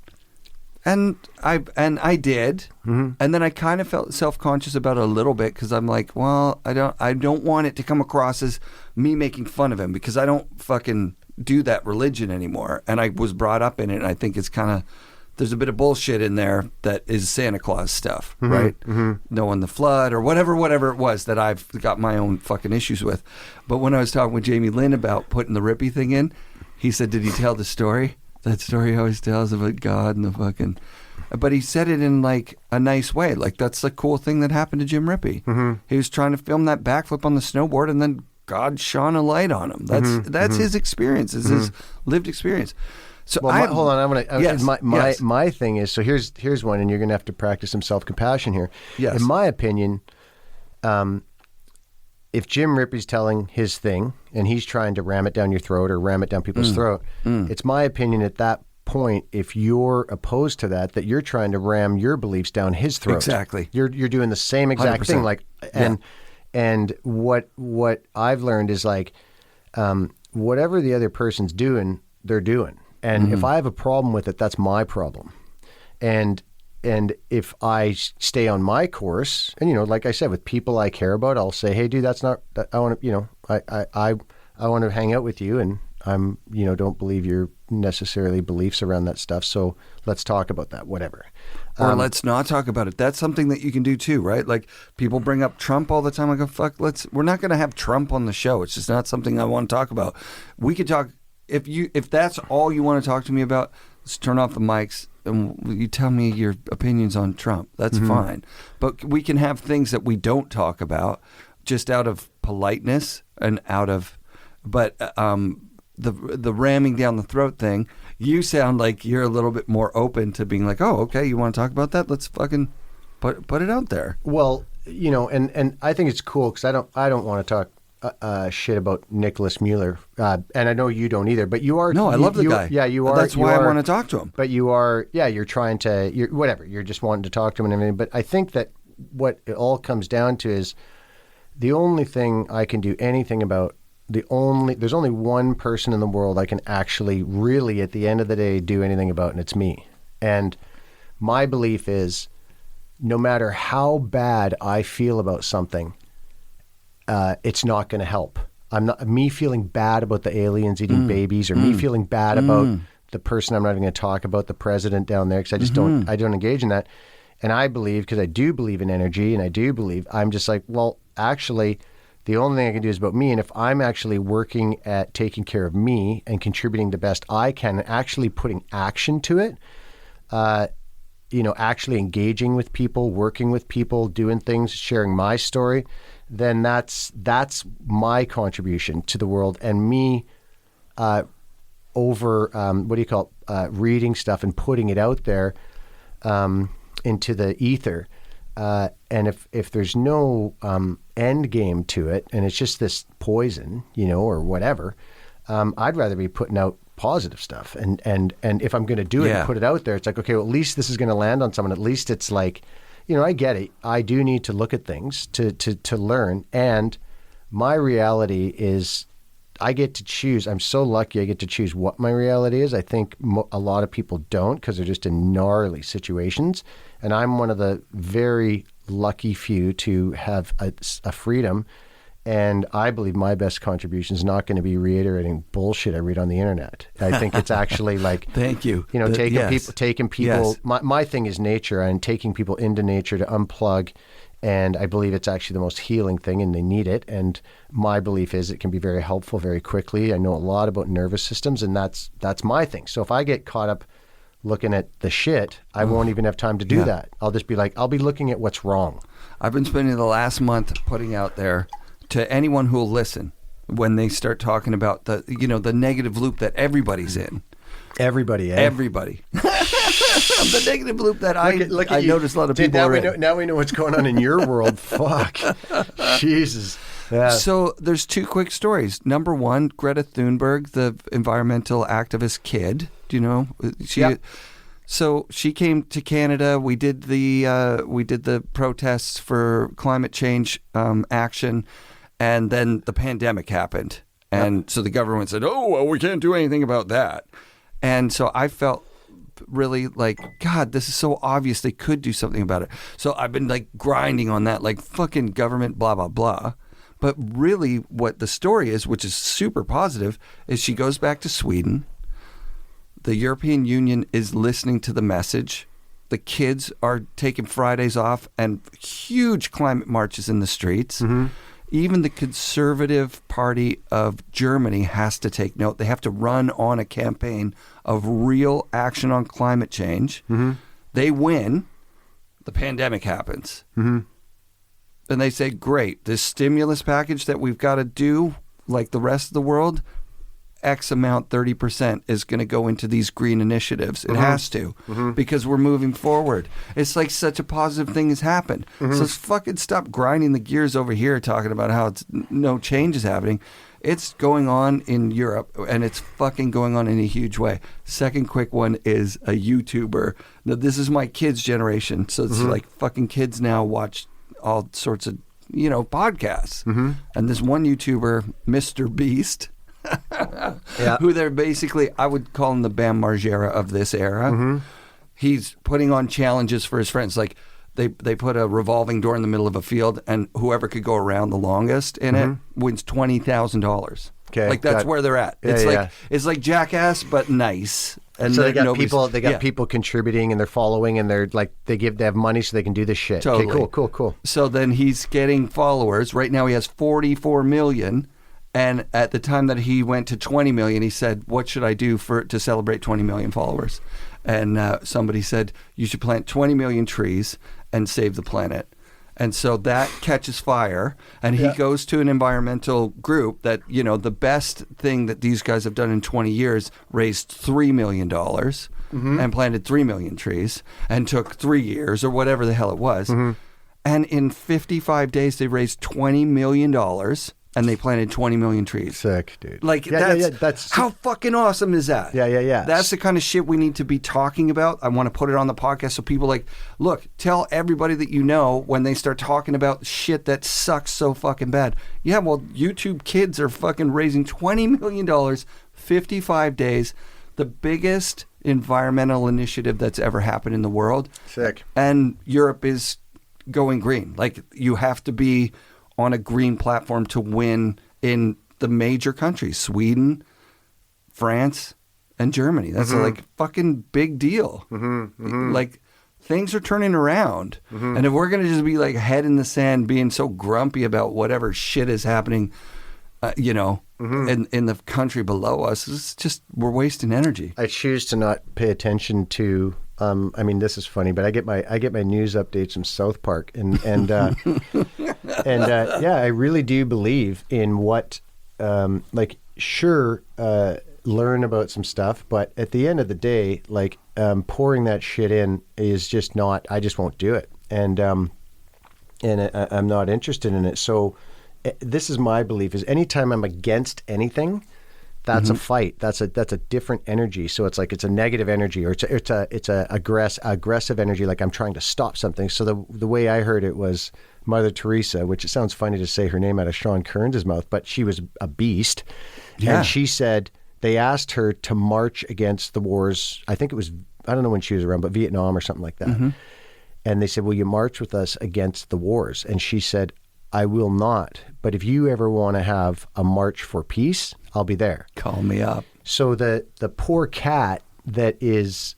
And I did, and then I kind of felt self-conscious about it a little bit because I'm like, well, I don't want it to come across as me making fun of him because I don't fucking do that religion anymore, and I was brought up in it, and I think it's kind of. There's a bit of bullshit in there that is Santa Claus stuff, right? Knowing the flood or whatever it was that I've got my own fucking issues with. But when I was talking with Jamie Lynn about putting the Rippey thing in, he said, did he tell the story? That story he always tells about God and the fucking... But he said it in like a nice way. Like that's the cool thing that happened to Jim Rippey. He was trying to film that backflip on the snowboard and then God shone a light on him. That's his experience. It's his lived experience. So hold on. My thing is, so here's one, and you're going to have to practice some self-compassion here. Yes. In my opinion, if Jim Rippey's telling his thing and he's trying to ram it down your throat or ram it down people's throat, it's my opinion at that point, if you're opposed to that you're trying to ram your beliefs down his throat. Exactly. You're doing the same exact 100%. thing. Like, and what I've learned is like, whatever the other person's doing, they're doing. And if I have a problem with it, that's my problem. And if I stay on my course, and like I said, with people I care about, I'll say, hey, dude, that's not. I want to, I want to hang out with you, and I'm, don't believe your necessarily beliefs around that stuff. So let's talk about that, whatever. Or let's not talk about it. That's something that you can do too, right? Like people bring up Trump all the time. I go, fuck, we're not going to have Trump on the show. It's just not something I want to talk about. We could talk. If that's all you want to talk to me about, let's turn off the mics and you tell me your opinions on Trump. That's fine. But we can have things that we don't talk about just out of politeness and out of, but the ramming down the throat thing, you sound like you're a little bit more open to being like, oh, okay, you want to talk about that? Let's fucking put it out there. Well, and I think it's cool because I don't want to talk shit about Nicholas Mueller, and I know you don't either. But you are. No, I love the guy. Yeah, you are. That's why I want to talk to him. But you are. Yeah, you're trying to. Whatever. You're just wanting to talk to him and everything. But I think that what it all comes down to is the only thing I can do anything about. There's only one person in the world I can actually really, at the end of the day, do anything about, and it's me. And my belief is, no matter how bad I feel about something. It's not going to help. Me feeling bad about the aliens eating babies, or me feeling bad about the person I'm not even going to talk about, the president down there, because I just don't engage in that. And I believe, because I do believe in energy, and I do believe, I'm just like, well, actually, the only thing I can do is about me. And if I'm actually working at taking care of me and contributing the best I can, actually putting action to it, actually engaging with people, working with people, doing things, sharing my story, then that's my contribution to the world. And me reading stuff and putting it out there into the ether. And if there's no end game to it, and it's just this poison, or whatever, I'd rather be putting out positive stuff. And if I'm going to do it and put it out there, it's like, okay, well, at least this is going to land on someone. At least it's like, I get it. I do need to look at things to learn. And my reality is I get to choose. I'm so lucky I get to choose what my reality is. I think a lot of people don't because they're just in gnarly situations. And I'm one of the very lucky few to have a freedom. And I believe my best contribution is not going to be reiterating bullshit I read on the internet. I think it's actually like, thank you. Taking people. Yes. My thing is nature, and taking people into nature to unplug. And I believe it's actually the most healing thing, and they need it. And my belief is it can be very helpful very quickly. I know a lot about nervous systems, and that's my thing. So if I get caught up looking at the shit, I won't even have time to do that. I'll just be like, I'll be looking at what's wrong. I've been spending the last month putting out there to anyone who will listen when they start talking about the negative loop that everybody's in. Everybody, eh? Everybody. The negative loop that I notice a lot of people are in. Now we know what's going on in your world. Fuck. Jesus. Yeah. So there's two quick stories. Number one, Greta Thunberg, the environmental activist kid. Do you know? So she came to Canada. We did the protests for climate change action, and then the pandemic happened, and so the government said, "Oh, well, we can't do anything about that." And so I felt really like, God, this is so obvious they could do something about it. So I've been like grinding on that, like fucking government, blah blah blah. But really, what the story is, which is super positive, is she goes back to Sweden. The European Union is listening to the message. The kids are taking Fridays off and huge climate marches in the streets. Mm-hmm. Even the Conservative Party of Germany has to take note. They have to run on a campaign of real action on climate change. Mm-hmm. They win. The pandemic happens. Mm-hmm. And they say, great, this stimulus package that we've got to do, like the rest of the world, X amount, 30% is going to go into these green initiatives. It has to, because we're moving forward. It's like such a positive thing has happened. So let's fucking stop grinding the gears over here talking about how no change is happening. It's going on in Europe, and it's fucking going on in a huge way. Second quick one is a YouTuber. Now, this is my kids' generation, so it's like fucking kids now watch all sorts of, podcasts. And this one YouTuber, Mr. Beast, who they're basically, I would call him the Bam Margera of this era. He's putting on challenges for his friends. Like they put a revolving door in the middle of a field, and whoever could go around the longest in it wins $20,000. Okay, like that's where they're at. It's like Jackass, but nice. And so they got people. They got people contributing, and they're following, and they're like they have money so they can do this shit. Totally. Okay, cool. So then he's getting followers. Right now he has 44 million. And at the time that he went to 20 million, he said, what should I do to celebrate 20 million followers? And somebody said, you should plant 20 million trees and save the planet. And so that catches fire. And he goes to an environmental group that, the best thing that these guys have done in 20 years, raised $3 million and planted 3 million trees and took 3 years or whatever the hell it was. And in 55 days, they raised $20 million. And they planted 20 million trees. Sick, dude. Like, that's how fucking awesome is that? Yeah. That's the kind of shit we need to be talking about. I want to put it on the podcast so people look, tell everybody that you know when they start talking about shit that sucks so fucking bad. Yeah, well, YouTube kids are fucking raising $20 million, 55 days, the biggest environmental initiative that's ever happened in the world. Sick. And Europe is going green. Like, you have to be on a green platform to win in the major countries, Sweden, France, and Germany. That's a fucking big deal. Like, things are turning around. And if we're going to just be like head in the sand, being so grumpy about whatever shit is happening, in the country below us, it's just, we're wasting energy. I choose to not pay attention to this is funny, but I get my news updates from South Park, and I really do believe in what, learn about some stuff, but at the end of the day, pouring that shit in is just not. I just won't do it, and I'm not interested in it. So this is my belief: is anytime I'm against anything, That's a fight. That's a different energy. So it's like it's a negative energy, or it's a aggressive energy. Like I'm trying to stop something. So the way I heard it was Mother Teresa, which it sounds funny to say her name out of Sean Kearns' mouth, but she was a beast. Yeah. And she said they asked her to march against the wars. I think it was, I don't know when she was around, but Vietnam or something like that. And they said, will you march with us against the wars? And she said, I will not. But if you ever want to have a march for peace, I'll be there. Call me up. So the poor cat that is,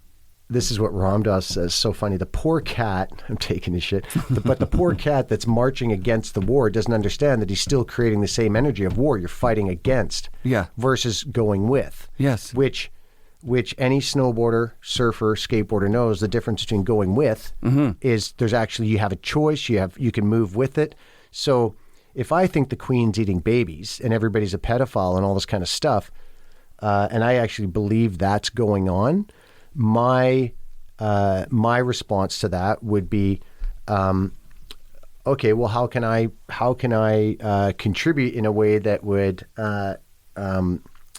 this is what Ram Dass says, so funny. The poor cat, I'm taking his shit, but the poor cat that's marching against the war doesn't understand that he's still creating the same energy of war you're fighting against versus going with. Yes. Which any snowboarder, surfer, skateboarder knows the difference between going with is there's actually, you have a choice, you can move with it. So if I think the Queen's eating babies and everybody's a pedophile and all this kind of stuff, and I actually believe that's going on, my response to that would be, okay, well, how can I contribute in a way that would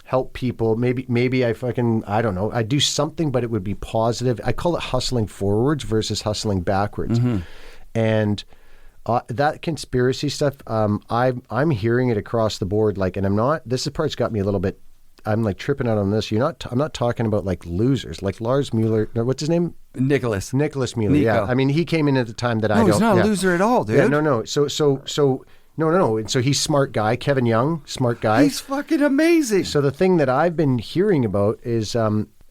help people? Maybe I don't know. I do something, but it would be positive. I call it hustling forwards versus hustling backwards, and. That conspiracy stuff, I'm hearing it across the board. Like, and I'm not. This part's got me a little bit. I'm like tripping out on this. I'm not talking about like losers, like Lars Mueller. No, what's his name? Nicholas Mueller. Nico. Yeah, I mean, he came in at the time that I don't. He's not a loser at all, dude. Yeah, no. So no. And so he's smart guy, Kevin Young, smart guy. He's fucking amazing. So the thing that I've been hearing about is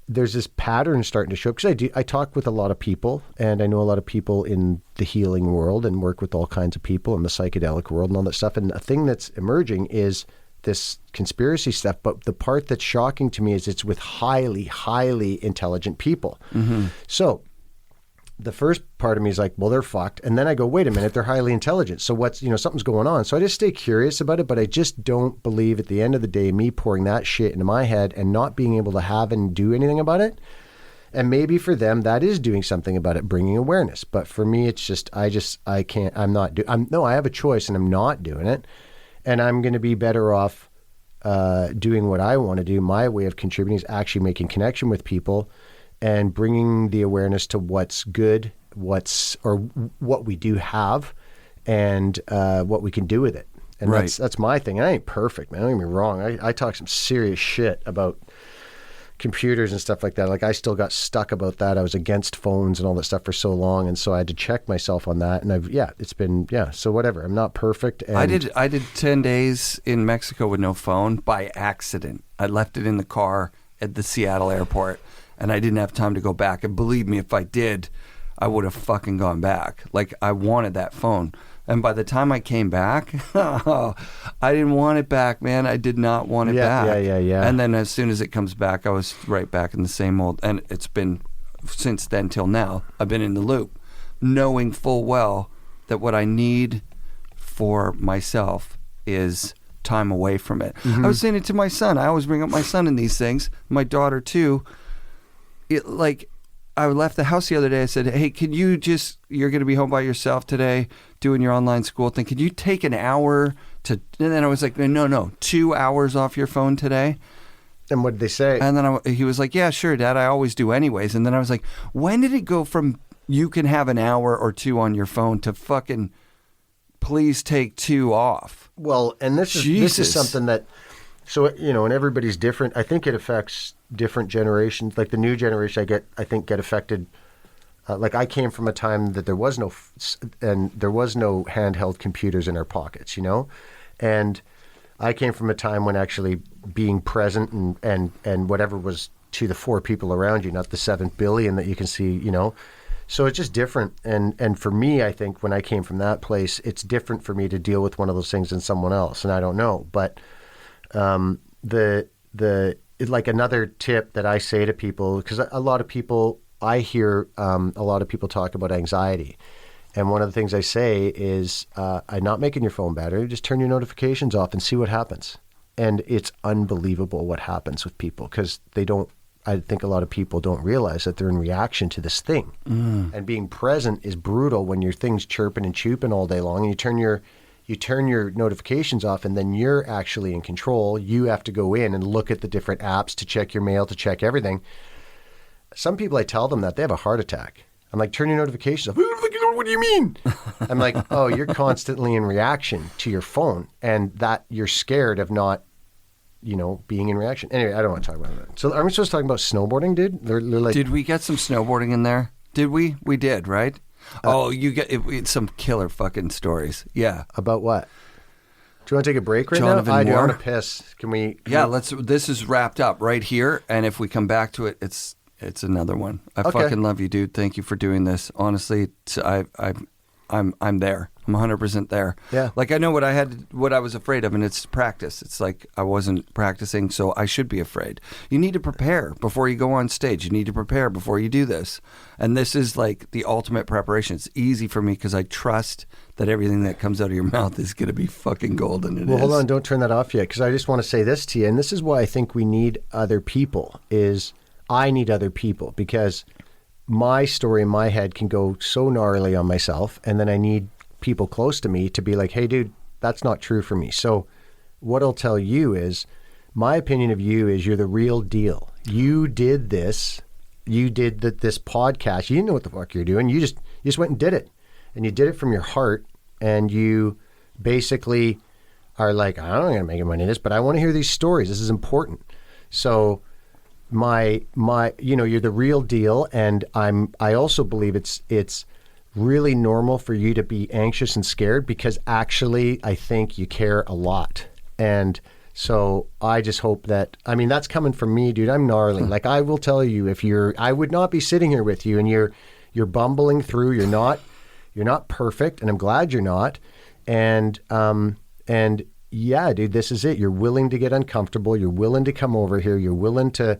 there's this pattern starting to show up, because I talk with a lot of people, and I know a lot of people in the healing world and work with all kinds of people in the psychedelic world and all that stuff. And a thing that's emerging is this conspiracy stuff. But the part that's shocking to me is it's with highly, highly intelligent people. So the first part of me is like, well, they're fucked. And then I go, wait a minute, they're highly intelligent. So what's, something's going on. So I just stay curious about it, but I just don't believe at the end of the day, me pouring that shit into my head and not being able to have and do anything about it. And maybe for them, that is doing something about it, bringing awareness. But for me, it's just, I can't, I have a choice and I'm not doing it. And I'm going to be better off doing what I want to do. My way of contributing is actually making connection with people and bringing the awareness to what's good, what we do have, and what we can do with it. And that's my thing. I ain't perfect, man. Don't get me wrong. I talk some serious shit about computers and stuff like that. Like I still got stuck about that. I was against phones and all that stuff for so long, and so I had to check myself on that. And it's been so whatever. I'm not perfect. And I did 10 days in Mexico with no phone by accident. I left it in the car at the Seattle airport. And I didn't have time to go back. And believe me, if I did, I would have fucking gone back. Like, I wanted that phone. And by the time I came back, I didn't want it back, man. I did not want it back. Yeah. And then as soon as it comes back, I was right back in the same old. And it's been, since then till now, I've been in the loop, knowing full well that what I need for myself is time away from it. I was saying it to my son. I always bring up my son in these things. My daughter, too. I left the house the other day. I said, hey, you're going to be home by yourself today doing your online school thing. Could you take an hour and then I was like, no, 2 hours off your phone today. And what did they say? And then he was like, yeah, sure, Dad. I always do anyways. And then I was like, when did it go from you can have an hour or two on your phone to fucking please take 2 off? Well, and this is something that, and everybody's different. I think it affects different generations. Like the new generation, I think get affected. Like I came from a time that there was no handheld computers in our pockets, and I came from a time when actually being present and whatever was to the 4 people around you, not the 7 billion that you can see, So it's just different. And for me, I think when I came from that place, it's different for me to deal with one of those things than someone else. And I don't know, but like another tip that I say to people, because a lot of people, I hear a lot of people talk about anxiety. And one of the things I say is, I'm not making your phone battery, just turn your notifications off and see what happens. And it's unbelievable what happens with people, because I think a lot of people don't realize that they're in reaction to this thing. And being present is brutal when your thing's chirping and chooping all day long, and you turn your you turn your notifications off, and then you're actually in control. You have to go in and look at the different apps to check your mail, to check everything. Some people, I tell them that they have a heart attack. I'm like, turn your notifications off. What do you mean? I'm like, oh, you're constantly in reaction to your phone, and that you're scared of not, being in reaction. Anyway, I don't want to talk about that. So are we supposed to talk about snowboarding, dude? They're like, did we get some snowboarding in there? Did we? We did, right? You get some killer fucking stories. Yeah. About what? Do you want to take a break right Jonathan now? I do. I Moore. want to piss. Can we? This is wrapped up right here, and if we come back to it, it's another one. I fucking love you, dude. Thank you for doing this. Honestly, I'm there. I'm 100% there. Yeah. Like I know what I was afraid of, and it's practice. It's like I wasn't practicing, so I should be afraid. You need to prepare before you go on stage. You need to prepare before you do this. And this is like the ultimate preparation. It's easy for me because I trust that everything that comes out of your mouth is going to be fucking golden. Well, hold on. Don't turn that off yet, because I just want to say this to you, and this is why I think we need other people, I need other people, because my story in my head can go so gnarly on myself, and then I need people close to me to be like, hey, dude, that's not true for me. So what I'll tell you is, my opinion of you is you're the real deal. You did this. You did this podcast. You didn't know what the fuck you're doing. You just went and did it. And you did it from your heart, and you basically are like, I'm not going to make money in this, but I want to hear these stories. This is important. So my you're the real deal, and I also believe it's really normal for you to be anxious and scared, because actually I think you care a lot. And so I just hope that, that's coming from me, dude. I'm gnarly. Like, I will tell you, I would not be sitting here with you, and you're bumbling through. You're not perfect, and I'm glad you're not. And yeah, dude, this is it. You're willing to get uncomfortable. You're willing to come over here. You're willing to,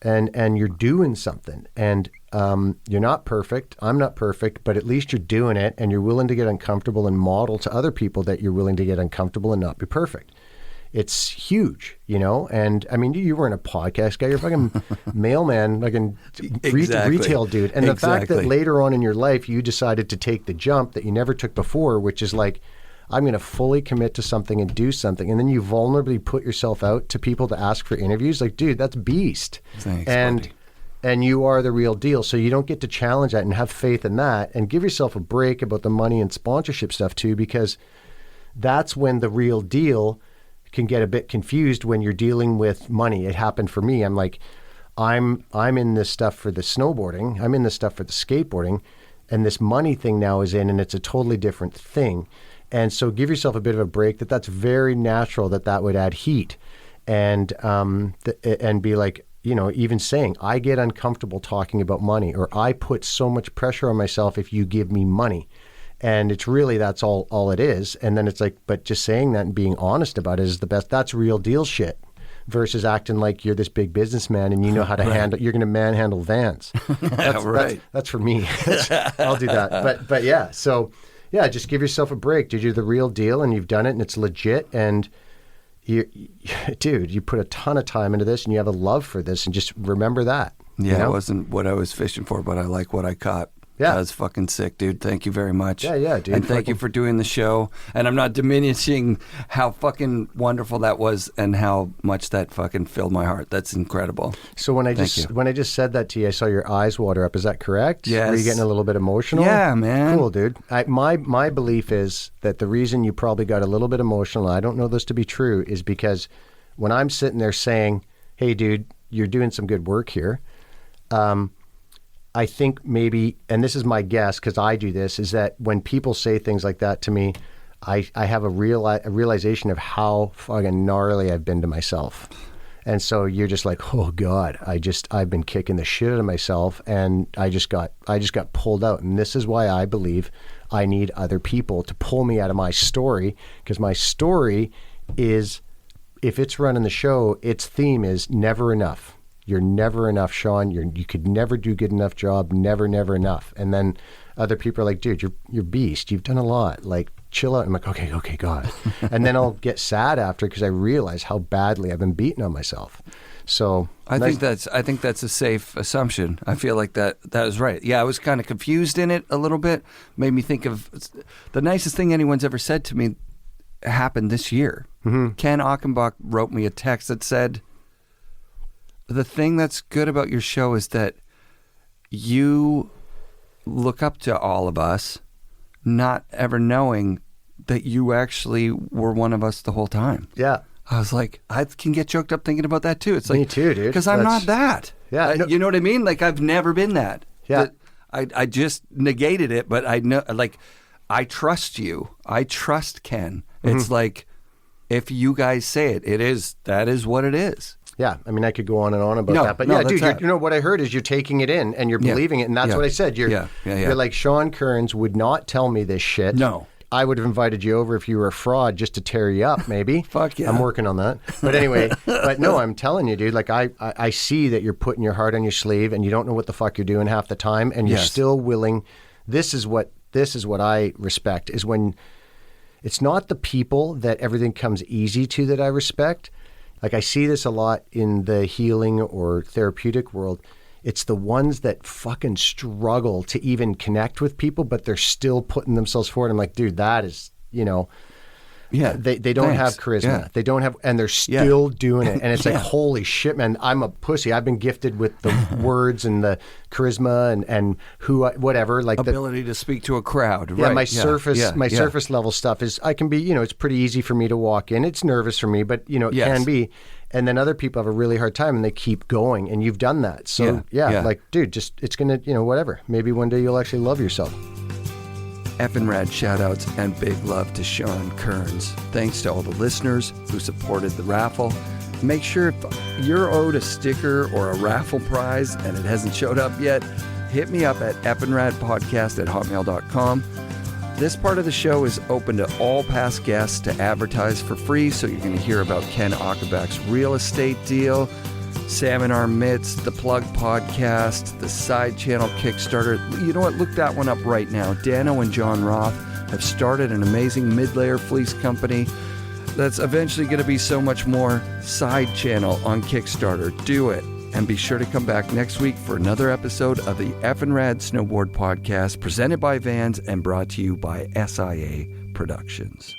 and you're doing something. And you're not perfect. I'm not perfect, but at least you're doing it, and you're willing to get uncomfortable and model to other people that you're willing to get uncomfortable and not be perfect. It's huge, And you weren't a podcast guy. You're a fucking mailman, like a retail dude. And the fact that later on in your life you decided to take the jump that you never took before, which is like, I'm going to fully commit to something and do something. And then you vulnerably put yourself out to people to ask for interviews. Like, dude, that's beast. Thanks, and you are the real deal. So you don't get to challenge that, and have faith in that, and give yourself a break about the money and sponsorship stuff too, because that's when the real deal can get a bit confused when you're dealing with money. It happened for me. I'm like, I'm in this stuff for the snowboarding. I'm in this stuff for the skateboarding, and this money thing now is in, and it's a totally different thing. And so give yourself a bit of a break. That's very natural that would add heat, and be like, even saying, I get uncomfortable talking about money, or I put so much pressure on myself if you give me money. And it's really, that's all it is. And then it's like, but just saying that and being honest about it is the best. That's real deal shit, versus acting like you're this big businessman and you know how to handle, you're going to manhandle vans. That's for me. I'll do that. But yeah, so yeah, just give yourself a break. Dude, you're the real deal, and you've done it, and it's legit. And dude, you put a ton of time into this, and you have a love for this, and just remember that. Yeah, it wasn't what I was fishing for, but I like what I caught. Yeah. That was fucking sick, dude. Thank you very much. Yeah, dude. And thank you for doing the show. And I'm not diminishing how fucking wonderful that was and how much that fucking filled my heart. That's incredible. So when I just said that to you, I saw your eyes water up. Is that correct? Yes. Were you getting a little bit emotional? Yeah, man. Cool, dude. My belief is that the reason you probably got a little bit emotional, I don't know this to be true, is because when I'm sitting there saying, hey, dude, you're doing some good work here, I think maybe, and this is my guess because I do this, is that when people say things like that to me, I have a realization of how fucking gnarly I've been to myself. And so you're just like, oh God, I've been kicking the shit out of myself, and I just got pulled out. And this is why I believe I need other people to pull me out of my story, because my story is, if it's running the show, its theme is never enough. You're never enough, Sean. You could never do a good enough job. Never enough. And then other people are like, dude, you're beast. You've done a lot. Like, chill out. I'm like, okay, God. And then I'll get sad after, because I realize how badly I've been beating on myself. So I think that's a safe assumption. I feel like that was right. Yeah, I was kind of confused in it a little bit. Made me think of the nicest thing anyone's ever said to me happened this year. Ken Achenbach wrote me a text that said, the thing that's good about your show is that you look up to all of us, not ever knowing that you actually were one of us the whole time. Yeah. I was like, I can get choked up thinking about that too. It's like, me too, dude. Because I'm not that. Yeah. You know what I mean? Like, I've never been that. Yeah. I just negated it, but I know, like, I trust you. I trust Ken. It's like, if you guys say it, that is what it is. Yeah, I mean, I could go on and on about that, but dude, you know what I heard is you're taking it in and you're believing it, and that's what I said. You're like, Sean Kearns would not tell me this shit. No. I would have invited you over if you were a fraud just to tear you up, maybe. Fuck yeah. I'm working on that. But anyway, but no, I'm telling you, dude, like I see that you're putting your heart on your sleeve and you don't know what the fuck you're doing half the time, and you're still willing. This is what I respect, is when it's not the people that everything comes easy to that I respect. Like, I see this a lot in the healing or therapeutic world. It's the ones that fucking struggle to even connect with people, but they're still putting themselves forward. I'm like, dude, that is, they don't have charisma. Yeah. They don't have, and they're still doing it. And it's like, holy shit, man, I'm a pussy. I've been gifted with the words and the charisma and whatever. Like ability to speak to a crowd. Yeah, right. my surface level stuff is, I can be, it's pretty easy for me to walk in. It's nervous for me, but it can be. And then other people have a really hard time and they keep going, and you've done that. So like, dude, just, it's going to, whatever. Maybe one day you'll actually love yourself. FNRad shout-outs and big love to Sean Kearns. Thanks to all the listeners who supported the raffle. Make sure if you're owed a sticker or a raffle prize and it hasn't showed up yet, hit me up at fnradpodcast@hotmail.com. This part of the show is open to all past guests to advertise for free, so you're going to hear about Ken Achenbach's real estate deal, Sam and Our Mitts, the Plug Podcast, the Side Channel Kickstarter. You know what? Look that one up right now. Dano and John Roth have started an amazing mid-layer fleece company that's eventually going to be so much more. Side Channel on Kickstarter. Do it. And be sure to come back next week for another episode of the FNRad Snowboard Podcast, presented by Vans and brought to you by SIA Productions.